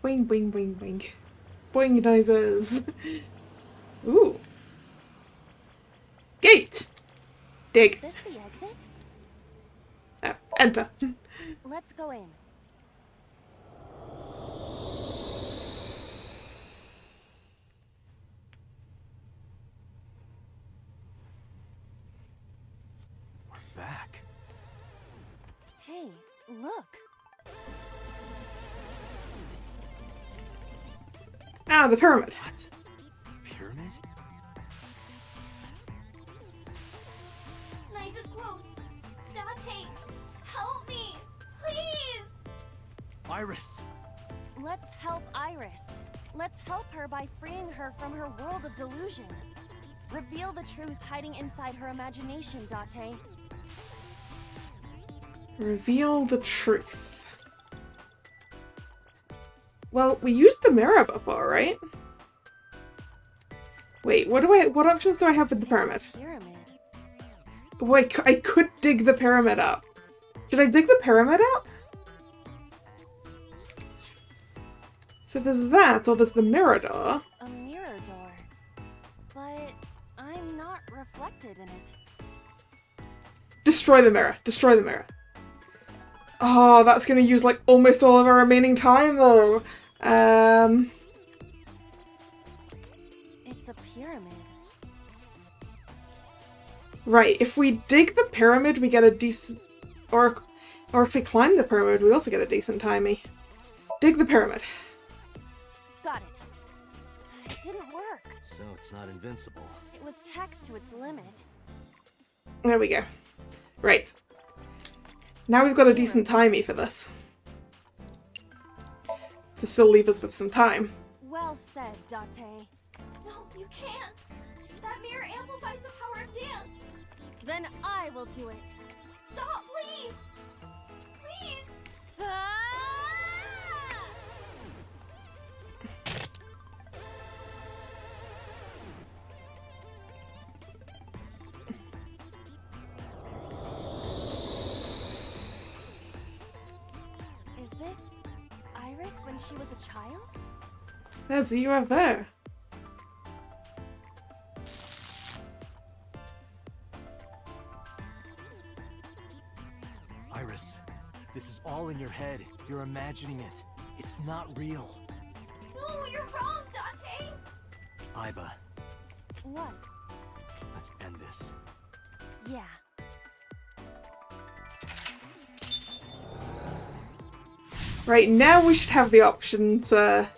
Wing, wing, wing, wing. Boing noises. Ooh. Gate! Dig. Is this the exit? Oh, enter. Let's go in. We're back. Hey, look. Ah, the pyramid. What? Pyramid? Nice is close. Dante, help me! Please! Iris! Let's help Iris. Let's help her by freeing her from her world of delusion. Reveal the truth hiding inside her imagination, Date. Reveal the truth. Well, we used the mirror before, right? Wait, what options do I have with the pyramid? Pyramid. Wait, I could dig the pyramid up. Should I dig the pyramid up? So there's that, or there's the mirror door. A mirror door. But I'm not reflected in it. Destroy the mirror. Destroy the mirror. Oh, that's gonna use like almost all of our remaining time though. It's a pyramid. Right, if we dig the pyramid, we get a decent... Or if we climb the pyramid, we also get a decent timey. Dig the pyramid. Got it. It didn't work. So it's not invincible. It was taxed to its limit. There we go. Right. Now we've got a decent timey for this. To still leave us with some time. Well said, Date. No, you can't! That mirror amplifies the power of dance! Then I will do it. Stop, please! Please! Is this Iris when she was a child? There's a UFO. Iris, this is all in your head. You're imagining it. It's not real. No, you're wrong, Dante! Iba, What? let's end this. Yeah. Right, now we should have the option to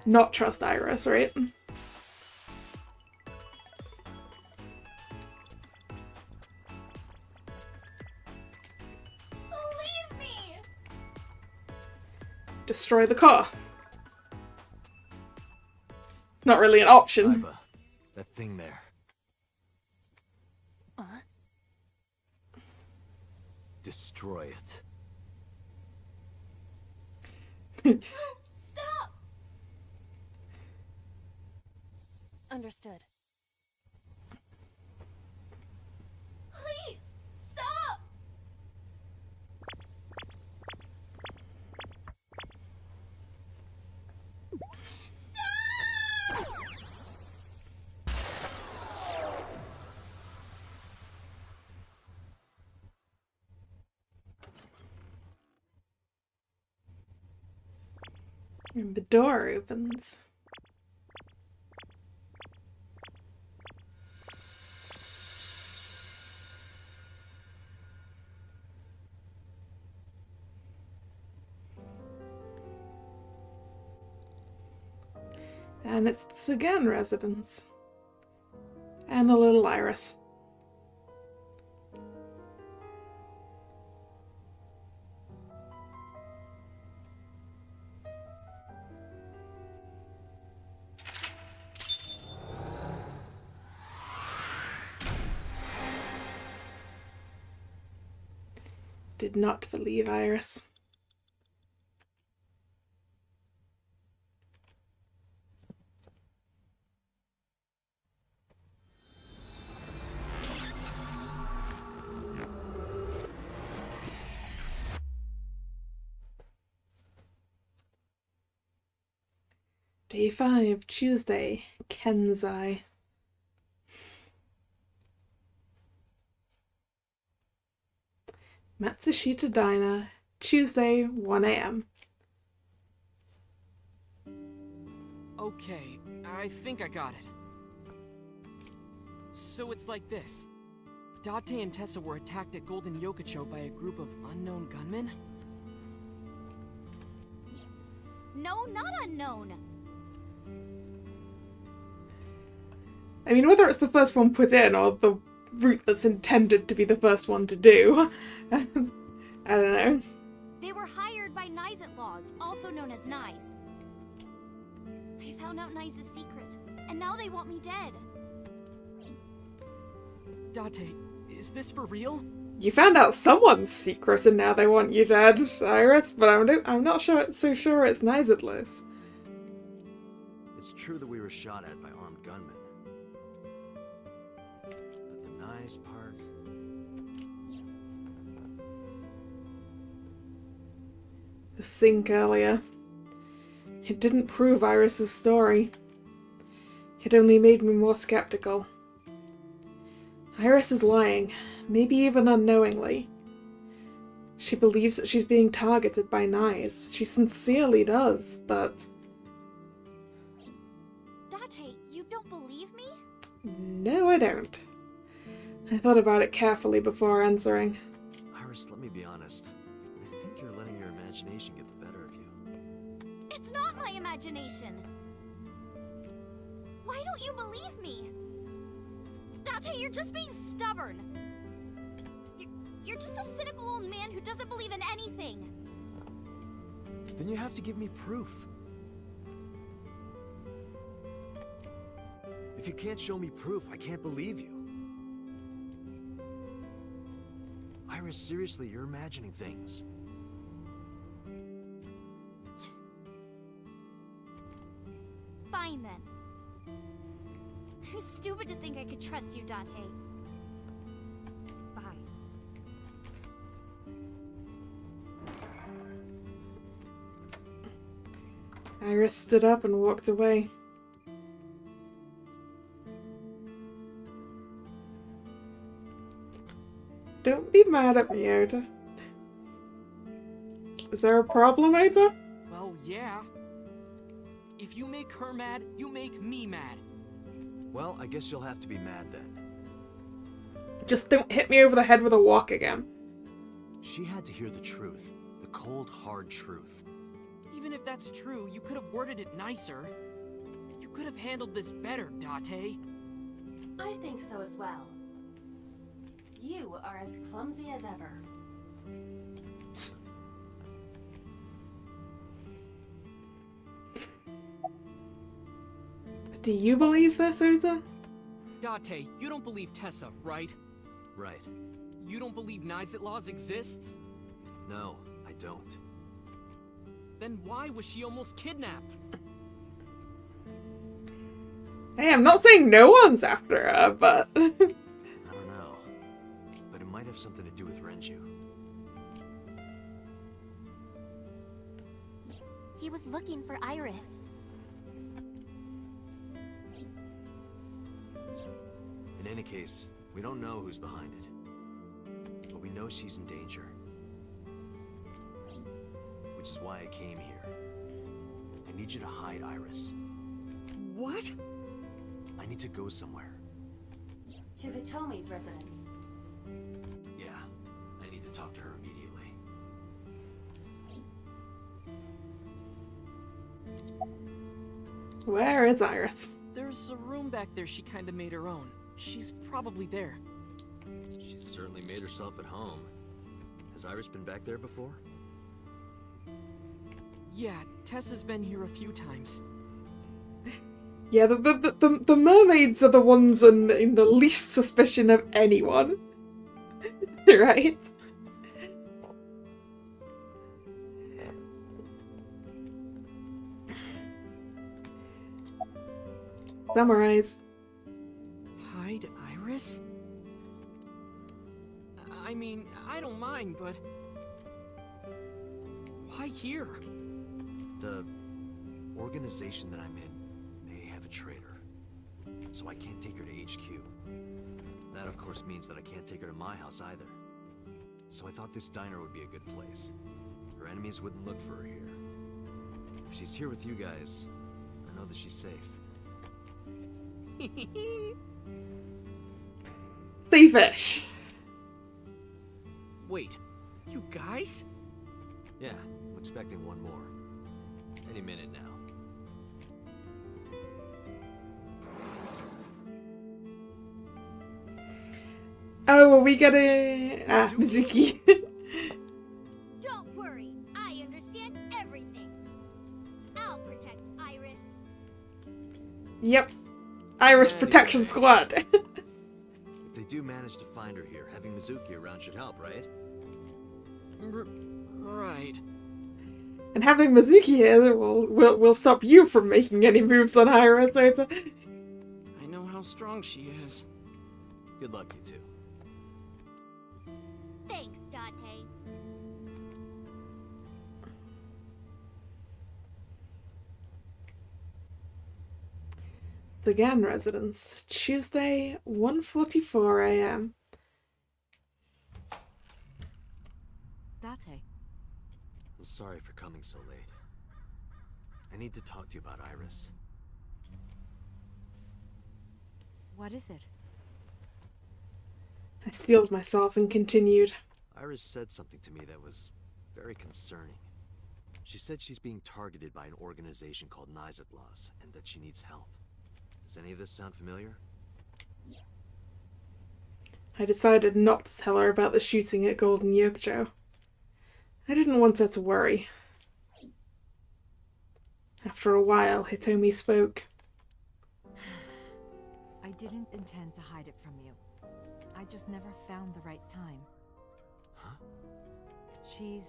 not trust Iris, right? Believe me! Destroy the car. Not really an option. Iba, that thing there. destroy it. Stop! Understood. Please, stop! Stop! And the door opens. And it's the Sagan residence. And the little Iris. Did not believe Iris. Day 5, Tuesday, Kenzai. Matsushita Diner, Tuesday, 1 a.m. Okay, I think I got it. So it's like this. Date and Tessa were attacked at Golden Yokocho by a group of unknown gunmen? No, not unknown. I mean, whether it's the first one put in or the route that's intended to be the first one to do, I don't know. They were hired by Nyes Laws, also known as Nyes. I found out Nyes' secret, and now they want me dead. Date, is this for real? You found out someone's secret and now they want you dead, Iris, but I'm not so sure it's Nyes. It's true that we were shot at by armed gunmen. But the nice part... The sink earlier. It didn't prove Iris's story. It only made me more skeptical. Iris is lying, maybe even unknowingly. She believes that she's being targeted by Nyes. She sincerely does, but... Date, you don't believe me? No, I don't. I thought about it carefully before answering. Iris, let me be honest. I think you're letting your imagination get the better of you. It's not my imagination. Why don't you believe me? Date, you're just being stubborn. You're just a cynical old man who doesn't believe in anything. Then you have to give me proof. If you can't show me proof, I can't believe you. Iris, seriously, you're imagining things. Fine then. I was stupid to think I could trust you, Date. Bye. Iris stood up and walked away. Don't be mad at me, Ota. Is there a problem, Ota? Well, yeah. If you make her mad, you make me mad. Well, I guess you'll have to be mad then. Just don't hit me over the head with a wok again. She had to hear the truth. The cold, hard truth. Even if that's true, you could have worded it nicer. You could have handled this better, Date. I think so as well. You are as clumsy as ever. Do you believe this, Ota? Date, you don't believe Tessa, right? Right. You don't believe Nyes Laws exists? No, I don't. Then why was she almost kidnapped? Hey, I'm not saying no one's after her, but... I don't know. But it might have something to do with Renju. He was looking for Iris. In any case, we don't know who's behind it. But we know she's in danger. Which is why I came here. I need you to hide Iris. What? I need to go somewhere. To Hitomi's residence. Yeah, I need to talk to her immediately. Where is Iris? There's a room back there she kinda made her own. She's probably there. She's certainly made herself at home. Has Iris been back there before? Yeah, Tessa's been here a few times. Yeah, the mermaids are the ones in the least suspicion of anyone. Right? Summarize. Hide Iris? I mean, I don't mind, but... why here? The organization that I'm in may have a traitor, so I can't take her to HQ. That, of course, means that I can't take her to my house either. So I thought this diner would be a good place. Her enemies wouldn't look for her here. If she's here with you guys, I know that she's safe. Sea-fish. Wait, you guys? Yeah, I'm expecting one more. Any minute now. Oh, are we getting... Mizuki. Don't worry, I understand everything. I'll protect Iris. Yep. Iris Protection Squad. If they do manage to find her here, having Mizuki around should help, right? Right. And having Mizuki here will stop you from making any moves on Iris. So it's I know how strong she is. Good luck, you two. Thanks, Date. Again, residence. Tuesday, 1:44 a.m. Date. I'm sorry for coming so late. I need to talk to you about Iris. What is it? I steeled myself and continued. Iris said something to me that was very concerning. She said she's being targeted by an organization called Nizatlaws, and that she needs help. Does any of this sound familiar? I decided not to tell her about the shooting at Golden Yokujo. I didn't want her to worry. After a while, Hitomi spoke. I didn't intend to hide it from you. I just never found the right time. Huh? She's...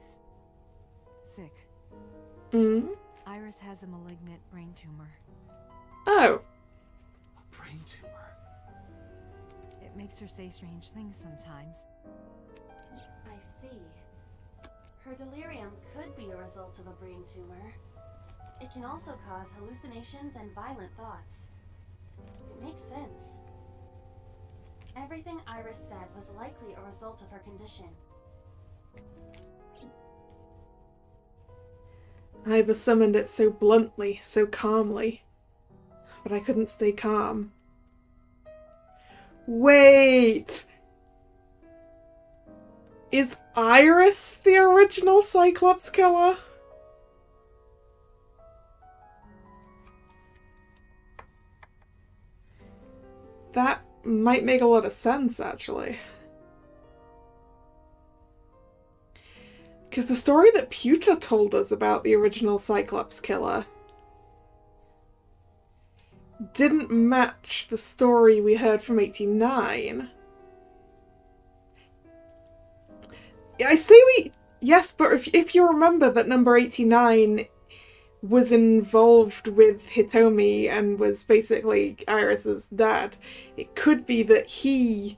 sick. Mm? Iris has a malignant brain tumor. Oh. A brain tumor? It makes her say strange things sometimes. I see. Her delirium could be a result of a brain tumor. It can also cause hallucinations and violent thoughts. It makes sense. Everything Iris said was likely a result of her condition. I summoned it so bluntly, so calmly. But I couldn't stay calm. Wait! Is Iris the original Cyclops killer? That might make a lot of sense, actually. Because the story that Pewter told us about the original Cyclops killer didn't match the story we heard from 89. I say Yes, but if you remember that number 89 was involved with Hitomi and was basically Iris's dad, it could be that he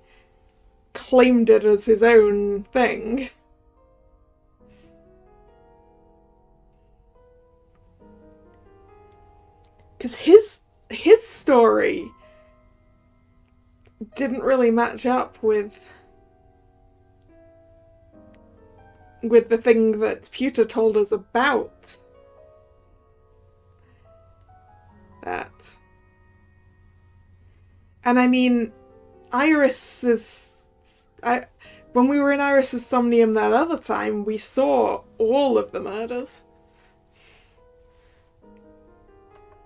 claimed it as his own thing. Because his story didn't really match up with the thing that Pewter told us about that. And I mean, when we were in Iris's Somnium that other time, we saw all of the murders.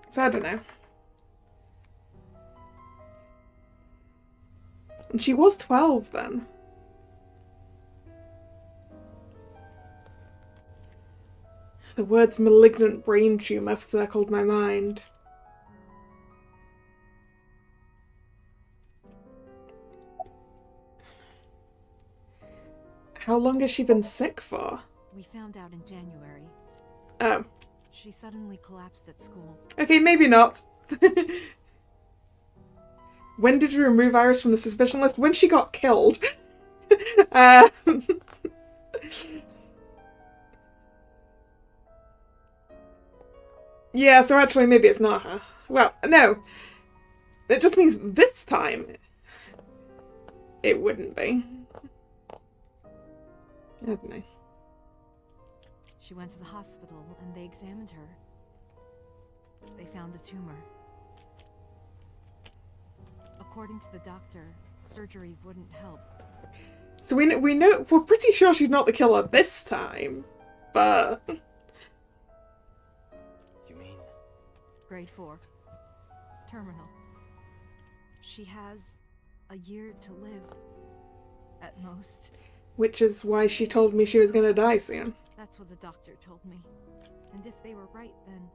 So I don't know. And she was 12 then. The words malignant brain tumor circled my mind. How long has she been sick for? We found out in January. Oh. She suddenly collapsed at school. Okay, maybe not. When did we remove Iris from the suspicion list? When she got killed. Yeah, so actually maybe it's not her. Well, no. It just means this time it wouldn't be. I don't know. She went to the hospital and they examined her. They found a tumor. According to the doctor, surgery wouldn't help. So we know, we're pretty sure she's not the killer this time, but... You mean? Grade 4. Terminal. She has a year to live. At most. Which is why she told me she was gonna die soon. That's what the doctor told me. And if they were right, then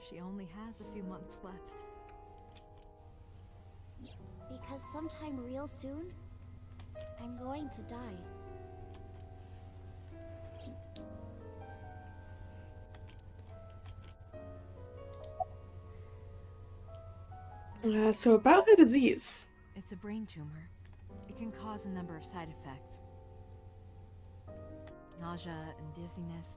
she only has a few months left. Because sometime real soon, I'm going to die. So about the disease. It's a brain tumor. It can cause a number of side effects. Nausea and dizziness.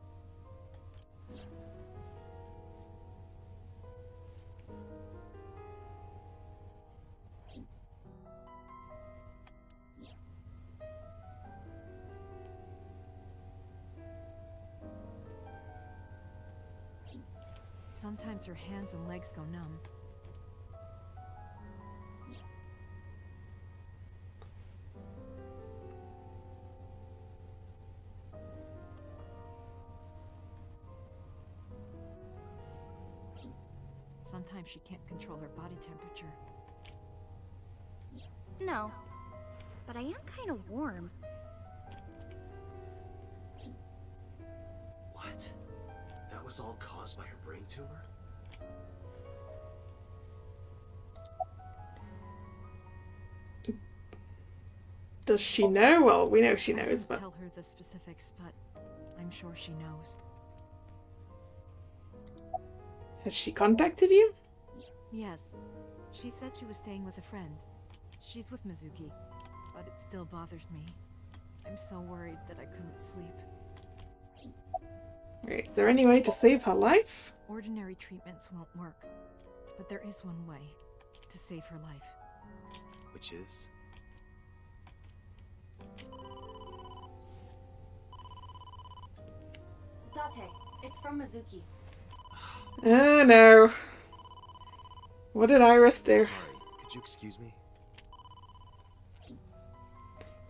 Sometimes her hands and legs go numb. Sometimes she can't control her body temperature. No, but I am kind of warm. What? That was all caused by her brain tumor? Does she know? Well, we know she knows, but... I can't tell her the specifics, but I'm sure she knows. Has she contacted you? Yes. She said she was staying with a friend. She's with Mizuki, but it still bothers me. I'm so worried that I couldn't sleep. Right, is there any way to save her life? Ordinary treatments won't work, but there is one way to save her life. Which is? Date, it's from Mizuki. Oh no. What did Iris do? Sorry, could you excuse me?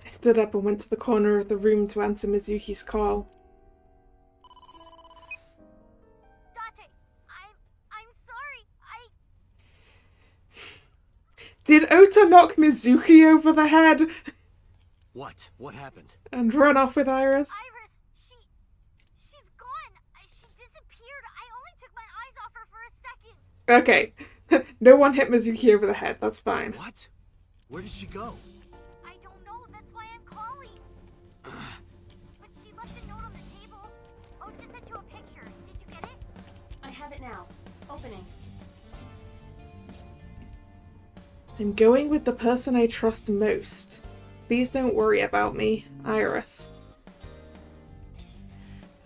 I stood up and went to the corner of the room to answer Mizuki's call. Date, I'm sorry. Did Ota knock Mizuki over the head? What? What happened? And run off with Iris? She's gone. She disappeared. I only took my eyes off her for a second. Okay. No one hit Mizuki over the head, that's fine. What? Where did she go? I don't know. That's why I'm calling. But she left a note on the have it now. Opening. I'm going with the person I trust most. Please don't worry about me, Iris.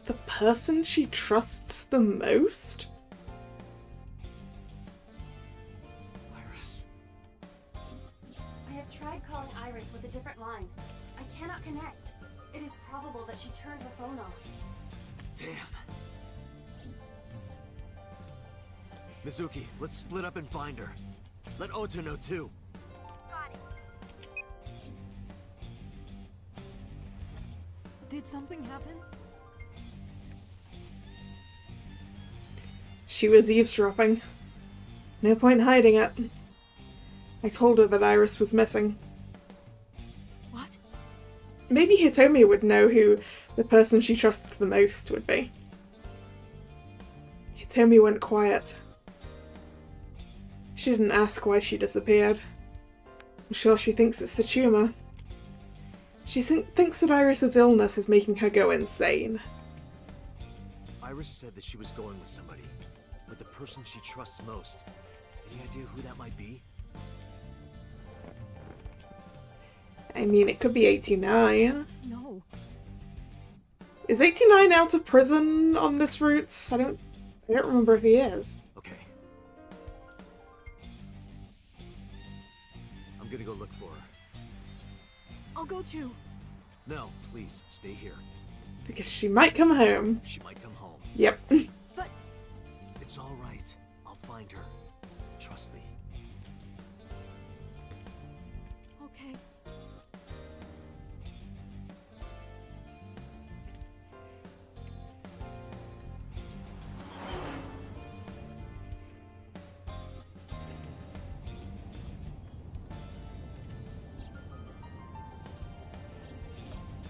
The person she trusts the most? Iris. I have tried calling Iris with a different line. I cannot connect. It is probable that she turned her phone off. Damn. Mizuki, let's split up and find her. Let Ota know too. Got it. Did something happen? She was eavesdropping. No point hiding it. I told her that Iris was missing. What? Maybe Hitomi would know who the person she trusts the most would be. Hitomi went quiet. She didn't ask why she disappeared. I'm sure she thinks it's the tumor. She thinks that Iris's illness is making her go insane. Iris said that she was going with somebody, with the person she trusts most. Any idea who that might be? I mean, it could be 89. No. Is 89 out of prison on this route? I don't remember if he is. Okay. I'm gonna go look for her. I'll go too. No, please, stay here. Because she might come home. She might come home. Yep. But... It's all right. I'll find her. Trust me. Okay.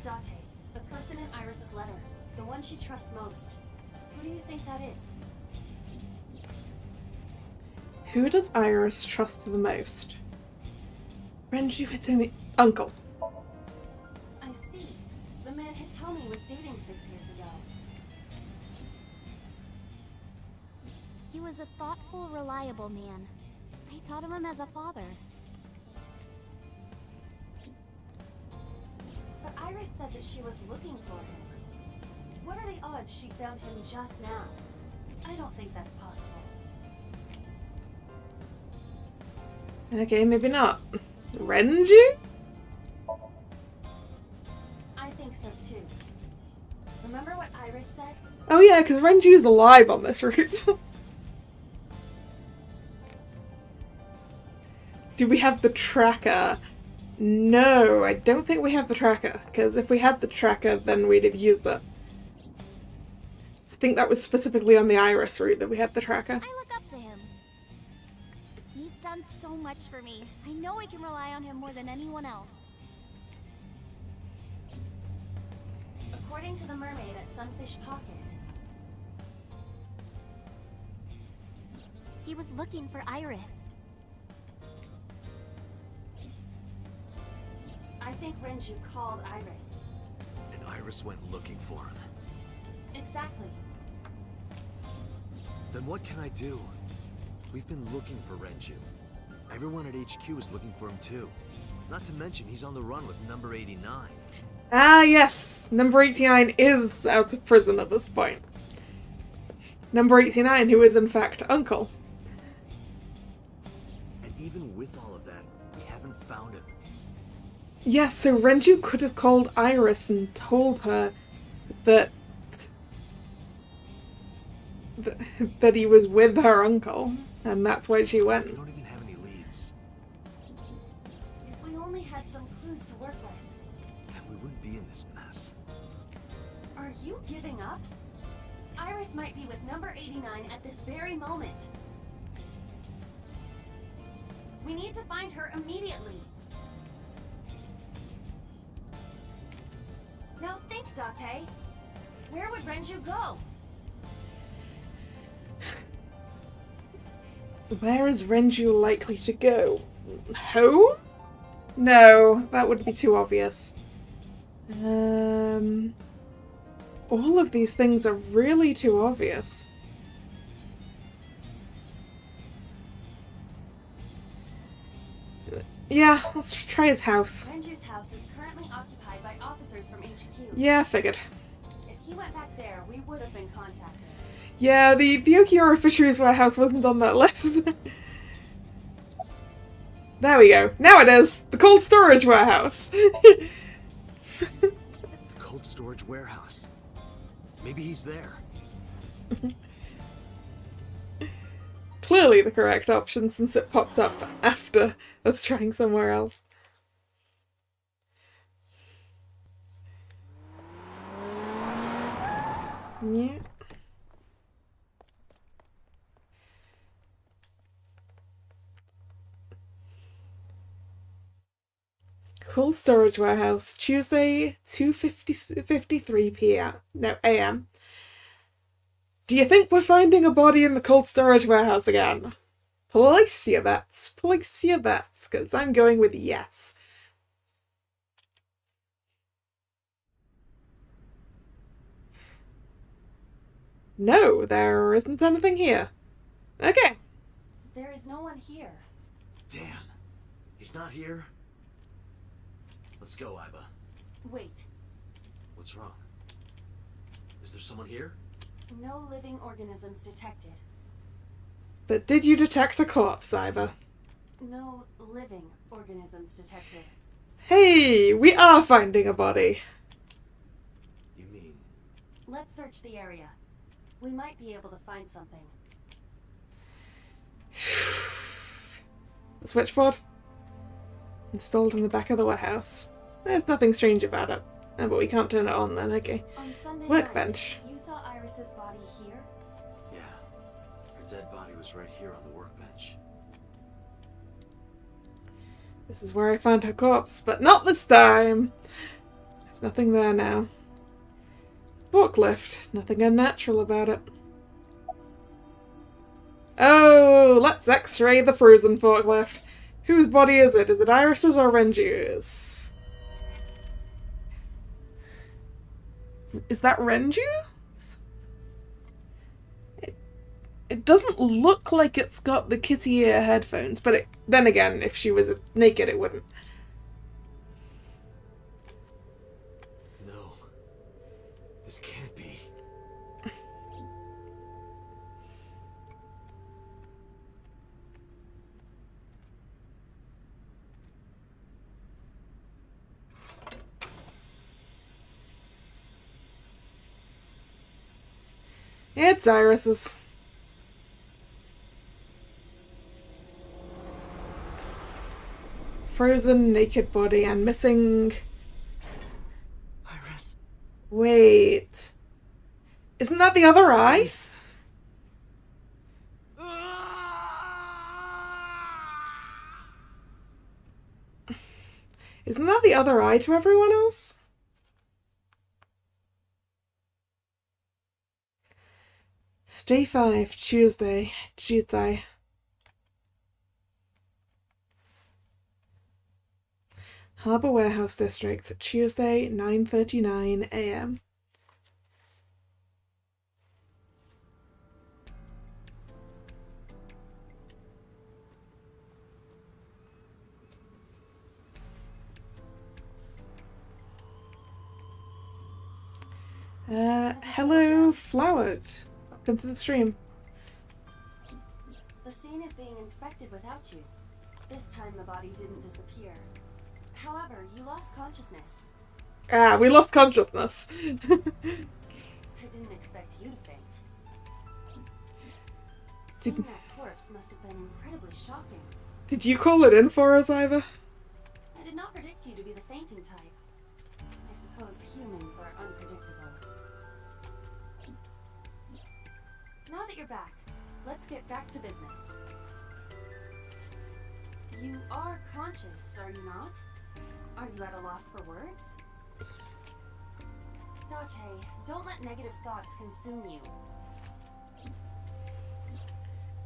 Date, the person in Iris's letter. The one she trusts most. Who do you think that is? Who does Iris trust the most? Renju Hitomi... Uncle. I see. The man Hitomi was dating 6 years ago. He was a thoughtful, reliable man. I thought of him as a father. But Iris said that she was looking for him. What are the odds she found him just now? I don't think that's possible. Okay, maybe not. Renju? I think so too. Remember what Iris said? Oh yeah, because Renju's alive on this route. Do we have the tracker? No, I don't think we have the tracker, because if we had the tracker, then we'd have used it. So I think that was specifically on the Iris route that we had the tracker. I look up to him. He's done so much for me. I know I can rely on him more than anyone else. According to the mermaid at Sunfish Pocket, He was looking for Iris. I think Renju called Iris. And Iris went looking for him. Exactly. Then what can I do? We've been looking for Renju. Everyone at HQ is looking for him too. Not to mention he's on the run with number 89. Ah yes, number 89 is out of prison at this point. Number 89, who is in fact Uncle. And even with all of that, we haven't found him. Yes, so Renju could have called Iris and told her that that he was with her uncle, and that's why she went. We don't even have any leads. If we only had some clues to work with. Then we wouldn't be in this mess. Are you giving up? Iris might be with number 89 at this very moment. We need to find her immediately. Now think, Date. Where would Renju go? Where is Renju likely to go? Home? No, that would be too obvious. All of these things are really too obvious. Yeah, let's try his house. Ranger's house is currently occupied by officers from HQ. Yeah, figured. If he went back there, we would have been contacted. Yeah, the Okiura Fisheries Warehouse wasn't on that list. There we go. Now it is! The cold storage warehouse! The cold storage warehouse. Maybe he's there. Clearly the correct option since it popped up after us trying somewhere else. Yeah. Cold storage warehouse, Tuesday, 2:53 p.m. No, a.m. Do you think we're finding a body in the cold storage warehouse again? Place your bets. Place your bets, because I'm going with yes. No, there isn't anything here. Okay. There is no one here. Damn. He's not here? Let's go, Iba. Wait. What's wrong? Is there someone here? No living organisms detected. But did you detect a corpse, Iba? No living organisms detected. Hey, we are finding a body. You mean? Let's search the area. We might be able to find something. The switchboard? Installed in the back of the warehouse. There's nothing strange about it. Oh, but we can't turn it on then, okay. On Sunday Workbench. night, you saw Iris's body here? Yeah. Her dead body was right here on the workbench. This is where I found her corpse, but not this time! There's nothing there now. Forklift. Nothing unnatural about it. Oh, let's x-ray the frozen forklift. Whose body is it? Is it Iris's or Renju's? Is that Renju's? It doesn't look like it's got the kitty ear headphones, but then again, if she was naked, it wouldn't. No. This can't be. It's Iris's. Frozen, naked body, and missing... Iris. Wait. Isn't that the other eye? Isn't that the other eye to everyone else? Day 5, Tuesday. Harbour Warehouse District, Tuesday, 9:39 a.m. Hello, Flowered. Welcome to the stream. The scene is being inspected without you. This time the body didn't disappear. However, you lost consciousness. Ah, we lost consciousness. I didn't expect you to faint. Seeing that corpse must have been incredibly shocking. Did you call it in for us, Iva? I did not predict you to be the fainting type. I suppose humans are unpredictable. Now that you're back, let's get back to business. You are conscious, are you not? Are you at a loss for words? Date, don't let negative thoughts consume you.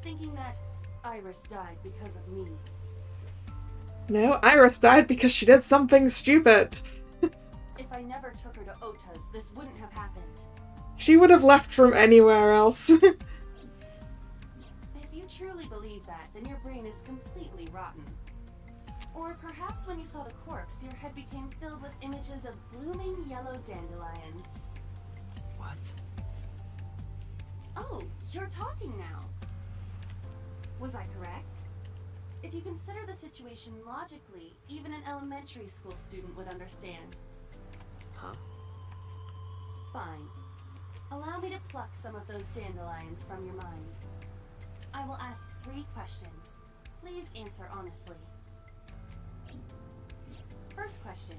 Thinking that Iris died because of me. No, Iris died because she did something stupid. If I never took her to Ota's, this wouldn't have happened. She would have left from anywhere else. If you truly believe that, then your brain is completely rotten. Or perhaps when you saw the corpse, your head became filled with images of blooming yellow dandelions. What? Oh, you're talking now. Was I correct? If you consider the situation logically, even an elementary school student would understand. Huh? Fine. Allow me to pluck some of those dandelions from your mind. I will ask 3 questions. Please answer honestly. First question.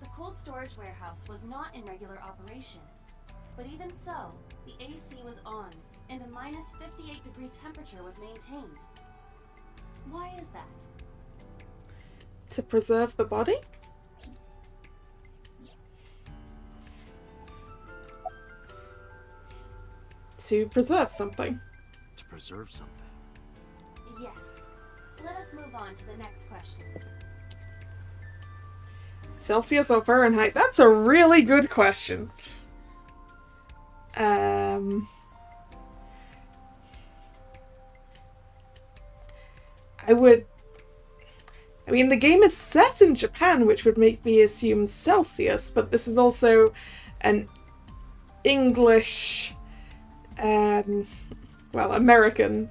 The cold storage warehouse was not in regular operation. But even so, the AC was on, and a minus 58-degree temperature was maintained. Why is that? To preserve the body? To preserve something. To preserve something. Yes. Let us move on to the next question. Celsius or Fahrenheit? That's a really good question. I mean, the game is set in Japan, which would make me assume Celsius, but this is also an English, well, American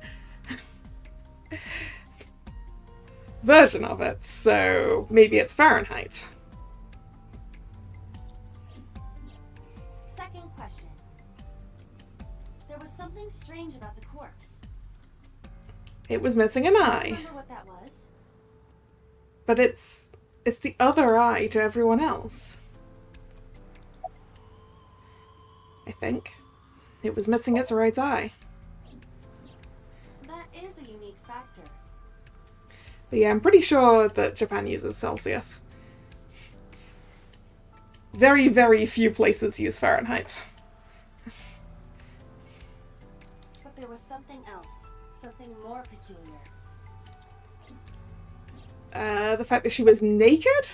version of it, so maybe it's Fahrenheit. Second question. There was something strange about the corpse. It was missing an eye. Remember what that was? But it's the other eye to everyone else. I think. It was missing its right eye. That is a unique factor. But yeah, I'm pretty sure that Japan uses Celsius. Very, very few places use Fahrenheit. But there was something else. Something more peculiar. The fact that she was naked?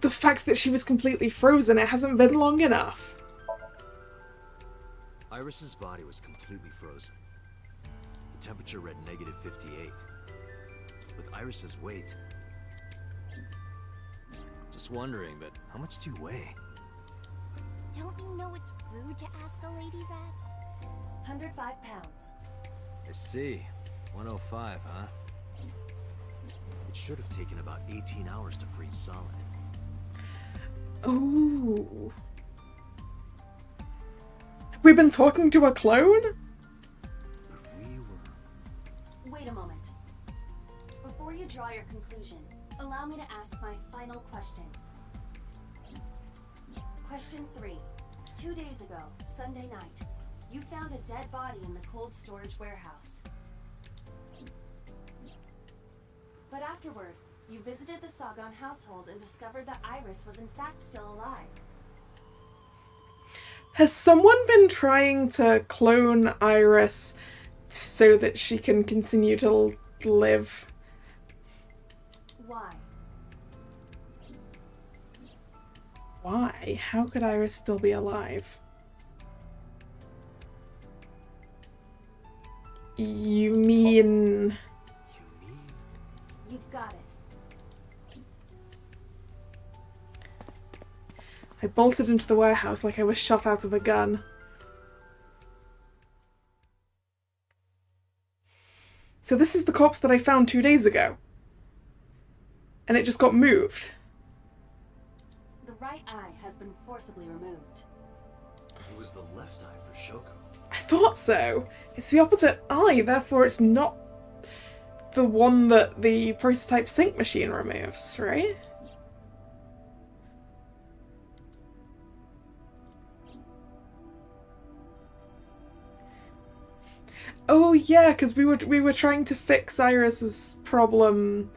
The fact that she was completely frozen, it hasn't been long enough. Iris's body was completely frozen. The temperature read negative 58. With Iris's weight... Just wondering, but how much do you weigh? Don't you know it's rude to ask a lady that? 105 pounds. I see. 105, huh? It should have taken about 18 hours to freeze solid. Ooh. Have we been talking to a clone? But we were... Wait a moment. Before you draw your conclusion, allow me to ask my final question. Question 3. 2 days ago, Sunday night, you found a dead body in the cold storage warehouse. But afterward, you visited the Sagan household and discovered that Iris was in fact still alive. Has someone been trying to clone Iris so that she can continue to live? Why? Why? How could Iris still be alive? You mean... You've got it. I bolted into the warehouse like I was shot out of a gun. So this is the corpse that I found 2 days ago. And it just got moved. The right eye has been forcibly removed. It was the left eye for Shoko. I thought so. It's the opposite eye, therefore it's not the one that the prototype sync machine removes, right? Oh yeah, because we were trying to fix Iris's problem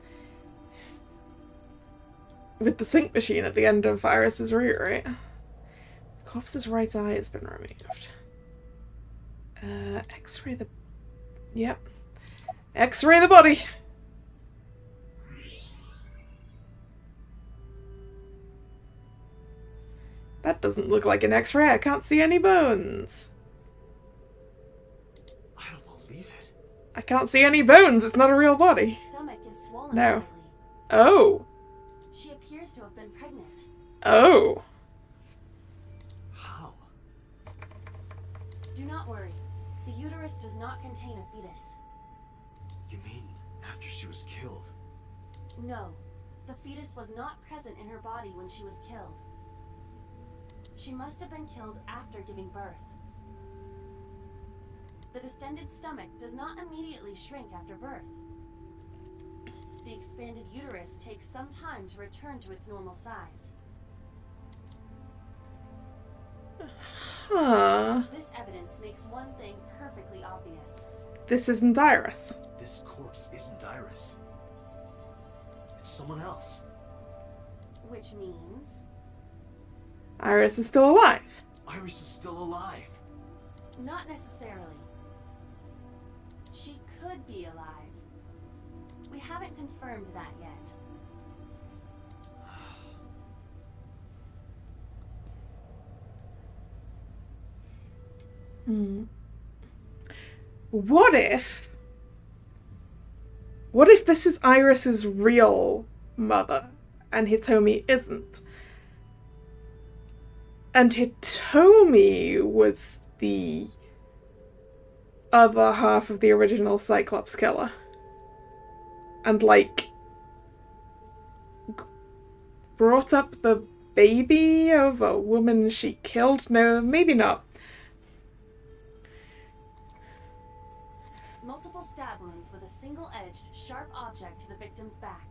with the sync machine at the end of Iris's route, right? The corpse's right eye has been removed. X-ray the... Yep. X-ray the body! That doesn't look like an X-ray. I can't see any bones. I don't believe it. I can't see any bones. It's not a real body. His stomach is swollen. swollen No. slightly. Oh. She appears to have been pregnant. Oh. How? Do not worry. The uterus does not contain a fetus. You mean after she was killed? No. The fetus was not present in her body when she was killed. She must have been killed after giving birth. The distended stomach does not immediately shrink after birth. The expanded uterus takes some time to return to its normal size. Huh. This evidence makes one thing perfectly obvious. This isn't Iris. This corpse isn't Iris. It's someone else. Which means... Iris is still alive. Iris is still alive. Not necessarily. She could be alive. We haven't confirmed that yet. What if this is Iris's real mother and Hitomi isn't? And Hitomi was the other half of the original Cyclops killer. And brought up the baby of a woman she killed? No, maybe not. Multiple stab wounds with a single-edged, sharp object to the victim's back.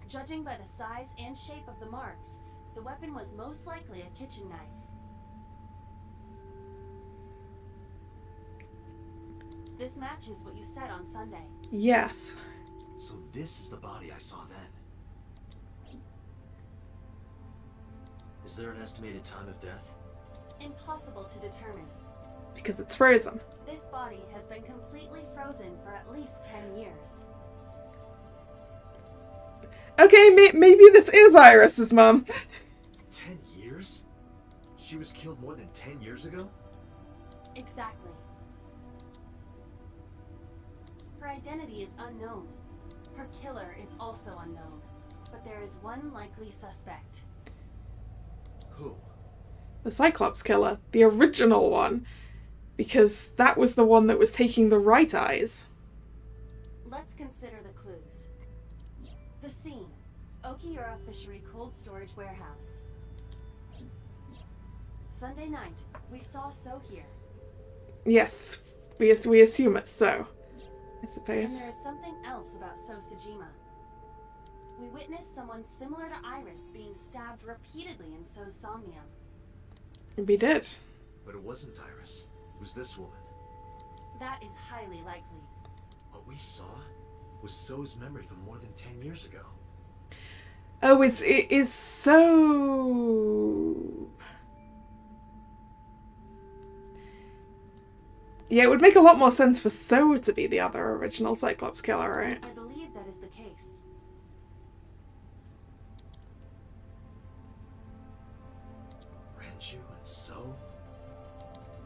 Judging by the size and shape of the marks, the weapon was most likely a kitchen knife. This matches what you said on Sunday. Yes. So this is the body I saw then. Is there an estimated time of death? Impossible to determine. Because it's frozen. This body has been completely frozen for at least 10 years. Okay, maybe this is Iris's mom. 10 years? She was killed more than 10 years ago? Exactly. Her identity is unknown. Her killer is also unknown. But there is one likely suspect. Who? The Cyclops killer. The original one. Because that was the one that was taking the right eyes. Let's consider the clues. The scene. Okiura Fishery Cold Storage Warehouse. Sunday night, we saw So here. Yes, we assume it's so, I And suppose. there is something else about So Sejima. We witnessed someone similar to Iris being stabbed repeatedly in So's Somnium. We did. But it wasn't Iris. It was this woman. That is highly likely. What we saw was So's memory from more than 10 years ago. Oh, it is so... Yeah, it would make a lot more sense for So to be the other original Cyclops killer, right? I believe that is the case. Renju and So?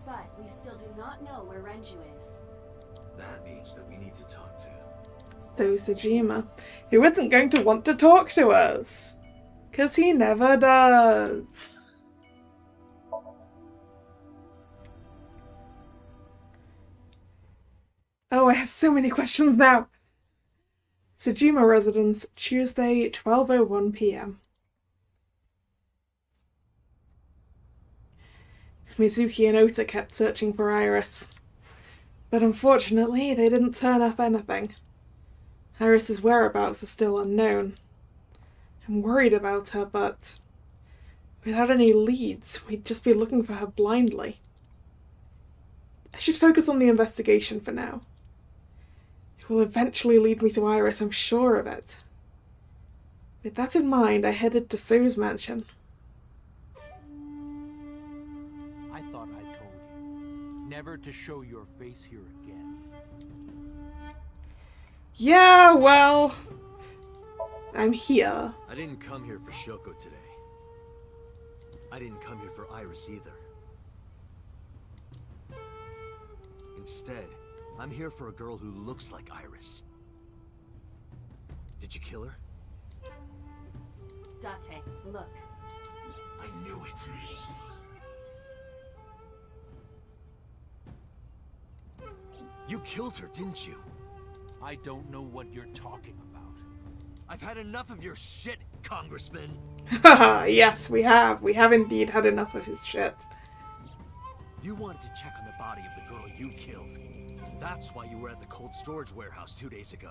But we still do not know where Renju is. That means that we need to talk to. So Sejima, who isn't going to want to talk to us. 'Cause he never does. Oh, I have so many questions now. Sejima residence, Tuesday, 12:01 p.m. Mizuki and Ota kept searching for Iris. But unfortunately, they didn't turn up anything. Iris's whereabouts are still unknown. I'm worried about her, but without any leads, we'd just be looking for her blindly. I should focus on the investigation for now. It will eventually lead me to Iris, I'm sure of it. With that in mind, I headed to So's mansion. I thought I told you never to show your face here again. Yeah, well, I'm here. I didn't come here for Shoko today. I didn't come here for Iris either. Instead, I'm here for a girl who looks like Iris. Did you kill her? Date, look. I knew it. You killed her, didn't you? I don't know what you're talking about. I've had enough of your shit, Congressman. Haha, yes, we have. We have indeed had enough of his shit. You wanted to check on the body of the girl you killed. That's why you were at the cold storage warehouse 2 days ago.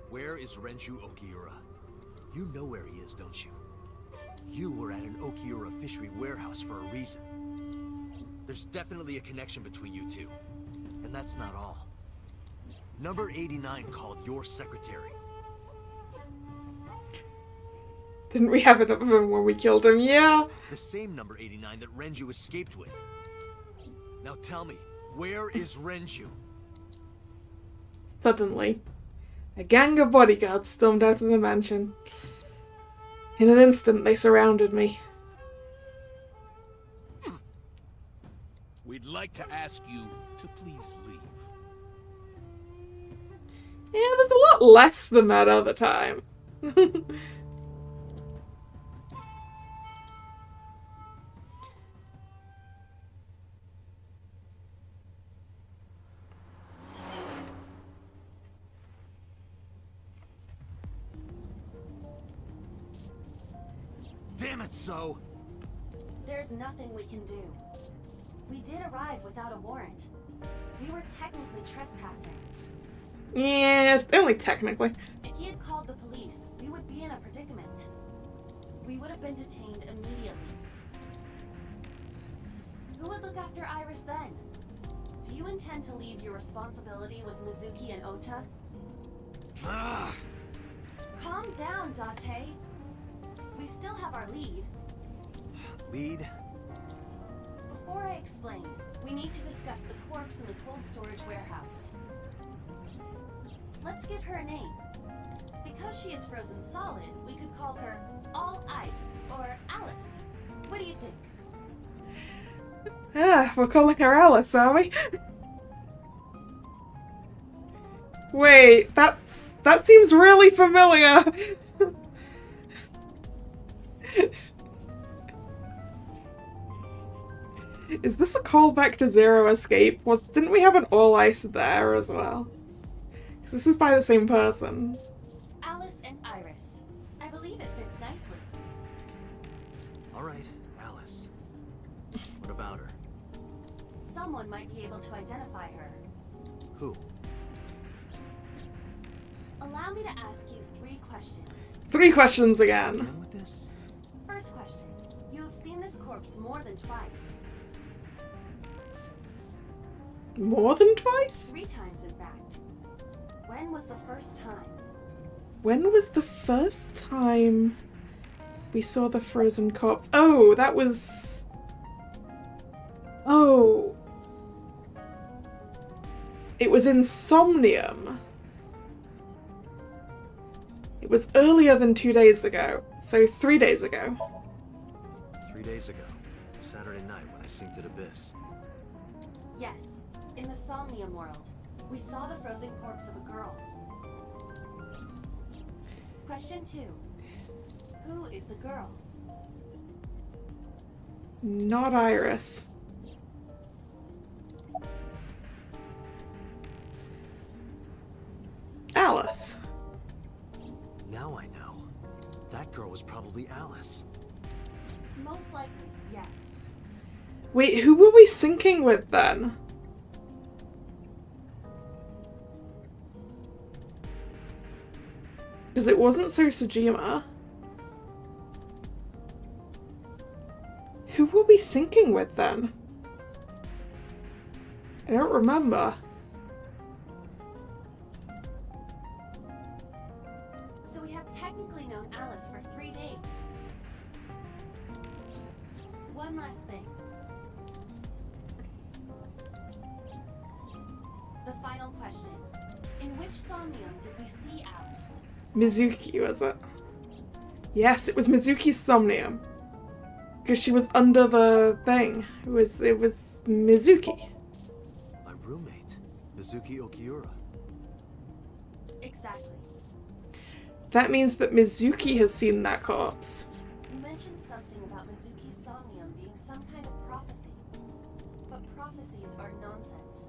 Where is Renju Okiura? You know where he is, don't you? You were at an Okiura fishery warehouse for a reason. There's definitely a connection between you two. And that's not all. Number 89 called your secretary. Didn't we have enough of him when we killed him? Yeah. The same number 89 that Renju escaped with. Now tell me, where is Renju? Suddenly, a gang of bodyguards stormed out of the mansion. In an instant, they surrounded me. We'd like to ask you to please leave. Yeah, there's a lot less than that other time. Damn it, so! There's nothing we can do. We did arrive without a warrant. We were technically trespassing. Yeah, only technically. If he had called the police, we would be in a predicament. We would have been detained immediately. Who would look after Iris then? Do you intend to leave your responsibility with Mizuki and Ota? Calm down, Date. We still have our lead. Lead? Before I explain, we need to discuss the corpse in the cold storage warehouse. Let's give her a name. Because she is frozen solid, we could call her All Ice or Alice. What do you think? Yeah, we're calling her Alice, are we? Wait, that seems really familiar. Is this a callback to Zero Escape? Didn't we have an All Ice there as well? Because this is by the same person. Alice and Iris. I believe it fits nicely. Alright, Alice. What about her? Someone might be able to identify her. Who? Allow me to ask you 3 questions. 3 questions again. Again with this? First question. You have seen this corpse more than twice. More than twice? 3 times, in fact. When was the first time? When was the first time we saw the frozen corpse? Oh, that was... Oh. It was in Somnium. It was earlier than 2 days ago. So 3 days ago. 3 days ago. Saturday night when I synced at Abyss. Yes. In the Somnium world, we saw the frozen corpse of a girl. Question 2. Who is the girl? Not Iris. Alice. Now I know. That girl was probably Alice. Most likely, yes. Wait, who were we syncing with then? Because it wasn't Sojima. Who were we syncing with then? I don't remember. So we have technically known Alice for 3 days. One last thing. The final question. In which Somnium did we see Alice? Mizuki, was it? Yes, it was Mizuki's Somnium. Because she was under the thing. It was Mizuki. My roommate, Mizuki Okiura. Exactly. That means that Mizuki has seen that corpse. You mentioned something about Mizuki's Somnium being some kind of prophecy. But prophecies are nonsense.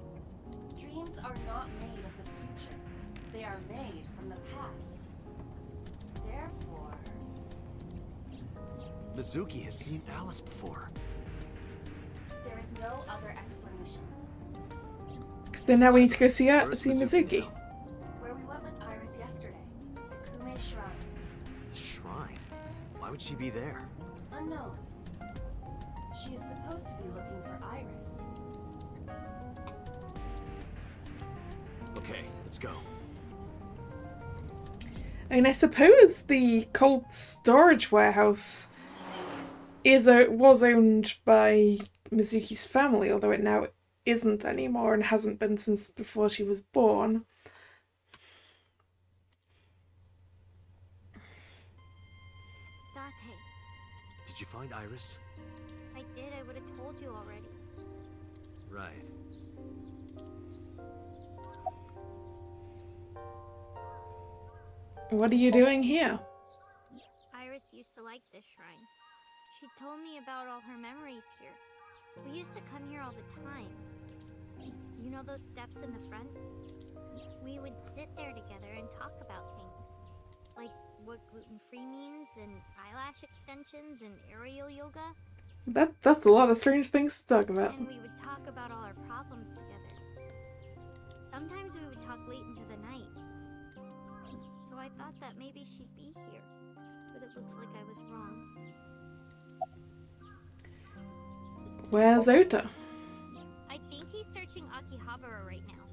Dreams are not made of the future. They are made from the past. Therefore... Mizuki has seen Alice before. there is no other explanation. Then now we need to go see Where is Mizuki. now? Where we went with Iris yesterday. The Kume Shrine. The shrine? Why would she be there? Unknown. She is supposed to be looking for Iris. Okay, let's go. And I suppose the cold storage warehouse was owned by Mizuki's family, although it now isn't anymore and hasn't been since before she was born. Date, Did you find Iris? if I did, I would have told you already. Right. What are you doing here? Iris used to like this shrine. She told me about all her memories here. We used to come here all the time. You know those steps in the front? We would sit there together and talk about things. Like what gluten-free means, and eyelash extensions, and aerial yoga. That's a lot of strange things to talk about. And we would talk about all our problems together. Sometimes we would talk late into the night. So I thought that maybe she'd be here. But it looks like I was wrong. Where's Ota? I think he's searching Akihabara right now.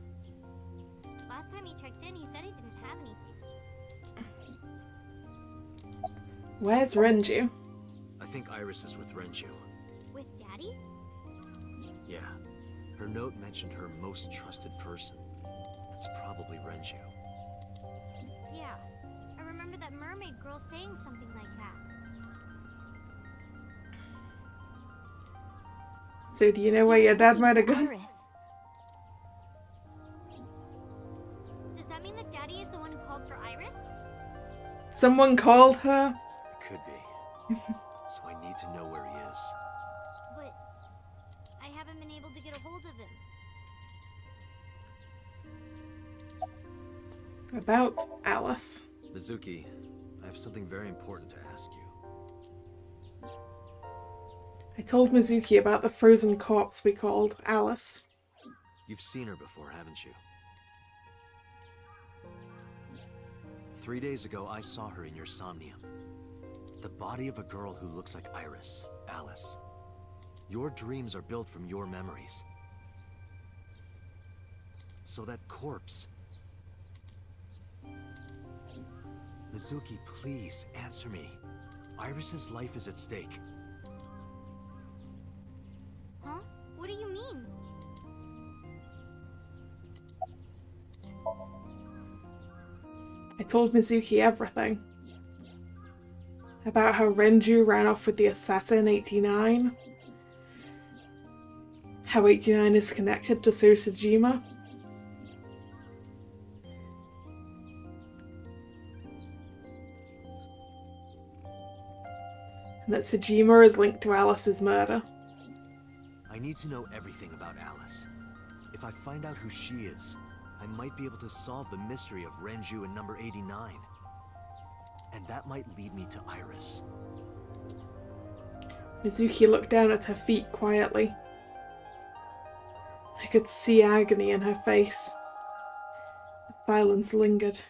Last time he checked in, he said he didn't have anything. Where's Renju? I think Iris is with Renju. With Daddy? Yeah. Her note mentioned her most trusted person. It's probably Renju. Yeah. I remember that mermaid girl saying something like that. So do you know where your dad might have gone? Iris. Does that mean that Daddy is the one who called for Iris? Someone called her? It could be. So I need to know where he is. But I haven't been able to get a hold of him. About Alice. Mizuki, I have something very important to ask you. I told Mizuki about the frozen corpse we called Alice. You've seen her before, haven't you? 3 days ago, I saw her in your Somnium. The body of a girl who looks like Iris, Alice. Your dreams are built from your memories. So that corpse... Mizuki, please, answer me. Iris's life is at stake. Huh? What do you mean? I told Mizuki everything. About how Renju ran off with the assassin 89. How 89 is connected to Sosajima. And that Sojima is linked to Alice's murder. I need to know everything about Alice. If I find out who she is, I might be able to solve the mystery of Renju and number 89. And that might lead me to Iris. Mizuki looked down at her feet quietly. I could see agony in her face. The silence lingered.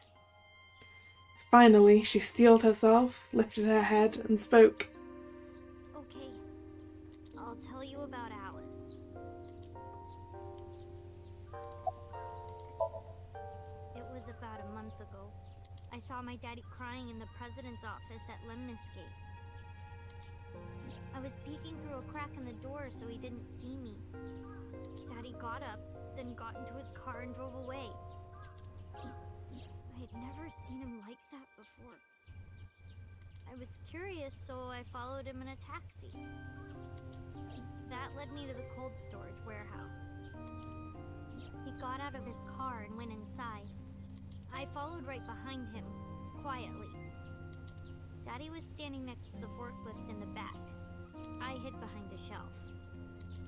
Finally, she steeled herself, lifted her head, and spoke. Okay. I'll tell you about Alice. It was about a month ago. I saw my daddy crying in the president's office at Lemniscape. I was peeking through a crack in the door so he didn't see me. Daddy got up, then got into his car and drove away. I had never seen him like that before. I was curious, so I followed him in a taxi. That led me to the cold storage warehouse. He got out of his car and went inside. I followed right behind him, quietly. Daddy was standing next to the forklift in the back. I hid behind a shelf.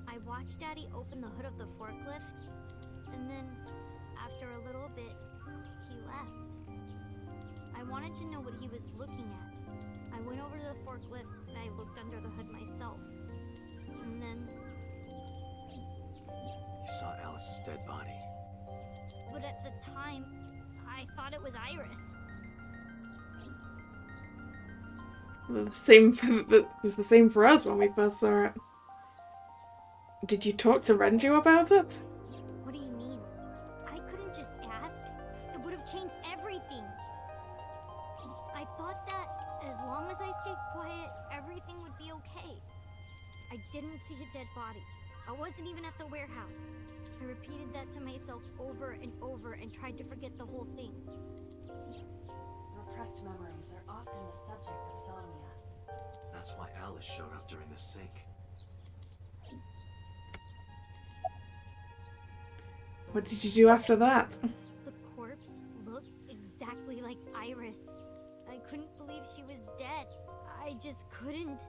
I watched Daddy open the hood of the forklift, and then, after a little bit, he left. I wanted to know what he was looking at. I went over to the forklift and I looked under the hood myself. And then... You saw Alice's dead body. But at the time, I thought it was Iris. It was the same for us when we first saw it. Did you talk to Renju about it? What do you mean? I couldn't just ask. It would have changed everything. I thought that as long as I stayed quiet, everything would be okay. I didn't see a dead body. I wasn't even at the warehouse. I repeated that to myself over and over and tried to forget the whole thing. Repressed memories are often the subject of Somnia. That's why Alice showed up during the sync. What did you do after that? The corpse looked exactly like Iris. I couldn't believe she was dead. I just couldn't.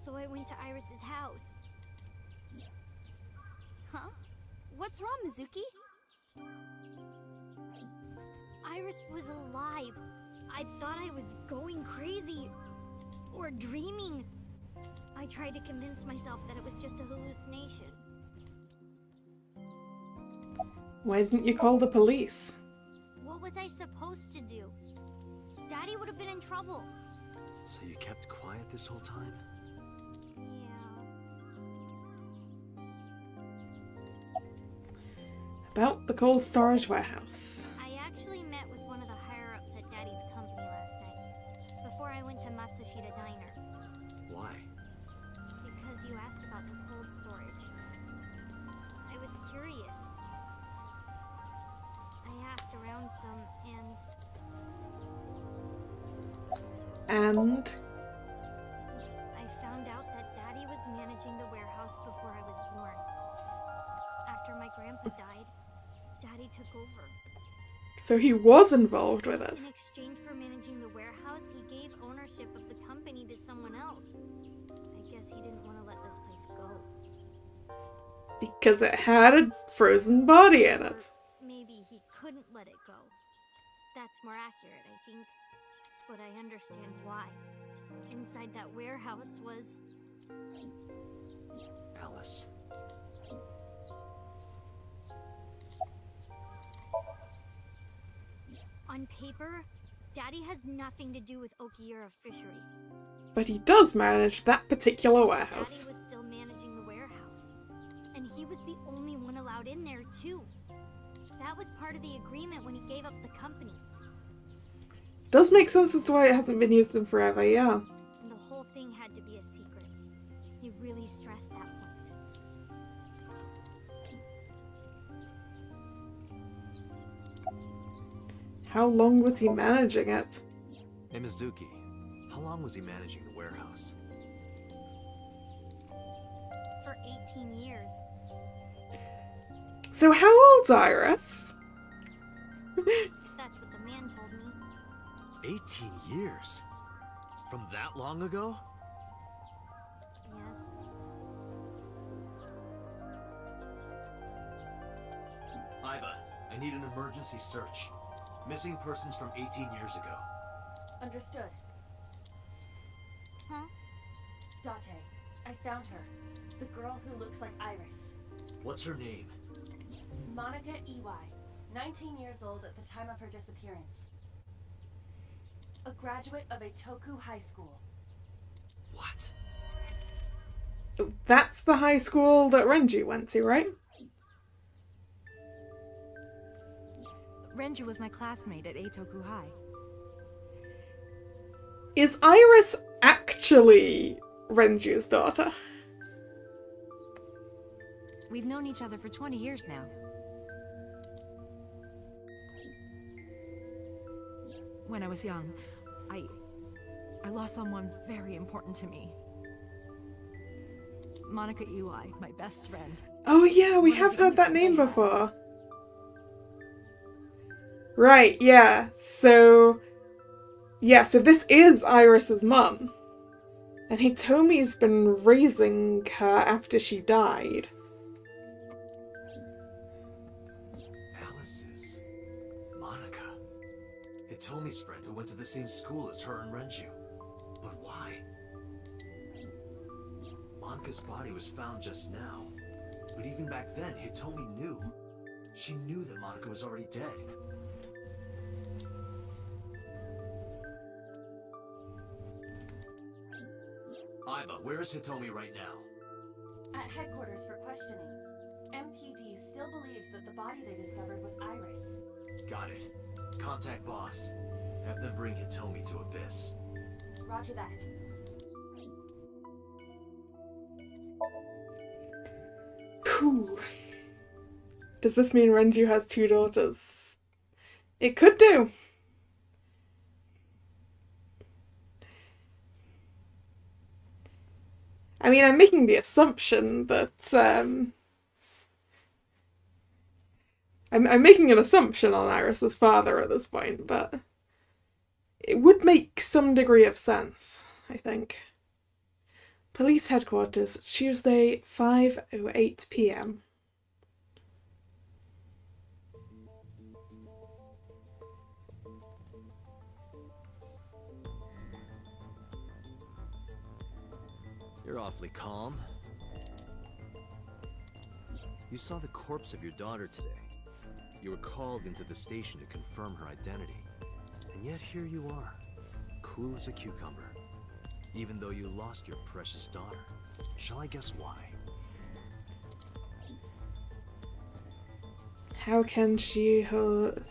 So I went to Iris's house. Huh? What's wrong, Mizuki? Iris was alive. I thought I was going crazy. Or dreaming. I tried to convince myself that it was just a hallucination. Why didn't you call the police? What was I supposed to do? Daddy would have been in trouble. So you kept quiet this whole time? About the cold storage warehouse. I actually met with one of the higher-ups at Daddy's company last night, before I went to Matsushita Diner. Why? Because you asked about the cold storage. I was curious. I asked around some, And? I found out that Daddy was managing the warehouse before I was born. After my grandpa died, Daddy took over. So he was involved with it. In exchange for managing the warehouse, he gave ownership of the company to someone else. I guess he didn't want to let this place go. Because it had a frozen body in it. Maybe he couldn't let it go. That's more accurate, I think. But I understand why. Inside that warehouse was... Alice. On paper, Daddy has nothing to do with Okiura Fishery. But he does manage that particular warehouse. Daddy was still managing the warehouse. And he was the only one allowed in there, too. That was part of the agreement when he gave up the company. Does make sense as to why it hasn't been used in forever, yeah. And the whole thing had to be a secret. He really stressed that point. How long was he managing it? Hey Mizuki, how long was he managing the warehouse? For 18 years. So how old's Iris? That's what the man told me. 18 years? From that long ago? Yes. Iba, I need an emergency search. Missing persons from 18 years ago. Understood. Huh? Date, I found her. The girl who looks like Iris. What's her name? Monica Iwai, 19 years old at the time of her disappearance. A graduate of Etoku High School. What? That's the high school that Renji went to, right? Renju was my classmate at Etoku High. Is Iris actually Renju's daughter? We've known each other for 20 years now. When I was young, I lost someone very important to me. Monica Ui, my best friend. Oh yeah, we have heard that name before. Right, yeah. So this is Iris's mum. And Hitomi's been raising her after she died. Alice's Monica. Hitomi's friend who went to the same school as her and Renju. But why? Monica's body was found just now. But even back then, Hitomi knew. She knew that Monica was already dead. Aiba, where is Hitomi right now? At headquarters for questioning. MPD still believes that the body they discovered was Iris. Got it. Contact boss. Have them bring Hitomi to Abyss. Roger that. Whew. Does this mean Renju has 2 daughters? It could do. I mean, I'm making the assumption that, I'm making an assumption on Iris's father at this point, but it would make some degree of sense, I think. Police headquarters, Tuesday, 5:08 p.m. You're awfully calm. You saw the corpse of your daughter today. You were called into the station to confirm her identity. And yet here you are, cool as a cucumber. Even though you lost your precious daughter. Shall I guess why? How can she hold...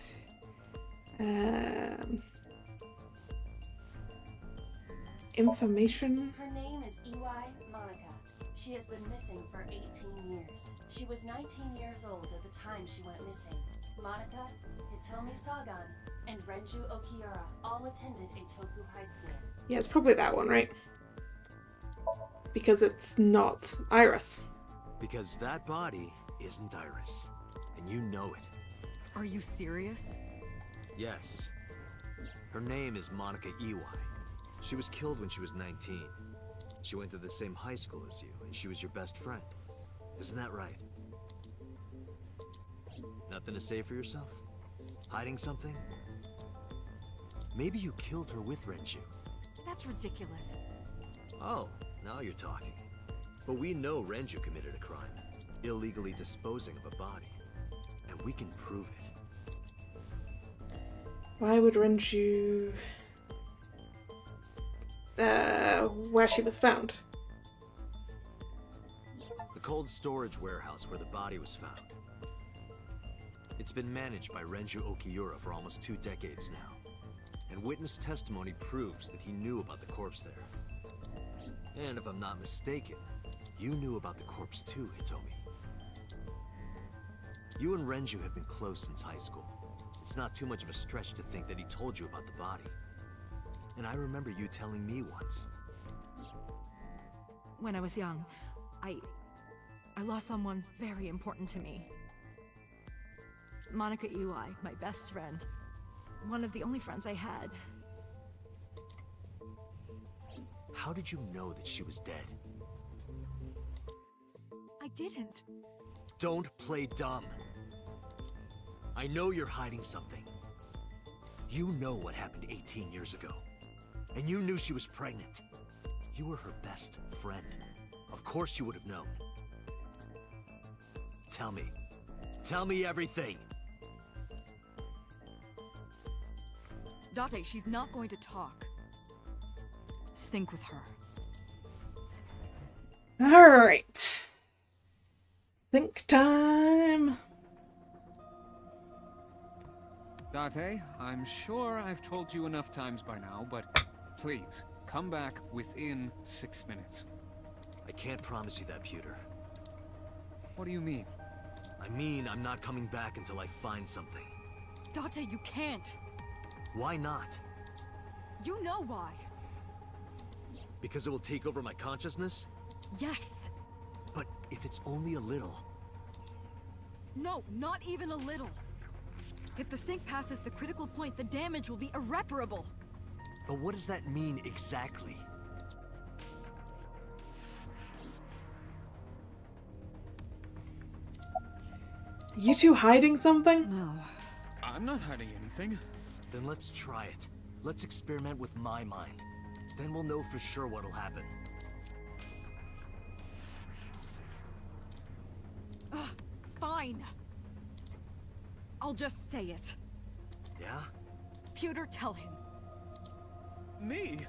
information? Her name is Iwai Monica. She has been missing for 18 years. She was 19 years old at the time she went missing. Monica, Hitomi Sagan, and Renju Okiura all attended Eitoku High School. Yeah, it's probably that one, right? Because it's not Iris. Because that body isn't Iris. And you know it. Are you serious? Yes. Her name is Monica Iwai. She was killed when she was 19. She went to the same high school as you, and she was your best friend. Isn't that right? Nothing to say for yourself? Hiding something? Maybe you killed her with Renju. That's ridiculous. Oh, now you're talking. But we know Renju committed a crime, illegally disposing of a body. And we can prove it. Why would Renju... where she was found? The cold storage warehouse where the body was found. It's been managed by Renju Okiura for almost 2 decades now. And witness testimony proves that he knew about the corpse there. And if I'm not mistaken, you knew about the corpse too, Hitomi. You and Renju have been close since high school. It's not too much of a stretch to think that he told you about the body. And I remember you telling me once. When I was young, I lost someone very important to me. Monica Ui, my best friend. One of the only friends I had. How did you know that she was dead? I didn't. Don't play dumb. I know you're hiding something. You know what happened 18 years ago. And you knew she was pregnant. You were her best friend. Of course you would have known. Tell me. Tell me everything. Date, she's not going to talk. Sync with her. Alright. Think time. Date, I'm sure I've told you enough times by now, but please, come back within 6 minutes. I can't promise you that, Pewter. What do you mean? I mean, I'm not coming back until I find something. Date, you can't. Why not? You know why. Because it will take over my consciousness? Yes! But if it's only a little... No, not even a little. If the sink passes the critical point, the damage will be irreparable. But what does that mean exactly? You two hiding something? No. I'm not hiding anything. Then let's try it. Let's experiment with my mind. Then we'll know for sure what'll happen. Fine. I'll just say it. Yeah? Pewter, tell him. Me?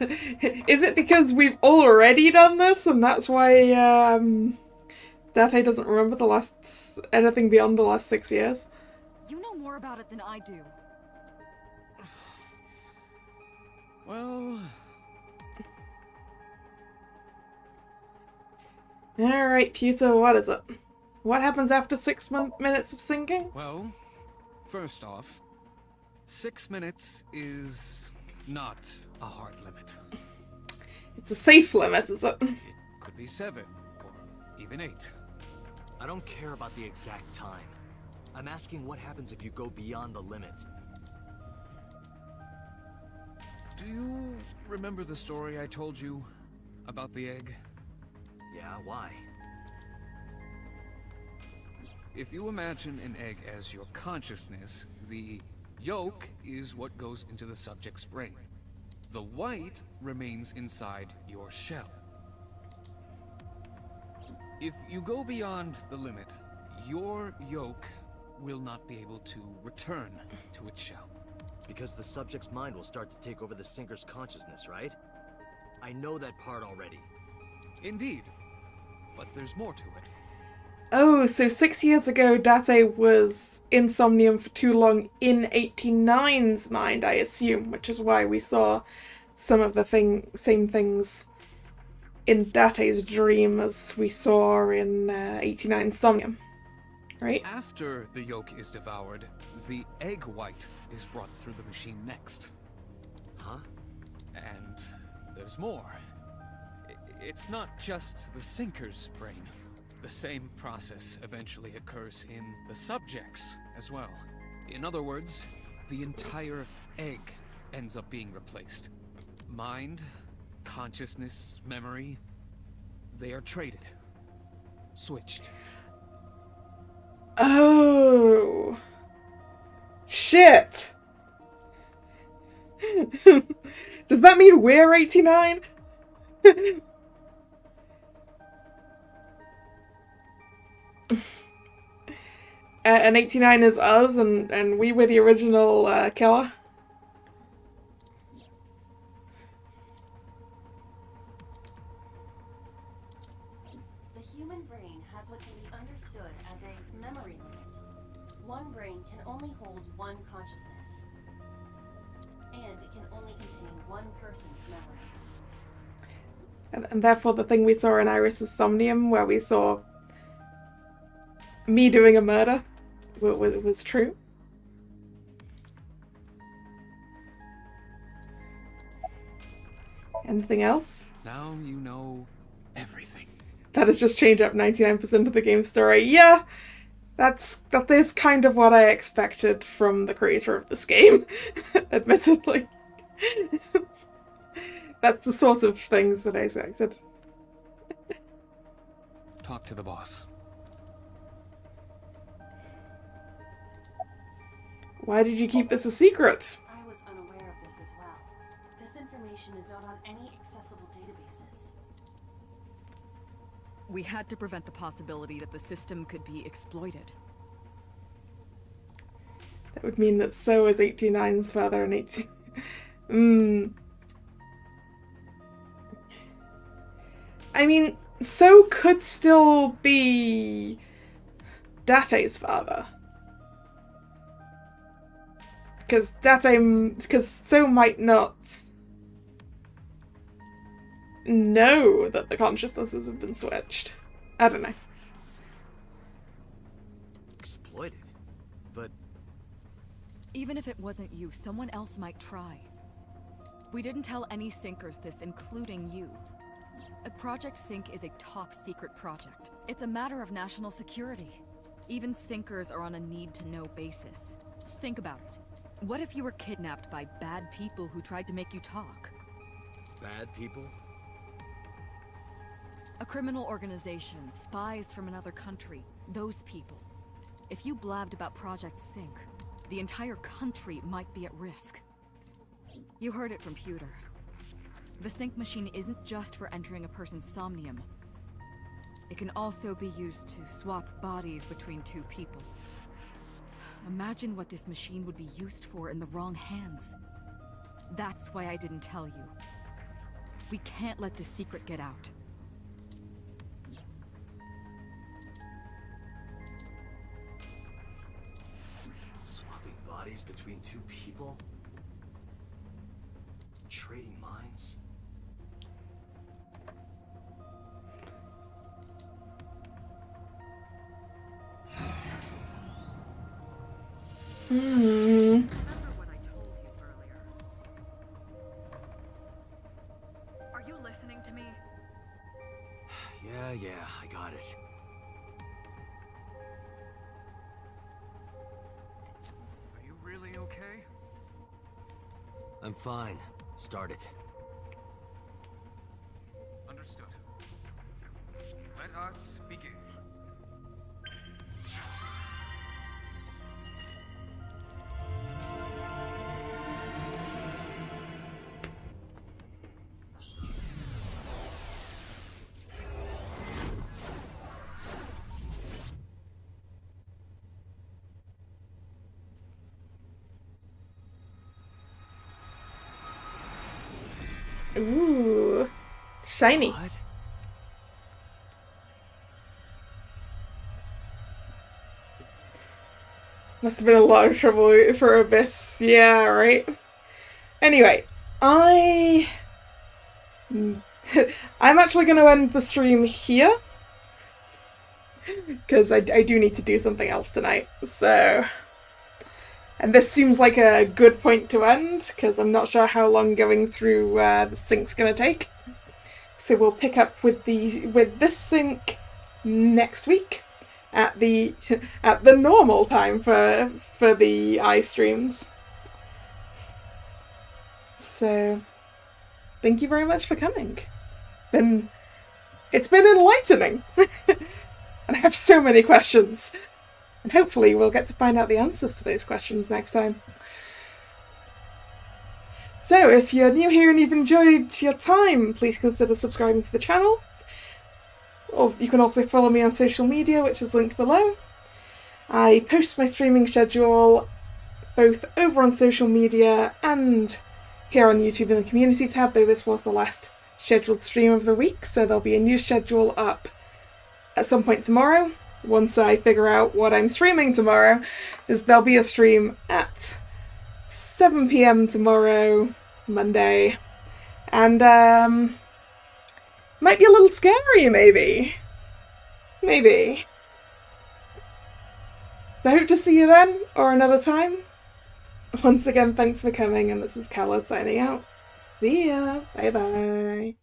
Is it because we've already done this and that's why Date doesn't remember anything beyond the last 6 years? You know more about it than I do. Well... Alright, Pewter, what is it? What happens after 6 minutes of sinking? Well, first off, 6 minutes is not a hard limit. It's a safe limit, is it? It could be 7, or even 8. I don't care about the exact time. I'm asking what happens if you go beyond the limit. Do you remember the story I told you about the egg? Yeah, why? If you imagine an egg as your consciousness, the yolk is what goes into the subject's brain. The white remains inside your shell. If you go beyond the limit, your yolk will not be able to return to its shell. Because the subject's mind will start to take over the sinker's consciousness, right? I know that part already. Indeed. But there's more to it. Oh, so 6 years ago, Date was in Somnium for too long in 89's mind, I assume, which is why we saw some of the same things in Date's dream as we saw in 89's Somnium, right? After the yolk is devoured, the egg white is brought through the machine next. Huh? And there's more. It's not just the sinker's brain. The same process eventually occurs in the subject's as well. In other words, the entire egg ends up being replaced. Mind, consciousness, memory, they are traded. Switched. Oh. Shit. Does that mean we're 89? And 89 is us, and we were the original killer. The human brain has what can be understood as a memory limit. One brain can only hold one consciousness. And it can only contain one person's memories. And therefore the thing we saw in Iris's Somnium, where we saw me doing a murder, was true. Anything else? Now you know everything. That has just changed up 99% of the game story. Yeah, that is kind of what I expected from the creator of this game, admittedly. That's the sort of things that I expected. Talk to the boss. Why did you keep this a secret? I was unaware of this as well. This information is not on any accessible databases. We had to prevent the possibility that the system could be exploited. That would mean that So is 89's father and 18... I mean, So could still be Date's father. Because So might not know that the consciousnesses have been switched. I don't know. Exploited? But... Even if it wasn't you, someone else might try. We didn't tell any sinkers this, including you. Project Sync is a top-secret project. It's a matter of national security. Even sinkers are on a need-to-know basis. Think about it. What if you were kidnapped by bad people who tried to make you talk? Bad people? A criminal organization, spies from another country, those people. If you blabbed about Project Sync, the entire country might be at risk. You heard it from Pewter. The sync machine isn't just for entering a person's somnium. It can also be used to swap bodies between two people. Imagine what this machine would be used for in the wrong hands. That's why I didn't tell you. We can't let this secret get out. Swapping bodies between two people? Trading minds? Remember what I told you earlier. Are you listening to me? Yeah, I got it. Are you really okay? I'm fine. Start it. Understood. Let us begin. Ooh, shiny. What? Must have been a lot of trouble for Abyss. Yeah, right. Anyway, I'm actually going to end the stream here because I do need to do something else tonight. So, and this seems like a good point to end because I'm not sure how long going through the sync's going to take. So we'll pick up with this sync next week at the normal time for the iStreams. So thank you very much for coming. It's been enlightening. And I have so many questions. And hopefully we'll get to find out the answers to those questions next time. So if you're new here and you've enjoyed your time, please consider subscribing to the channel. Or you can also follow me on social media, which is linked below. I post my streaming schedule both over on social media and here on YouTube in the community tab, though this was the last scheduled stream of the week, so there'll be a new schedule up at some point tomorrow. Once I figure out what I'm streaming tomorrow, there'll be a stream at 7 PM tomorrow, Monday, and might be a little scary, maybe. So I hope to see you then, or another time. Once again, thanks for coming, and this is Kalla signing out. See ya! Bye bye!